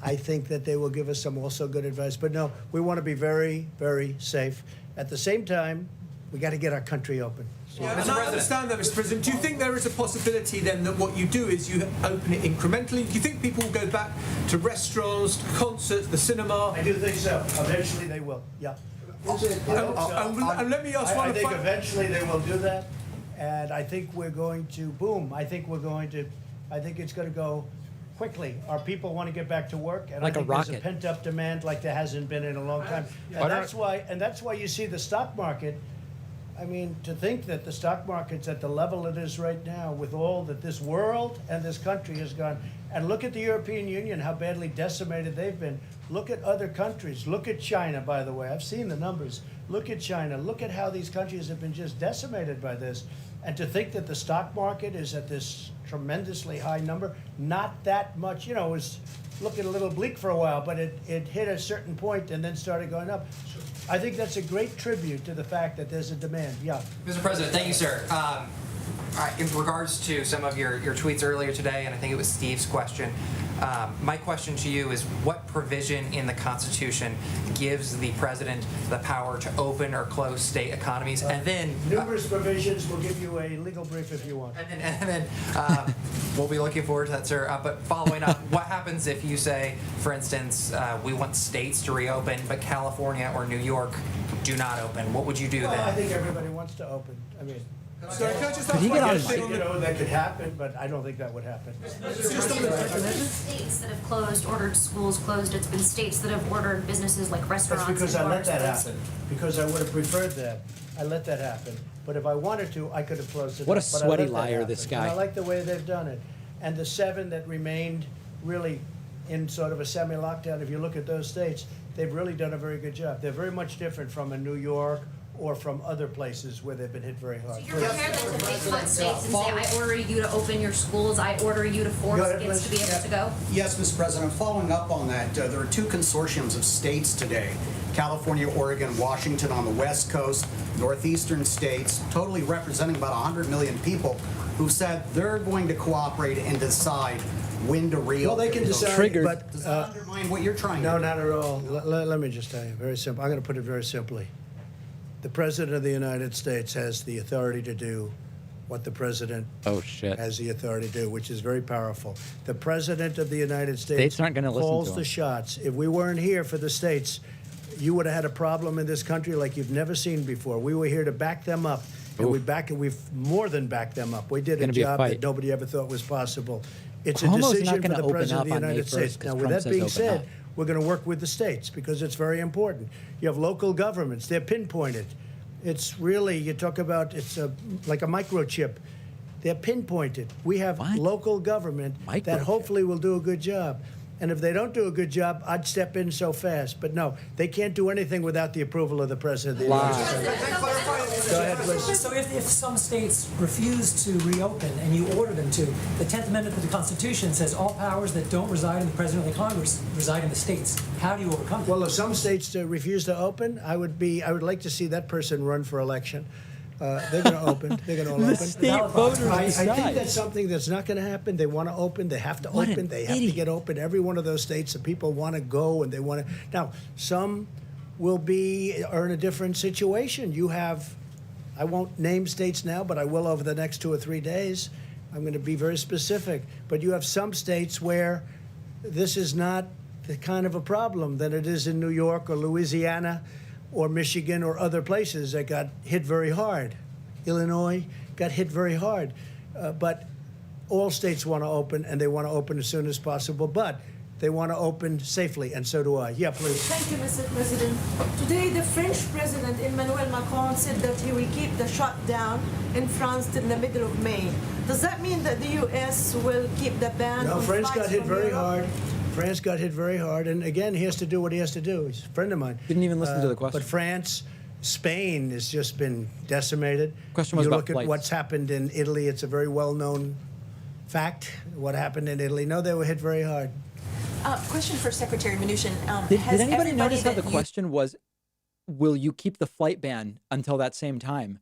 I think that they will give us some also good advice. But no, we want to be very, very safe. At the same time, we got to get our country open. Yeah, and I understand that, Mr. President. Do you think there is a possibility then that what you do is you open it incrementally? Do you think people will go back to restaurants, concerts, the cinema? I do think so. Eventually they will, yeah. And let me ask one I think eventually they will do that, and I think we're going to boom. I think it's going to go quickly. Our people want to get back to work, and Like I think a there's a rocket. pent-up demand like there hasn't been in a long time. And that's why you see the stock market. I mean, to think that the stock market's at the level it is right now with all that this world and this country has gone. And look at the European Union, how badly decimated they've been. Look at other countries. Look at China, by the way. I've seen the numbers. Look at China. Look at how these countries have been just decimated by this. And to think that the stock market is at this tremendously high number, not that much, it was looking a little bleak for a while, but it hit a certain point and then started going up. I think that's a great tribute to the fact that there's a demand. Yeah. Mr. President, thank you, sir. In regards to some of your tweets earlier today, and I think it was Steve's question, my question to you is what provision in the Constitution gives the president the power to open or close state economies? And then numerous provisions. We'll give you a legal brief if you want. And then we'll be looking forward to that, sir. But following up, what happens if you say, for instance, we want states to reopen, but California or New York do not open? What would you do Well, then? I think everybody wants to open. I mean, Sorry, can I just Could ask he one get on question? that could happen, but I don't think that would happen. States that have closed, ordered schools closed. It's been states that have ordered businesses like restaurants. That's because and I let bars that closed. happen. Because I would have preferred that. I let that happen. But if I wanted to, I could have closed it What a up, but I sweaty let that liar, happen. this guy. And I like the way they've done it. And the 7 that remained really in sort of a semi-lockdown, if you look at those states, they've really done a very good job. They're very much different from a New York or from other places where they've been hit very hard. You're prepared then to face on states and say, I order you to open your schools, I order you to force Go ahead, kids to be able to go? Yes, Mr. President. Following up on that, there are two consortiums of states today, California, Oregon, Washington on the West Coast, northeastern states, totally representing about 100 million people, who said they're going to cooperate and decide when to reopen. Well, they can decide, Triggered. but Does that undermine what you're trying to no, do? not at all. Let me just tell you, very simple. I'm going to put it very simply. The President of the United States has the authority to do what the President has the authority to do, which is very powerful. The President of the United States aren't gonna listen calls to the him. shots. If we weren't here for the states, you would have had a problem in this country like you've never seen before. We were here to back them up, and we've more than backed them up. We did a Gonna be a job fight. that nobody ever thought was possible. It's Cuomo's a not decision for gonna the open President of the up on May United 1st States. 'cause Now, with Trump that says being open said, up. we're going to work with the states because it's very important. You have local governments; they're pinpointed. It's really, you talk about, like a microchip. They're pinpointed. We have local government that hopefully will do a good job. And if they don't do a good job, I'd step in so fast. But no, they can't do anything without the approval of the President of the United States. Go ahead, please. So if some states refuse to reopen and you order them to, the 10th Amendment to the Constitution says all powers that don't reside in the President or the Congress reside in the states. How do you overcome that? Well, if some states refuse to open, I would like to see that person run for election. They're going to open. They're going to all The open. state voters I decide. think that's something that's not going to happen. They want to open. They have to What open. an They have to idiot. get open. Every one of those states, the people want to go and they want to. Now, some are in a different situation. You have, I won't name states now, but I will over the next 2 or 3 days. I'm going to be very specific. But you have some states where this is not the kind of a problem that it is in New York or Louisiana or Michigan or other places that got hit very hard. Illinois got hit very hard. But all states want to open, and they want to open as soon as possible, but they want to open safely, and so do I. Yeah, please. Thank you, Mr. President. Today, the French President Emmanuel Macron said that he will keep the shutdown in France till the middle of May. Does that mean that the U.S. will keep the ban No, on France flights got hit from very Europe? hard. France got hit very hard, and again, he has to do what he has to do. He's a friend of mine. Didn't even listen to the question. But France, Spain has just been decimated. Question was you about look at flights. what's happened in Italy. It's a very well-known fact. What happened in Italy? No, they were hit very hard. Question for Secretary Mnuchin. Did Has anybody everybody notice how that the you- question was, will you keep the flight ban until that same time?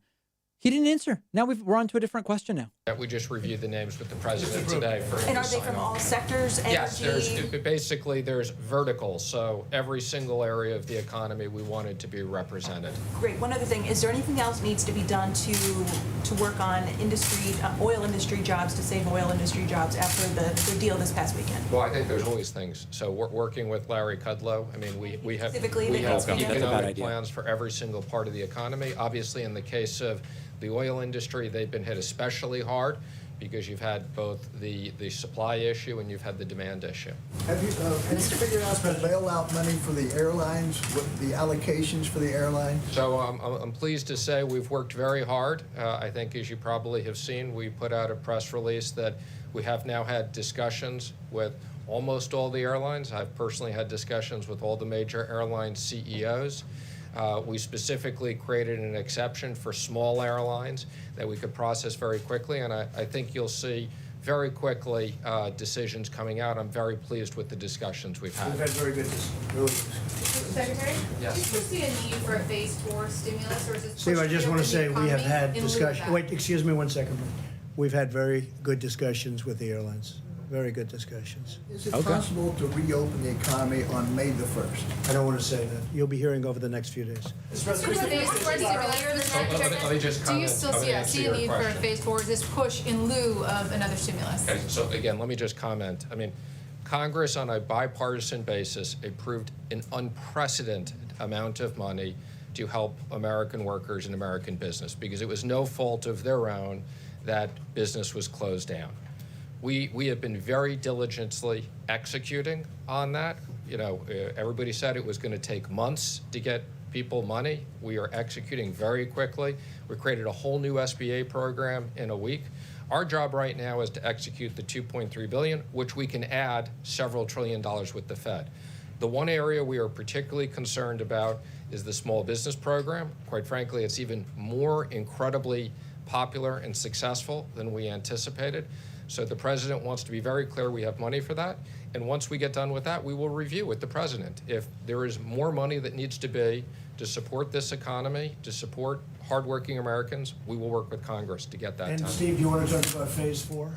He didn't answer. Now we're on to a different question now. That we just reviewed the names with the president today for him And to are they sign from off. all sectors? Yes, Energy? there's verticals, so every single area of the economy we wanted to be represented. Great. One other thing, is there anything else needs to be done to work on industry, oil industry jobs, to save oil industry jobs after the deal this past weekend? Well, I think there's always things. So we're working with Larry Kudlow. I mean, we have Specifically, we the have That's a bad economic idea. plans for every single part of the economy. Obviously, in the case of the oil industry, they've been hit especially hard because you've had both the supply issue and you've had the demand issue. Have you figured out the bailout money for the airlines, what the allocations for the airlines? So I'm pleased to say we've worked very hard. I think, as you probably have seen, we put out a press release that we have now had discussions with almost all the airlines. I've personally had discussions with all the major airline CEOs. We specifically created an exception for small airlines that we could process very quickly, and I think you'll see very quickly decisions coming out. I'm very pleased with the discussions we've had. We've had very good, really. Secretary? Yes. Do you foresee a need for a phase 4 stimulus, or is this Steve, I just want to say we have had discussion. discussion. Wait, excuse me 1 second. We've had very good discussions with the airlines. Very good discussions. Is it possible to reopen the economy on May the 1st? I don't want to say that. You'll be hearing over the next few days. Phase 4 stimulus earlier than that. Let me just Do you comment. still I'm gonna answer see a your need for a question. phase 4? Is this push in lieu of another stimulus? Okay, so again, let me just comment. I mean, Congress on a bipartisan basis approved an unprecedented amount of money to help American workers and American business because it was no fault of their own that business was closed down. We have been very diligently executing on that. You know, everybody said it was going to take months to get people money. We are executing very quickly. We created a whole new SBA program in a week. Our job right now is to execute the $2.3 billion, which we can add several $1 trillion with the Fed. The one area we are particularly concerned about is the small business program. Quite frankly, it's even more incredibly popular and successful than we anticipated. So the president wants to be very clear we have money for that. And once we get done with that, we will review with the president. If there is more money that needs to be to support this economy, to support hardworking Americans, we will work with Congress to get that And done. Steve, do you want to talk about phase 4?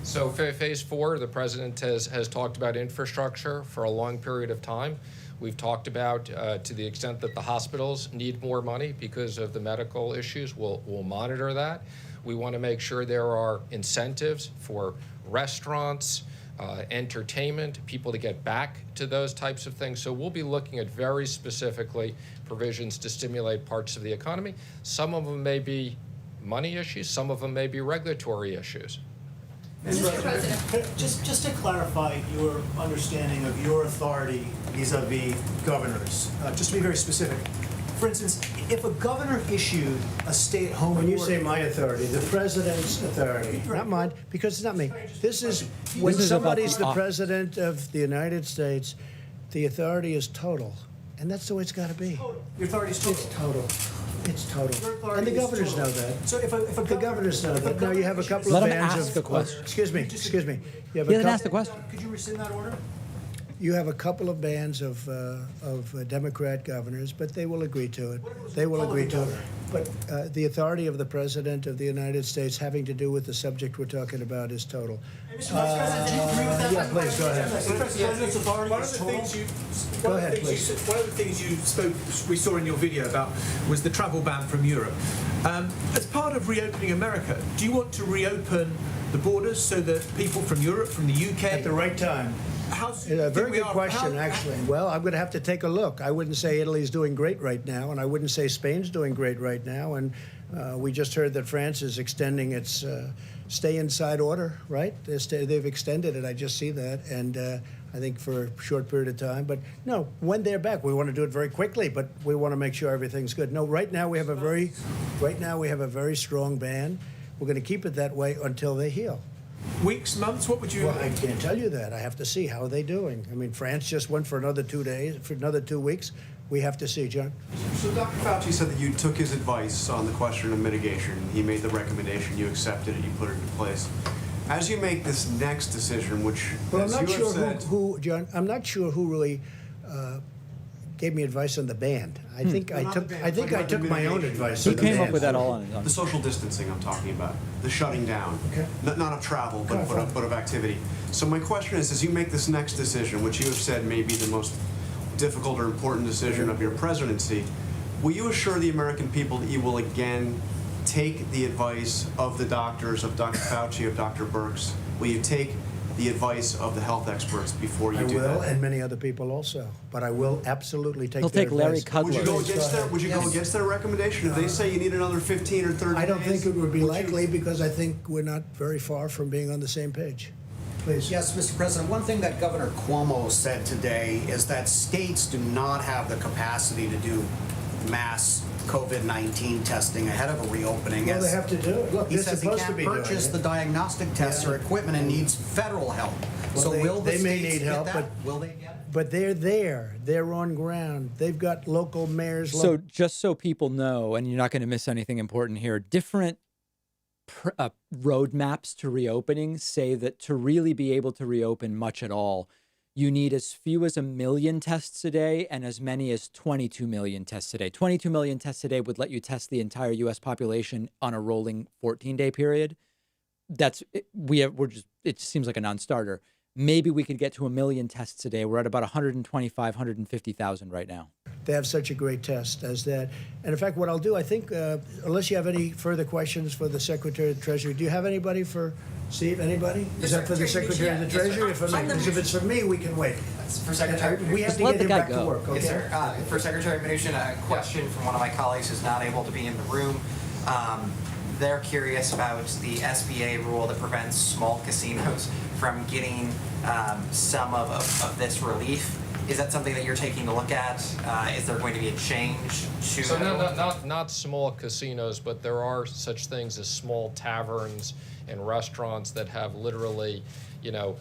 So phase 4, the president has talked about infrastructure for a long period of time. We've talked about, to the extent that the hospitals need more money because of the medical issues, we'll monitor that. We want to make sure there are incentives for restaurants, entertainment, people to get back to those types of things. So we'll be looking at very specifically provisions to stimulate parts of the economy. Some of them may be money issues, some of them may be regulatory issues. Mr. President, just to clarify your understanding of your authority vis-a-vis governors, just to be very specific. For instance, if a governor issued a stay-at-home When you order- say my authority, the president's authority, not mine, because it's not me. This is, when This is about somebody's the the president of the United States, the authority is total. And that's the way it's got to be. Your authority is total. It's total. It's Your total. authority And the is governors total. know that. So if a The governors know that. Now, you have a couple Let of him bands ask of... a question. Excuse me. You have Yeah, a then ask the couple, question. Could you rescind that order? you have a couple of bands of Democrat governors, but they will agree to it. They will agree to it. But the authority of the President of the United States having to do with the subject we're talking about is total. Mr. Vice President, do you agree with that? Yeah, please, go ahead. The President's authority One of is the total? things you, Go one of the ahead, things you please. said- one of the things you spoke, we saw in your video about, was the travel ban from Europe. As part of reopening America, do you want to reopen the borders so that people from Europe, from the UK, At the right time. how soon do you A think very we good are- question, how- actually. Well, I'm going to have to take a look. I wouldn't say Italy's doing great right now, and I wouldn't say Spain's doing great right now. And we just heard that France is extending its stay inside order, right? They've extended it. I just see that, and I think for a short period of time. But no, when they're back, we want to do it very quickly, but we want to make sure everything's good. No, right now we have a very strong ban. We're going to keep it that way until they heal. Weeks, months, what would you... Well, I can't tell you that. I have to see how are they doing. I mean, France just went for another 2 days, for another 2 weeks. We have to see, John. So Dr. Fauci said that you took his advice on the question of mitigation. He made the recommendation, you accepted it, you put it into place. As you make this next decision, which, Well, I'm as not you have sure said, who, John. I'm not sure who really gave me advice on the band. I think I Not took. the ban, I think I about took the my own mitigation. advice. He on the came up band. with that all on his own. the social distancing I'm talking about, the shutting down, Okay. not of travel, but, Okay, fine. but of activity. So my question is, as you make this next decision, which you have said may be the most difficult or important decision of your presidency, will you assure the American people that you will again take the advice of the doctors, of Dr. Fauci, of Dr. Birx? Will you take the advice of the health experts before you I do will, that? and many other people also. But I will absolutely take. He'll their take Larry advice. Would you Cutler. go against their, would you go against their recommendation if they say you need another 15 or 30 I don't days? think it would be you- likely because I think we're not very far from being on the same page. Please. Yes, Mr. President, one thing that Governor Cuomo said today is that states do not have the capacity to do mass COVID-19 testing ahead of a reopening. Well, they As have to do it. Look, he they're says he supposed to can't be doing purchase it. the diagnostic tests or equipment and needs federal help. Well, So will the they may states need get help, that? but Will they get it? But they're there. They're on ground. They've got local mayors. So just so people know, and you're not going to miss anything important here, different roadmaps to reopening say that to really be able to reopen much at all, you need as few as 1 million tests a day and as many as 22 million tests a day. 22 million tests a day would let you test the entire U.S. population on a rolling 14-day period. It seems like a non-starter. Maybe we could get to 1 million tests a day. We're at about 125, 150,000 right now. They have such a great test as that. And in fact, what I'll do, I think, unless you have any further questions for the Secretary of the Treasury, do you have anybody for Steve? Anybody? Is that for the Secretary of the Treasury or for me? Because if it's for me, we can wait. For Secretary, We have Just to let get the him guy back to go. work, okay? Yes, sir. For Secretary Mnuchin, a question from one of my colleagues who's not able to be in the room. They're curious about the SBA rule that prevents small casinos from getting some of this relief. Is that something that you're taking a look at? Is there going to be a change to So that rule? not small casinos, but there are such things as small taverns and restaurants that have literally,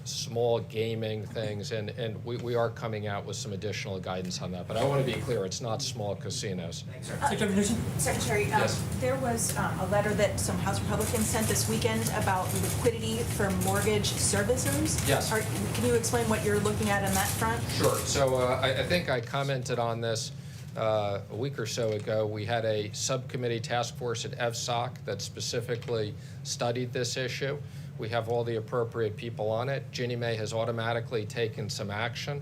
small gaming things, and we are coming out with some additional guidance on that. But I want to be clear, it's not small casinos. Secretary Mnuchin? Secretary, Yes. there was a letter that some House Republicans sent this weekend about liquidity for mortgage servicers. Yes. Can you explain what you're looking at on that front? Sure. So I think I commented on this a week or so ago. We had a subcommittee task force at FSOC that specifically studied this issue. We have all the appropriate people on it. Ginnie Mae has automatically taken some action.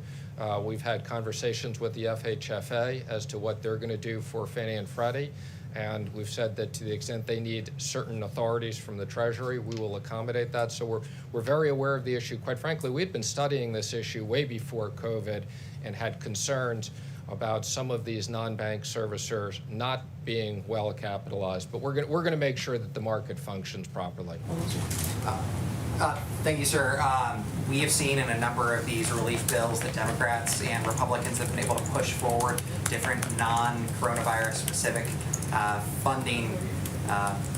We've had conversations with the FHFA as to what they're going to do for Fannie and Freddie. And we've said that to the extent they need certain authorities from the Treasury, we will accommodate that. So we're very aware of the issue. Quite frankly, we'd been studying this issue way before COVID and had concerns about some of these non-bank servicers not being well capitalized. But we're going to make sure that the market functions properly. Thank you, sir. We have seen in a number of these relief bills that Democrats and Republicans have been able to push forward different non-coronavirus specific funding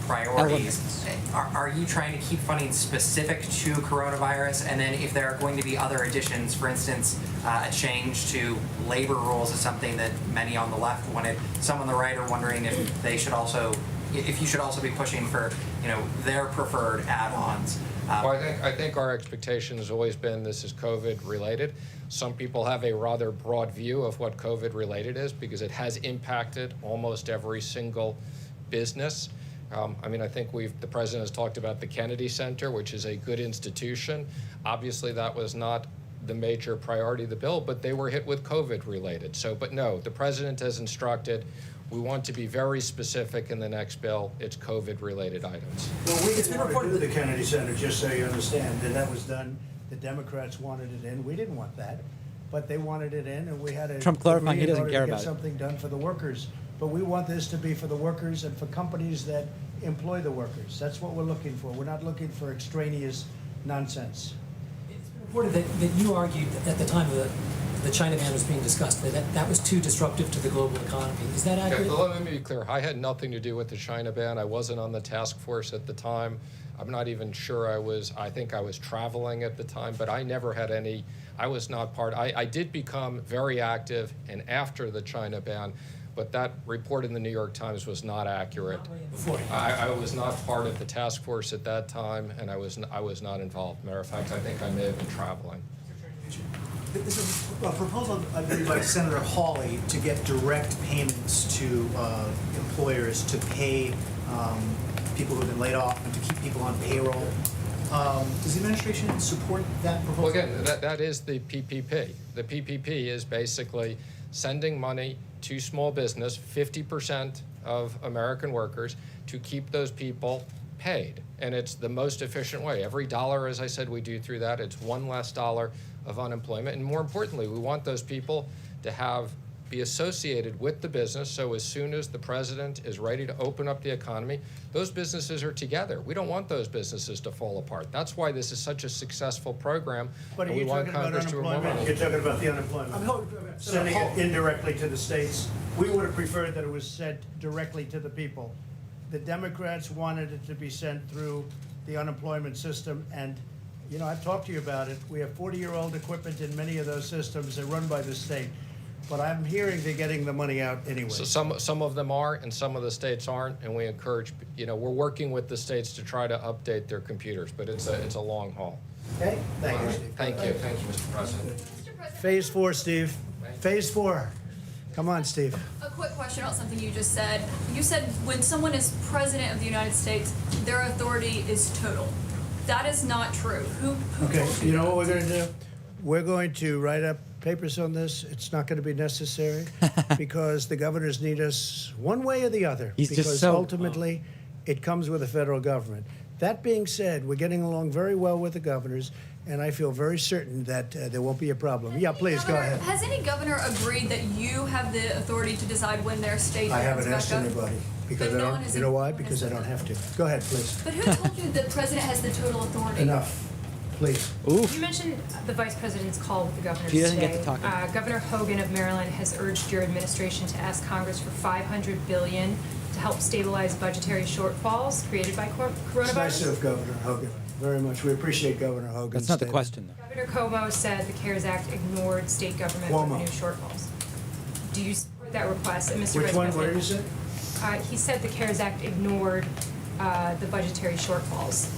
priorities. Are you trying to keep funding specific to coronavirus? And then if there are going to be other additions, for instance, a change to labor rules is something that many on the left wanted. Some on the right are wondering if they should also, if you should also be pushing for, their preferred add-ons. Well, I think our expectation has always been this is COVID related. Some people have a rather broad view of what COVID related is because it has impacted almost every single business. I think the president has talked about the Kennedy Center, which is a good institution. Obviously, that was not the major priority of the bill, but they were hit with COVID related. But no, the president has instructed, we want to be very specific in the next bill. It's COVID related items. Well, we didn't want to do the Kennedy Center, just so you understand, and that was done. The Democrats wanted it in. We didn't want that, but they wanted it in, and we had to Trump clarifying he agree in doesn't order care to get about it. something done for the workers. But we want this to be for the workers and for companies that employ the workers. That's what we're looking for. We're not looking for extraneous nonsense. It's been reported that you argued that at the time of the China ban was being discussed, that was too disruptive to the global economy. Is that accurate? Let me be clear. I had nothing to do with the China ban. I wasn't on the task force at the time. I'm not even sure I think I was traveling at the time, but I never had any, I was not part. I did become very active and after the China ban, but that report in the New York Times was not accurate. I was not part of the task force at that time, and I was not involved. Matter of fact, I think I may have been traveling. This is a proposal, I believe, by Senator Hawley to get direct payments to employers to pay people who have been laid off and to keep people on payroll. Does the administration support that proposal? Well, again, that is the PPP. The PPP is basically sending money to small business, 50% of American workers, to keep those people paid. And it's the most efficient way. Every dollar, as I said, we do through that, it's one less dollar of unemployment. And more importantly, we want those people to be associated with the business, so as soon as the president is ready to open up the economy, those businesses are together. We don't want those businesses to fall apart. That's why this is such a successful program. But are and we you want talking about Congress to remember unemployment? that. You're talking about the unemployment. Sending it indirectly to the states. We would have preferred that it was sent directly to the people. The Democrats wanted it to be sent through the unemployment system, and I've talked to you about it. We have 40-year-old equipment in many of those systems. They're run by the state. But I'm hearing they're getting the money out anyway. So some of them are, and some of the states aren't, and we encourage, we're working with the states to try to update their computers, but it's a long haul. Okay, thank you, Steve. Thank you, Mr. President. Phase 4, Steve. Phase 4. Come on, Steve. A quick question about something you just said. You said when someone is president of the United States, their authority is total. That is not true. Who Okay, told you know that? what we're going to do? We're going to write up papers on this. It's not going to be necessary because the governors need us one way or the other. He's just because so- ultimately, it comes with the federal government. That being said, we're getting along very well with the governors, and I feel very certain that there won't be a problem. Yeah, please, go ahead. Has any governor agreed that you have the authority to decide when their state I haven't opens asked back up? anybody because But I no one don't. has You know why? has Because I don't have to. Go ahead, please. But who told you the president has the total authority? Enough. Please. You mentioned the vice president's call with the governors She doesn't today. get to talk. Governor Hogan of Maryland has urged your administration to ask Congress for $500 billion to help stabilize budgetary shortfalls created by coronavirus. It's nice of Governor Hogan. Very much. We appreciate Governor Hogan's That's not the statement. question, though. Governor Cuomo said the CARES Act ignored state government Cuomo. revenue shortfalls. Do you support that request? And Mr. Which Vice one? What President, did you say? he said the CARES Act ignored the budgetary shortfalls.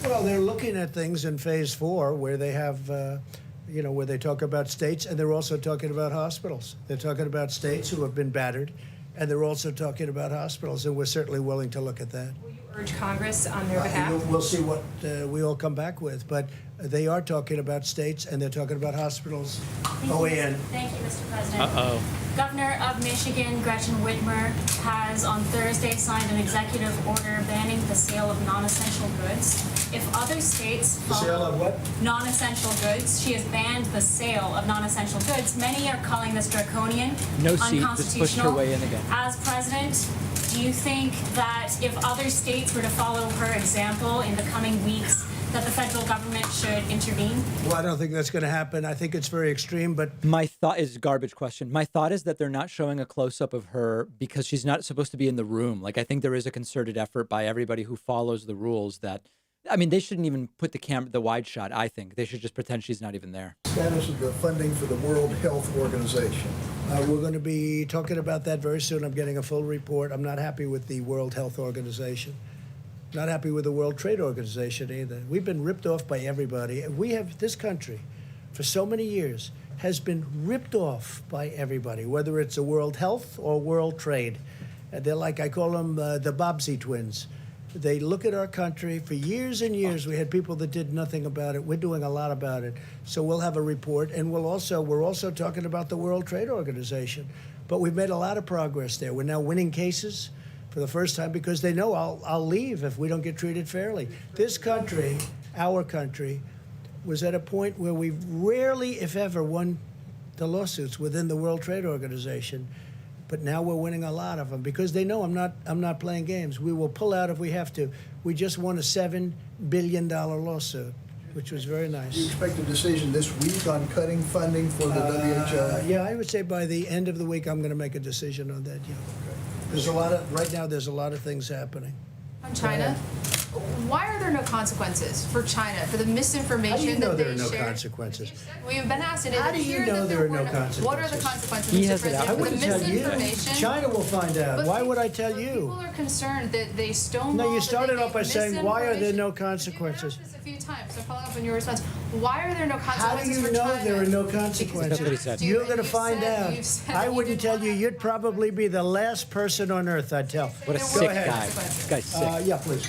Well, they're looking at things in phase 4 where they have, where they talk about states, and they're also talking about hospitals. They're talking about states who have been battered, and they're also talking about hospitals, and we're certainly willing to look at that. Will you urge Congress on their behalf? We'll see what we all come back with, but they are talking about states, and they're talking about hospitals. OAN. Thank you, Mr. President. Uh-oh. Governor of Michigan, Gretchen Whitmer, has on Thursday signed an executive order banning the sale of non-essential goods. If other states The sale of what? non-essential goods, she has banned the sale of non-essential goods. Many are calling this draconian, No seat, just pushed her unconstitutional. way in again. As president, do you think that if other states were to follow her example in the coming weeks, that the federal government should intervene? Well, I don't think that's going to happen. I think it's very extreme, but My thought is garbage question. My thought is that they're not showing a close up of her because she's not supposed to be in the room. Like, I think there is a concerted effort by everybody who follows the rules that, I mean, they shouldn't even put the wide shot. I think they should just pretend she's not even there. Status of the funding for the World Health Organization. we're going to be talking about that very soon. I'm getting a full report. I'm not happy with the World Health Organization. Not happy with the World Trade Organization either. We've been ripped off by everybody. This country, for so many years, has been ripped off by everybody, whether it's a World Health or World Trade. They're like, I call them the Bobbsey twins. They look at our country. For years and years, we had people that did nothing about it. We're doing a lot about it. So we'll have a report, and we're also talking about the World Trade Organization. But we've made a lot of progress there. We're now winning cases for the first time because they know I'll leave if we don't get treated fairly. This country, our country, was at a point where we rarely, if ever, won the lawsuits within the World Trade Organization. But now we're winning a lot of them because they know I'm not playing games. We will pull out if we have to. We just won a $7 billion lawsuit, which was very nice. Do you expect a decision this week on cutting funding for the WHO? Yeah, I would say by the end of the week I'm going to make a decision on that. Yeah. There's right now there's a lot of things happening. On China, why are there no consequences for China for the misinformation How do you know that there they are no shared? consequences? We've been asked, and it How do you appeared know that there are no were consequences? What are the consequences, He Mr. has it out. President, I for the wouldn't tell you. misinformation? China will find out. But Why would I tell you? People are concerned that they stonewalled. No, you that started they off by gave saying, why are there no misinformation. consequences? You've asked this a few times, so following up on your response. Why are there no How do consequences you for know China? there are no That's what he consequences? said. Do, You're and going to you've find said- out. you've said I that wouldn't didn't tell you. want You'd probably be the last person on earth, I'd tell. What a Go sick ahead. guy. This guy's sick. Yeah, please.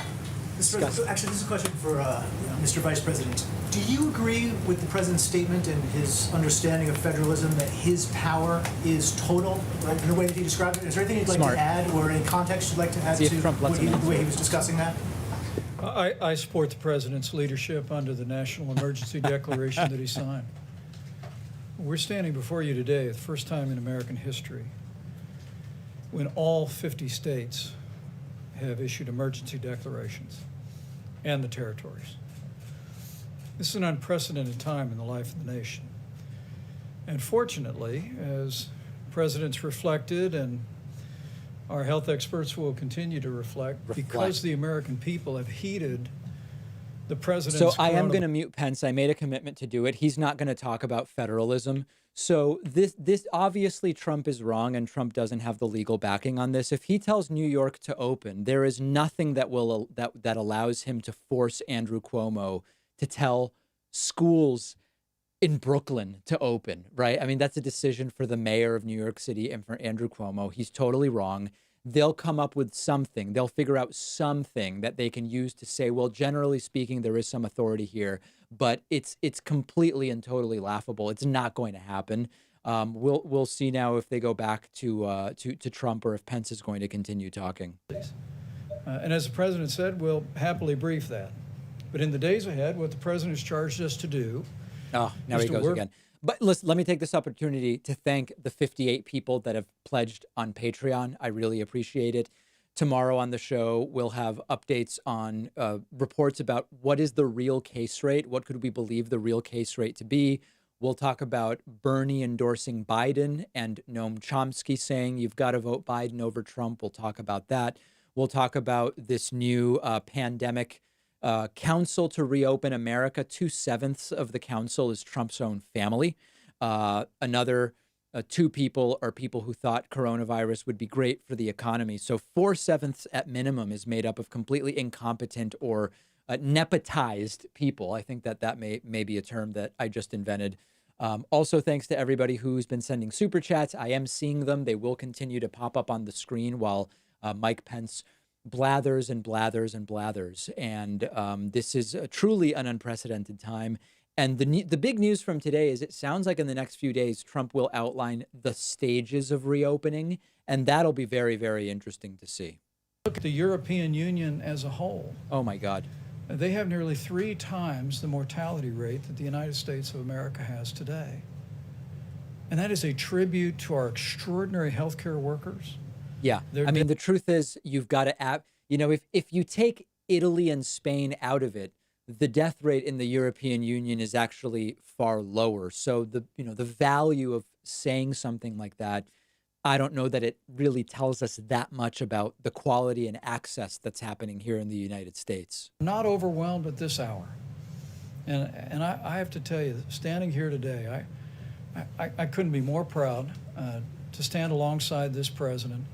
Mr. President, actually, this is a question for Mr. Vice President. Do you agree with the President's statement and his understanding of federalism that his power is total, right, in the way that he described it? Is there anything you'd like Smart. to add or any context you'd like to add See if to Trump lets him the answer. way he was discussing that? I support the President's leadership under the National Emergency Declaration that he signed. We're standing before you today, the first time in American history, when all 50 states have issued emergency declarations, and the territories. This is an unprecedented time in the life of the nation. And fortunately, as presidents reflected, and our health experts will continue to reflect, because the American people have heeded the president's So I am corona- going to mute Pence. I made a commitment to do it. He's not going to talk about federalism. So this obviously Trump is wrong, and Trump doesn't have the legal backing on this. If he tells New York to open, there is nothing that will that allows him to force Andrew Cuomo to tell schools in Brooklyn to open, right? I mean, that's a decision for the mayor of New York City and for Andrew Cuomo. He's totally wrong. They'll come up with something. They'll figure out something that they can use to say, well, generally speaking, there is some authority here, but it's completely and totally laughable. It's not going to happen. We'll see now if they go back to Trump or if Pence is going to continue talking. and as the president said, we'll happily brief that. But in the days ahead, what the president has charged us to do. Oh, now he goes again. But listen, let me take this opportunity to thank the 58 people that have pledged on Patreon. I really appreciate it. Tomorrow on the show, we'll have updates on reports about what is the real case rate. What could we believe the real case rate to be? We'll talk about Bernie endorsing Biden and Noam Chomsky saying you've got to vote Biden over Trump. We'll talk about that. We'll talk about this new pandemic council to reopen America. 2/7 of the council is Trump's own family. Another 2 people are people who thought coronavirus would be great for the economy. So 4/7 at minimum is made up of completely incompetent or nepotized people. I think that may be a term that I just invented. Also, thanks to everybody who's been sending super chats. I am seeing them. They will continue to pop up on the screen while Mike Pence blathers and blathers and blathers. And this is truly an unprecedented time. And the big news from today is it sounds like in the next few days, Trump will outline the stages of reopening. And that'll be very, very interesting to see. Look at the European Union as a whole. Oh, my God. They have nearly 3 times the mortality rate that the United States of America has today. And that is a tribute to our extraordinary healthcare workers. Yeah. I mean, the truth is you've got to, if you take Italy and Spain out of it, the death rate in the European Union is actually far lower. So the value of saying something like that, I don't know that it really tells us that much about the quality and access that's happening here in the United States. Not overwhelmed at this hour. And I have to tell you, standing here today, I couldn't be more proud to stand alongside this president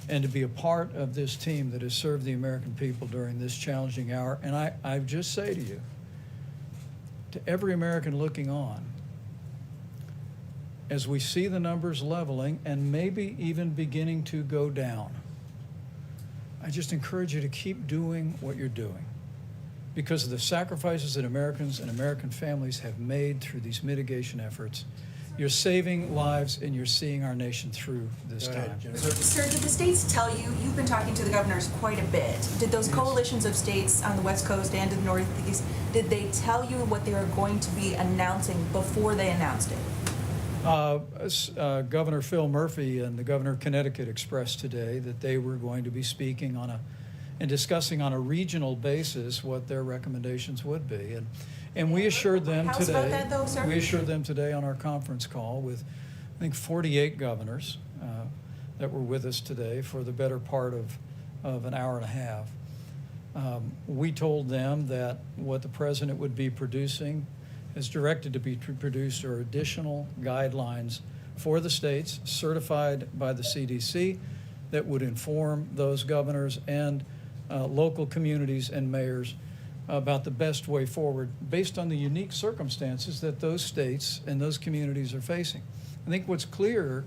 and to be a part of this team that has served the American people during this challenging hour. And I just say to you, to every American looking on, as we see the numbers leveling and maybe even beginning to go down, I just encourage you to keep doing what you're doing, because of the sacrifices that Americans and American families have made through these mitigation efforts. You're saving lives and you're seeing our nation through this time. Sir, did the states tell you, you've been talking to the governors quite a bit, did those coalitions of states on the West Coast and in the Northeast, did they tell you what they were going to be announcing before they announced it? Governor Phil Murphy and the governor of Connecticut expressed today that they were going to be speaking and discussing on a regional basis what their recommendations would be. And we assured them House today. about that, though, sir? We assured them today on our conference call with, I think, 48 governors that were with us today for the better part of an hour and a half. We told them that what the president would be producing is directed to be produced are additional guidelines for the states certified by the CDC that would inform those governors and local communities and mayors about the best way forward based on the unique circumstances that those states and those communities are facing. I think what's clear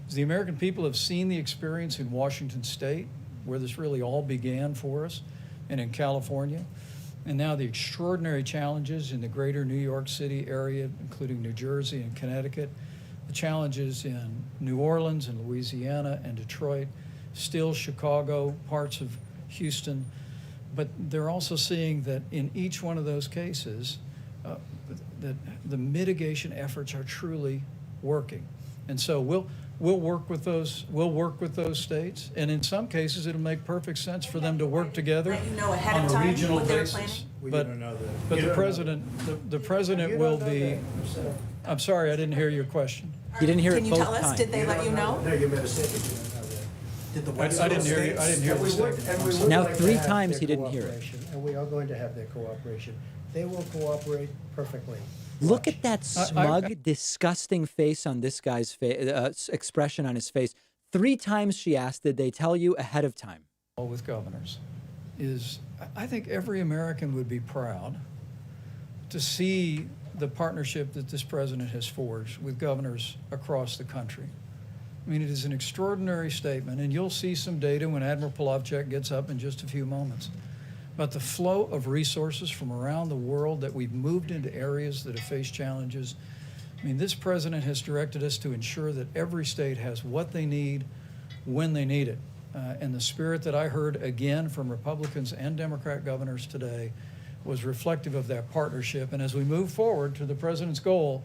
is the American people have seen the experience in Washington State, where this really all began for us, and in California, and now the extraordinary challenges in the greater New York City area, including New Jersey and Connecticut, the challenges in New Orleans and Louisiana and Detroit, still Chicago, parts of Houston. But they're also seeing that in each one of those cases, that the mitigation efforts are truly working. And so we'll work with those states, and in some cases it'll make perfect sense for them to work together on a regional basis. But the president will be. I'm sorry, I didn't hear your question. You didn't hear Can it you both tell us? times. Did they let you know? No, you made a statement. Did the I didn't hear you. I didn't hear the statement. Now 3 times he didn't hear it. And we are going to have their cooperation. They will cooperate perfectly. Look at that smug, disgusting face on this guy's expression on his face. 3 times she asked, did they tell you ahead of time? With governors is, I think every American would be proud to see the partnership that this president has forged with governors across the country. I mean, it is an extraordinary statement, and you'll see some data when Admiral Polovchek gets up in just a few moments. But the flow of resources from around the world that we've moved into areas that have faced challenges. I mean, this president has directed us to ensure that every state has what they need when they need it. And the spirit that I heard again from Republicans and Democrat governors today was reflective of that partnership. And as we move forward to the president's goal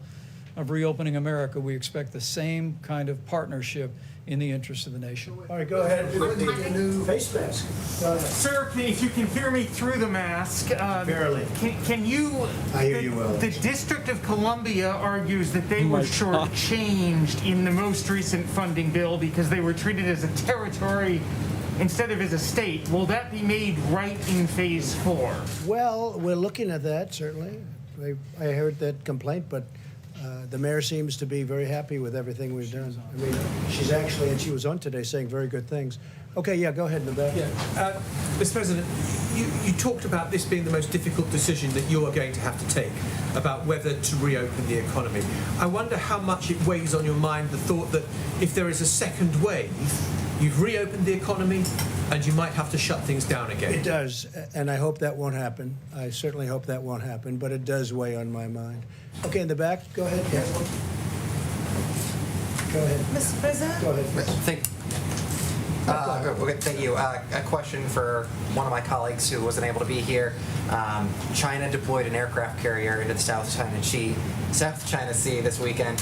of reopening America, we expect the same kind of partnership in the interest of the nation. All right, go ahead. The new face mask. Go ahead. Sir, if you can hear me through the mask. Barely. Can you? I hear you well. The District of Columbia argues that they were shortchanged in the most recent funding bill because they were treated as a territory instead of as a state. Will that be made right in phase 4? Well, we're looking at that, certainly. I heard that complaint, but the mayor seems to be very happy with everything we've done. I mean, she's actually, and she was on today saying very good things. Okay, yeah, go ahead in the back. Yeah. Mr. President, you talked about this being the most difficult decision that you are going to have to take about whether to reopen the economy. I wonder how much it weighs on your mind the thought that if there is a second wave, you've reopened the economy and you might have to shut things down again. It does, and I hope that won't happen. I certainly hope that won't happen, but it does weigh on my mind. Okay, in the back, go ahead. Yeah. Go ahead. Mr. President? Go ahead. Thank you. A question for one of my colleagues who wasn't able to be here. China deployed an aircraft carrier into the South China Sea this weekend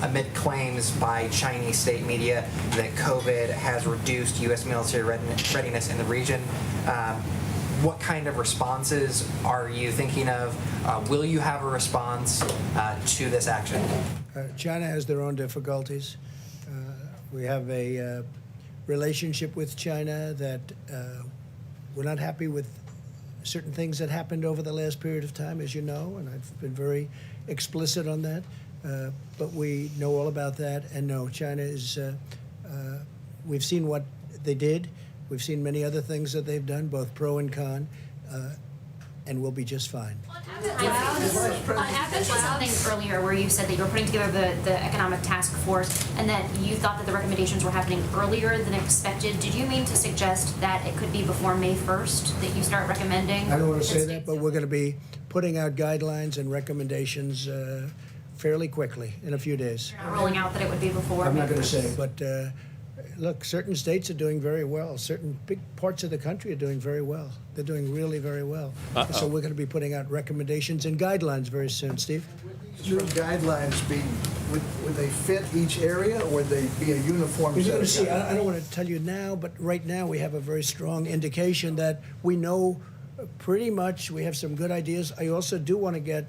amid claims by Chinese state media that COVID has reduced U.S. military readiness in the region. What kind of responses are you thinking of? Will you have a response to this action? China has their own difficulties. We have a relationship with China that we're not happy with certain things that happened over the last period of time, as you know, and I've been very explicit on that. But we know all about that, and no, China is, we've seen what they did. We've seen many other things that they've done, both pro and con, and we'll be just fine. I mentioned something earlier where you said that you were putting together the economic task force and that you thought that the recommendations were happening earlier than expected. Did you mean to suggest that it could be before May 1st that you start recommending? I don't want to say that, but we're going to be putting out guidelines and recommendations fairly quickly, in a few days. You're not rolling out that it would be before I'm May not going to 1st. say, but look, certain states are doing very well. Certain big parts of the country are doing very well. They're doing really very well. So we're going to be putting out recommendations and guidelines very soon. Steve? Your guidelines be, would they fit each area, or would they be a uniform You're set going of to see, guidelines? I don't want to tell you now, but right now we have a very strong indication that we know pretty much, we have some good ideas. I also do want to get,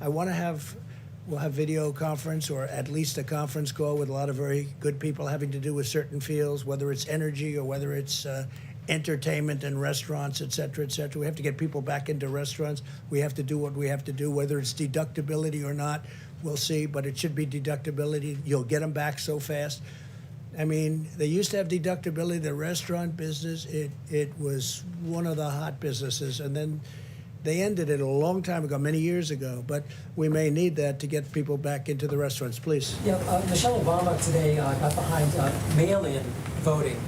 we'll have video conference or at least a conference call with a lot of very good people having to do with certain fields, whether it's energy or whether it's entertainment and restaurants, et cetera, et cetera. We have to get people back into restaurants. We have to do what we have to do, whether it's deductibility or not, we'll see, but it should be deductibility. You'll get them back so fast. I mean, they used to have deductibility. The restaurant business, it was one of the hot businesses, and then they ended it a long time ago, many years ago, but we may need that to get people back into the restaurants. Please. Yeah, Michelle Obama today got behind mail-in voting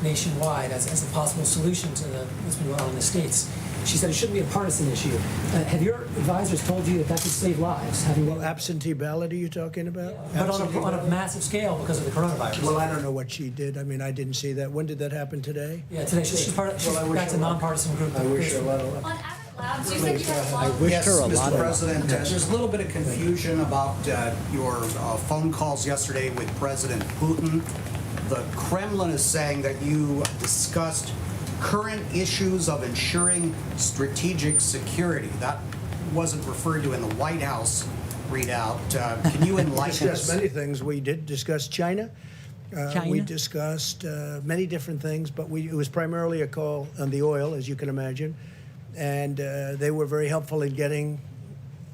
nationwide as a possible solution to what's been going on in the States. She said it shouldn't be a partisan issue. Have your advisors told you that could save lives? Well, absentee ballot are you talking about? But on a massive scale because of the coronavirus. Well, I don't know what she did. I mean, I didn't see that. When did that happen today? Yeah, today. She's part of, that's a nonpartisan group. I wish her a lot of luck. I wished her a lot Mr. of luck. President, there's a little bit of confusion about your phone calls yesterday with President Putin. The Kremlin is saying that you discussed current issues of ensuring strategic security. That wasn't referred to in the White House readout. Can you We enlighten discussed us? many things. We did discuss China. China? We discussed many different things, but it was primarily a call on the oil, as you can imagine. And they were very helpful in getting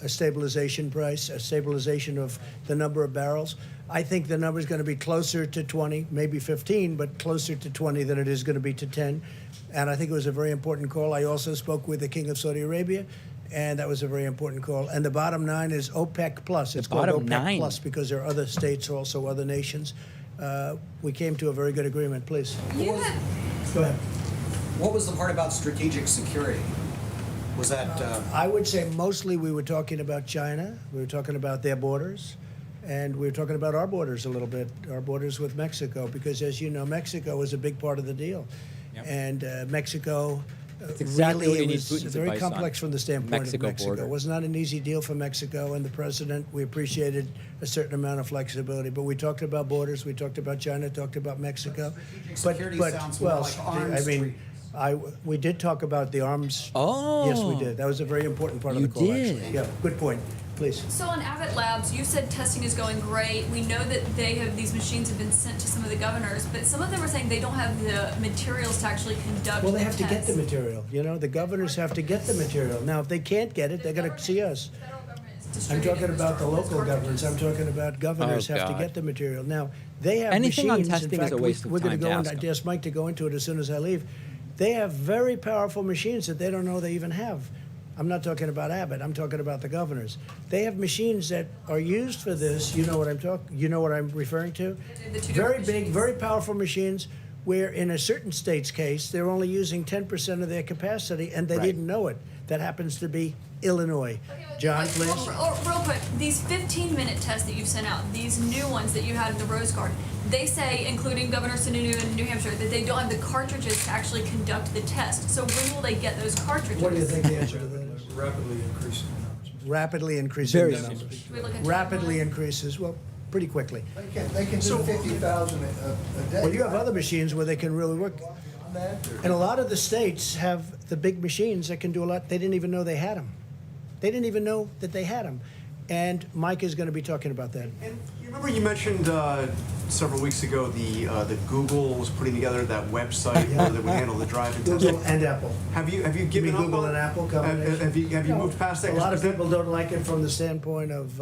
a stabilization price, a stabilization of the number of barrels. I think the number is going to be closer to 20, maybe 15, but closer to 20 than it is going to be to 10. And I think it was a very important call. I also spoke with the King of Saudi Arabia, and that was a very important call. And the bottom line is OPEC Plus. It's called bottom OPEC nine. Plus because there are other states, also other nations. We came to a very good agreement. Please. Go ahead. What was the part about strategic security? Was that... I would say mostly we were talking about China. We were talking about their borders. And we were talking about our borders a little bit, our borders with Mexico, because as you know, Mexico is a big part of the deal. Yep. And Mexico It's exactly what you it need was Putin's very advice on. complex from the standpoint Mexico of Mexico. border. It was not an easy deal for Mexico and the president. We appreciated a certain amount of flexibility, but we talked about borders, we talked about China, talked about Mexico. security sounds more like arms I mean, treaties. we did talk about the arms. Oh. Yes, we did. That was a very important part of You the call, did. actually. Yeah, good point. Please. So on Abbott Labs, you said testing is going great. We know that these machines have been sent to some of the governors, but some of them are saying they don't have the materials to actually conduct Well, they the have to get tests. the material. You know, the governors have to get the material. Now, if they can't get it, they're going to see us. I'm talking about the local governors. I'm talking about governors Oh, have to God. get the material. Now, they have Anything on machines. testing In is fact, a waste of we're going time to to go ask and them. I asked Mike to go into it as soon as I leave. They have very powerful machines that they don't know they even have. I'm not talking about Abbott. I'm talking about the governors. They have machines that are used for this. You know what I'm talking. You know what I'm referring to. The two Very different big, machines. very powerful machines. Where in a certain state's case, they're only using 10% of their capacity, and they Right. didn't know it. That happens to be Illinois. John, please. Real quick, these 15-minute tests that you've sent out, these new ones that you had in the Rose Garden, they say, including Governor Sununu in New Hampshire, that they don't have the cartridges to actually conduct the test. So when will they get those cartridges? What do you think the answer to that is? Rapidly increasing the numbers. Rapidly increasing Very the soon. numbers. Should we look at Rapidly timeline? increases, well, pretty quickly. They can do 50,000 a day. Well, you have other machines where they can really work. On that, or- And a lot of the states have the big machines that can do a lot. They didn't even know they had them. They didn't even know that they had them. And Mike is going to be talking about that. And you remember you mentioned several weeks ago the Google was putting together that website that would handle the drive-in testing. Google and Apple. Have you You given mean up Google on and Apple Have combination? you No. moved past that? A lot of Is that- people don't like it from the standpoint of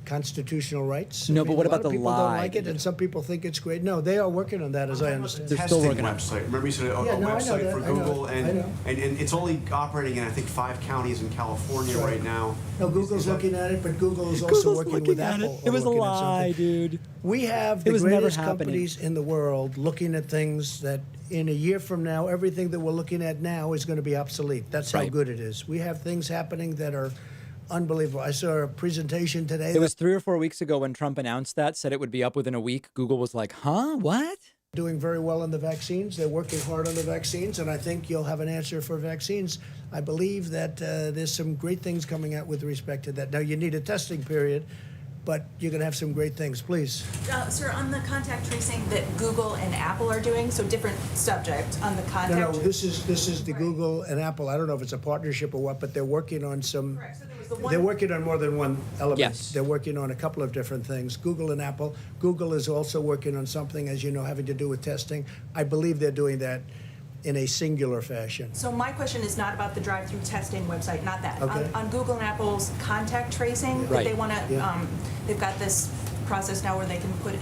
constitutional rights. No, I but mean, what a lot about of the people don't lie? like it, and some people think it's great. No, they are working on that, as I understand. They're still testing working on it. website. Remember you said a Yeah, no, I know website that. for I know. Google, I and, know. and it's only operating in I think 5 counties in California Right. right now. No, Google's Is that- looking at it, but Google is also Google's working looking with at Apple. it. It was a looking at lie, something. dude. We have It the was never greatest happening. companies in the world looking at things that in a year from now, everything that we're looking at now is going to be obsolete. That's how Right. good it is. We have things happening that are unbelievable. I saw a presentation today. It was 3 or 4 weeks ago when Trump announced that, said it would be up within a week. Google was like, huh? What? Doing very well on the vaccines. They're working hard on the vaccines, and I think you'll have an answer for vaccines. I believe that there's some great things coming out with respect to that. Now, you need a testing period, but you're going to have some great things. Please. Sir, on the contact tracing that Google and Apple are doing, so different subject on the contact. No, this is the Google and Apple. I don't know if it's a partnership or what, but they're working on some. Correct. So there was the one. They're working on more than one element. Yes. They're working on a couple of different things. Google and Apple. Google is also working on something, as you know, having to do with testing. I believe they're doing that in a singular fashion. So my question is not about the drive-through testing website, not that. Okay. On Google and Apple's contact tracing, that Right. they want to, Yeah. they've got this process now where they can put,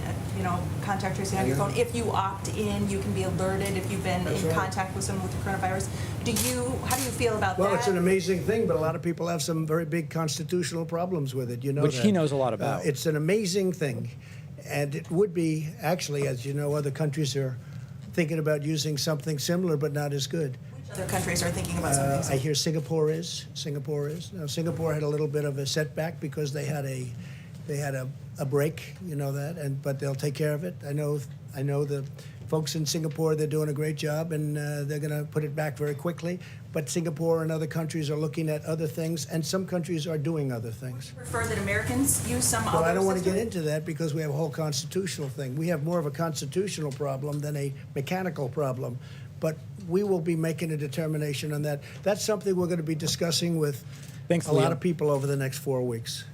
contact tracing on your Yeah. phone. If you opt in, you can be alerted if you've been That's in right. contact with someone with the coronavirus. How do you feel about Well, that? it's an amazing thing, but a lot of people have some very big constitutional problems with it. You know Which that. he knows a lot about. It's an amazing thing, and it would be actually, as you know, other countries are thinking about using something similar, but not as good. Other countries are thinking about something. I hear Singapore is. Now, Singapore had a little bit of a setback because they had a break, you know that, but they'll take care of it. I know the folks in Singapore, they're doing a great job, and they're going to put it back very quickly. But Singapore and other countries are looking at other things, and some countries are doing other things. Prefer that Americans use some other Well, I don't want to system? get into that because we have a whole constitutional thing. We have more of a constitutional problem than a mechanical problem. But we will be making a determination on that. That's something we're going to be discussing with a lot Liam. of people over the next 4 weeks.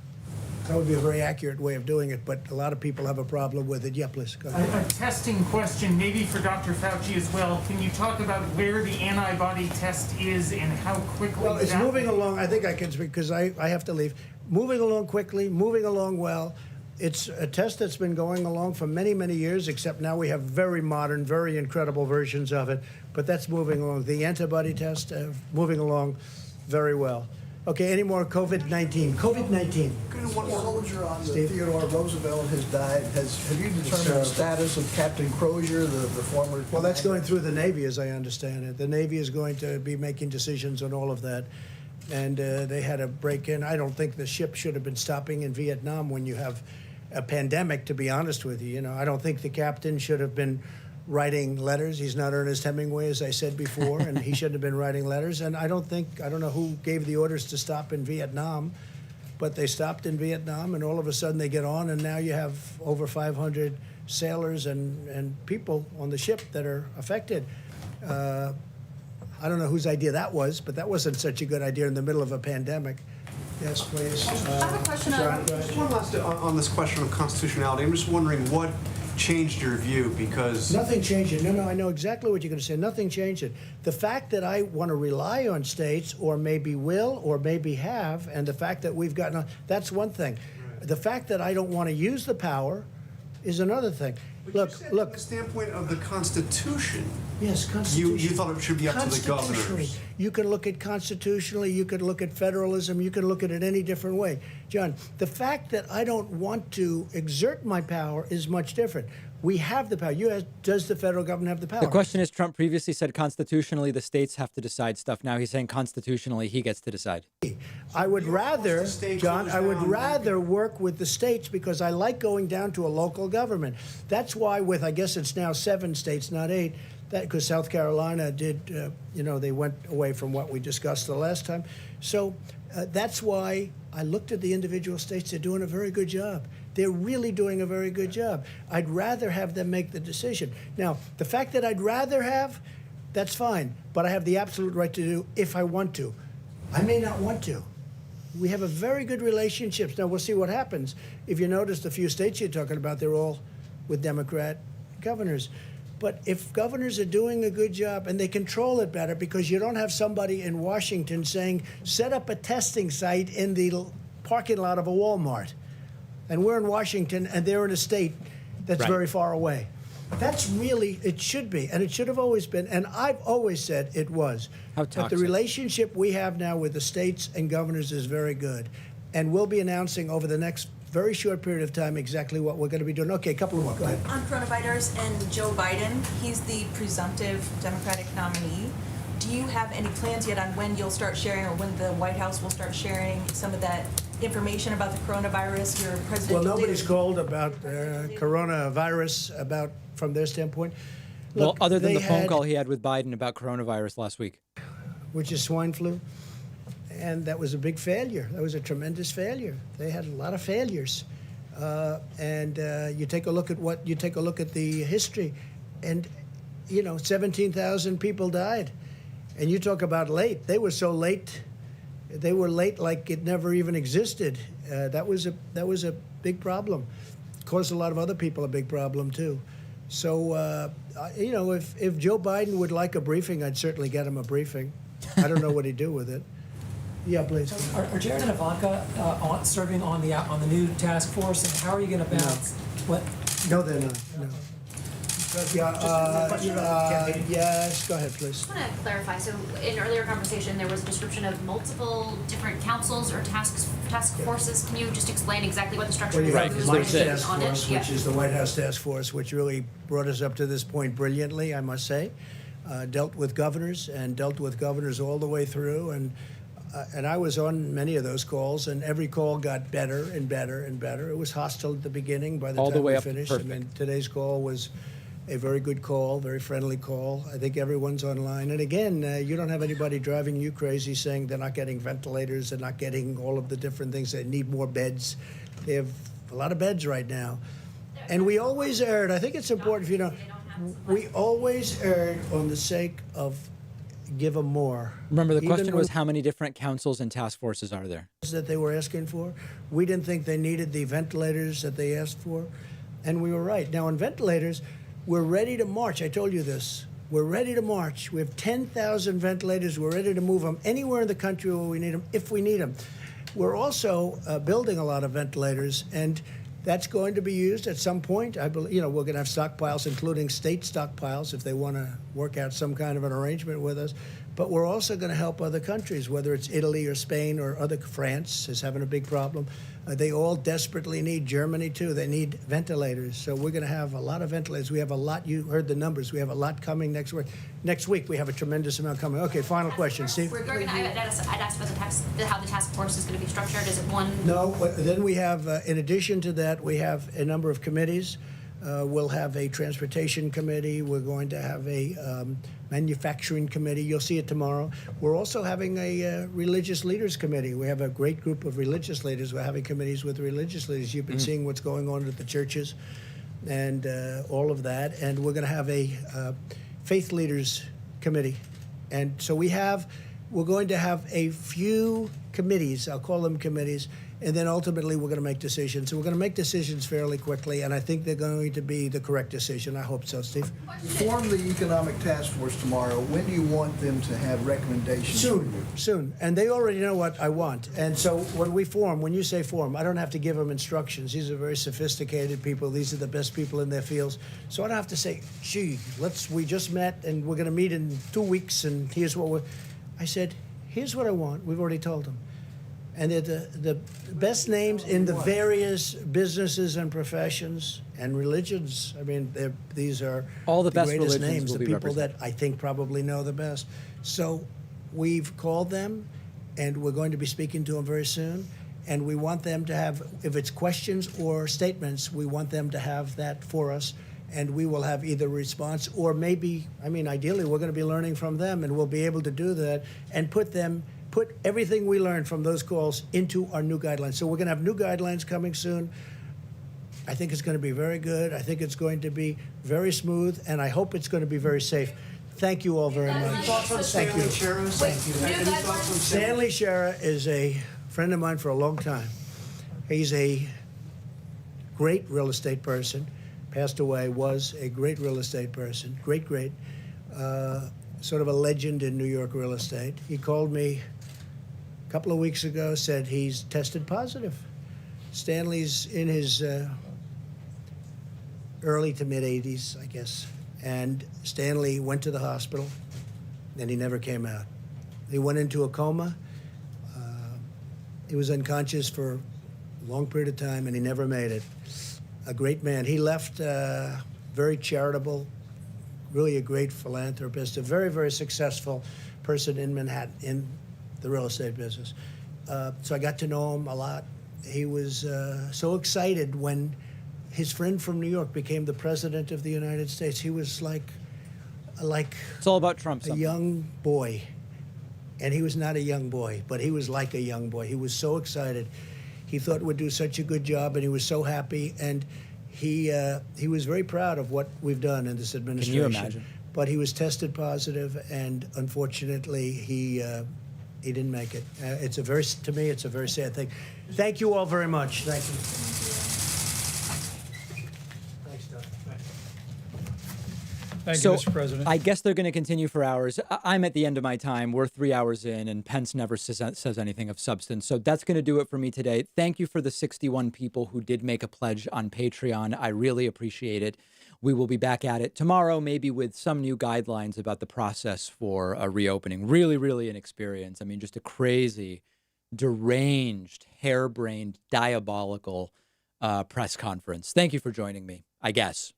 That would be a very accurate way of doing it, but a lot of people have a problem with it. Yeah, please, go ahead. A testing question, maybe for Dr. Fauci as well. Can you talk about where the antibody test is and how quickly Well, it's that moving along. I think I can speak because I have to leave. Moving along quickly, moving along well. It's a test that's been going along for many, many years, except now we have very modern, very incredible versions of it. But that's moving along. The antibody test, moving along very well. Okay, any more COVID-19? COVID-19. One soldier on the Steve? Theodore Roosevelt has died. Have you determined the status of Captain Crozier, the former? Well, that's going through the Navy, as I understand it. The Navy is going to be making decisions on all of that. And they had a break-in. I don't think the ship should have been stopping in Vietnam when you have a pandemic, to be honest with you. I don't think the captain should have been writing letters. He's not Ernest Hemingway, as I said before, and he shouldn't have been writing letters. And I don't know who gave the orders to stop in Vietnam, but they stopped in Vietnam, and all of a sudden they get on, and now you have over 500 sailors and people on the ship that are affected. I don't know whose idea that was, but that wasn't such a good idea in the middle of a pandemic. Yes, please. I have a question Just one last on this question of constitutionality. I'm just wondering what changed your view, because nothing changed it. No, I know exactly what you're going to say. Nothing changed it. The fact that I want to rely on states, or maybe will, or maybe have, and the fact that we've gotten, that's one thing. Right. The fact that I don't want to use the power is another thing. But look. From the standpoint of the Constitution. Yes, Constitution. You thought it should be up to the governors. You can look at constitutionally, you could look at federalism, you can look at it any different way. John, the fact that I don't want to exert my power is much different. We have the power. Does the federal government have the power? The question is, Trump previously said constitutionally the states have to decide stuff. Now he's saying constitutionally he gets to decide. I would rather, John, I would rather work with the states because I like going down to a local government. That's why with, I guess it's now 7 states, not 8, because South Carolina did, they went away from what we discussed the last time. So that's why I looked at the individual states. They're doing a very good job. They're really doing a very good job. I'd rather have them make the decision. Now, the fact that I'd rather have, that's fine, but I have the absolute right to do if I want to. I may not want to. We have a very good relationship. Now, we'll see what happens. If you notice the few states you're talking about, they're all with Democrat governors. But if governors are doing a good job and they control it better, because you don't have somebody in Washington saying, set up a testing site in the parking lot of a Walmart. And we're in Washington and they're in a state that's very far away. That's really, it should be, and it should have always been, and I've always said it was. How toxic. But the relationship we have now with the states and governors is very good. And we'll be announcing over the next very short period of time exactly what we're going to be doing. Okay, a couple of more. Go ahead. On coronavirus and Joe Biden, he's the presumptive Democratic nominee. Do you have any plans yet on when you'll start sharing, or when the White House will start sharing some of that information about the coronavirus? Your president. Well, nobody's called about coronavirus from their standpoint. Look, well, other than the phone call he had with Biden about coronavirus last week, which is swine flu. And that was a big failure. That was a tremendous failure. They had a lot of failures. You take a look at the history, and 17,000 people died. And you talk about late. They were so late. They were late like it never even existed. That was a big problem. Caused a lot of other people a big problem too. So if Joe Biden would like a briefing, I'd certainly get him a briefing. I don't know what he'd do with it. Yeah, please. Are Jared and Ivanka serving on the new task force, and how are you going to balance what? No, they're not. No. Yes, go ahead, please. I want to clarify. So, in earlier conversation, there was a description of multiple different councils or task forces. Can you just explain exactly what the structure is? Right, the White House Task Force, which is the White House Task Force, which really brought us up to this point brilliantly, I must say. Dealt with governors all the way through, and I was on many of those calls, and every call got better and better and better. It was hostile at the beginning. By the time we finished, I mean, today's call was a very good call, very friendly call. I think everyone's online. And again, you don't have anybody driving you crazy saying they're not getting ventilators, they're not getting all of the different things. They need more beds. They have a lot of beds right now. And we always erred. I think it's important, we always erred on the sake of give them more. Remember, the question was how many different councils and task forces are there? That they were asking for. We didn't think they needed the ventilators that they asked for, and we were right. Now, on ventilators, we're ready to march. I told you this. We're ready to march. We have 10,000 ventilators. We're ready to move them anywhere in the country where we need them, if we need them. We're also building a lot of ventilators, and that's going to be used at some point. I believe, we're going to have stockpiles, including state stockpiles, if they want to work out some kind of an arrangement with us. But we're also going to help other countries, whether it's Italy or Spain or France is having a big problem. They all desperately need, Germany too, they need ventilators. So we're going to have a lot of ventilators. We have a lot, you heard the numbers, we have a lot coming next week. Next week we have a tremendous amount coming. Okay, final question, Steve. I'd ask about how the task force is going to be structured. Is it one? No, then we have, in addition to that, we have a number of committees. We'll have a transportation committee. We're going to have a manufacturing committee. You'll see it tomorrow. We're also having a religious leaders committee. We have a great group of religious leaders. We're having committees with religious leaders. You've been seeing what's going on at the churches and all of that. And we're going to have a faith leaders committee. And so we're going to have a few committees. I'll call them committees. And then ultimately, we're going to make decisions. So we're going to make decisions fairly quickly, and I think they're going to be the correct decision. I hope so, Steve. You form the economic task force tomorrow. When do you want them to have recommendations? Soon. And they already know what I want. And so when you say form, I don't have to give them instructions. These are very sophisticated people. These are the best people in their fields. So I don't have to say, gee, we just met, and we're going to meet in 2 weeks, and here's what I said, here's what I want. We've already told them. And they're the best names in the various businesses and professions and religions. I mean, these are all the best greatest religions names, will the be people represented. that I think probably know the best. So we've called them, and we're going to be speaking to them very soon. And we want them to have, if it's questions or statements, we want them to have that for us. And we will have either response or maybe, ideally, we're going to be learning from them, and we'll be able to do that and put everything we learned from those calls into our new guidelines. So we're going to have new guidelines coming soon. I think it's going to be very good. I think it's going to be very smooth, and I hope it's going to be very safe. Thank you all very much. Any thoughts on Thank you. Stanley Shera? Thank you. Any thoughts on Stanley Shera is a friend of mine for a long time. He's a great real estate person. Passed away, was a great real estate person. Great. Sort of a legend in New York real estate. He called me a couple of weeks ago, said he's tested positive. Stanley's in his early to mid 80s, I guess. And Stanley went to the hospital, and he never came out. He went into a coma. He was unconscious for a long period of time, and he never made it. A great man. He left very charitable, really a great philanthropist, a very, very successful person in Manhattan, in the real estate business. So I got to know him a lot. He was so excited when his friend from New York became the president of the United States. He was like it's all about Trump. A young boy, and he was not a young boy, but he was like a young boy. He was so excited. He thought we'd do such a good job, and he was so happy. And he was very proud of what we've done in this administration. Can you imagine? But he was tested positive, and unfortunately, he didn't make it. To me, it's a very sad thing. Thank you all very much. Thank you. Thanks, Doug. Thank So you, Mr. President. I guess they're going to continue for hours. I'm at the end of my time. We're 3 hours in, and Pence never says anything of substance. So that's going to do it for me today. Thank you for the 61 people who did make a pledge on Patreon. I really appreciate it. We will be back at it tomorrow, maybe with some new guidelines about the process for a reopening. Really, really an experience. I mean, just a crazy, deranged, harebrained, diabolical press conference. Thank you for joining me, I guess.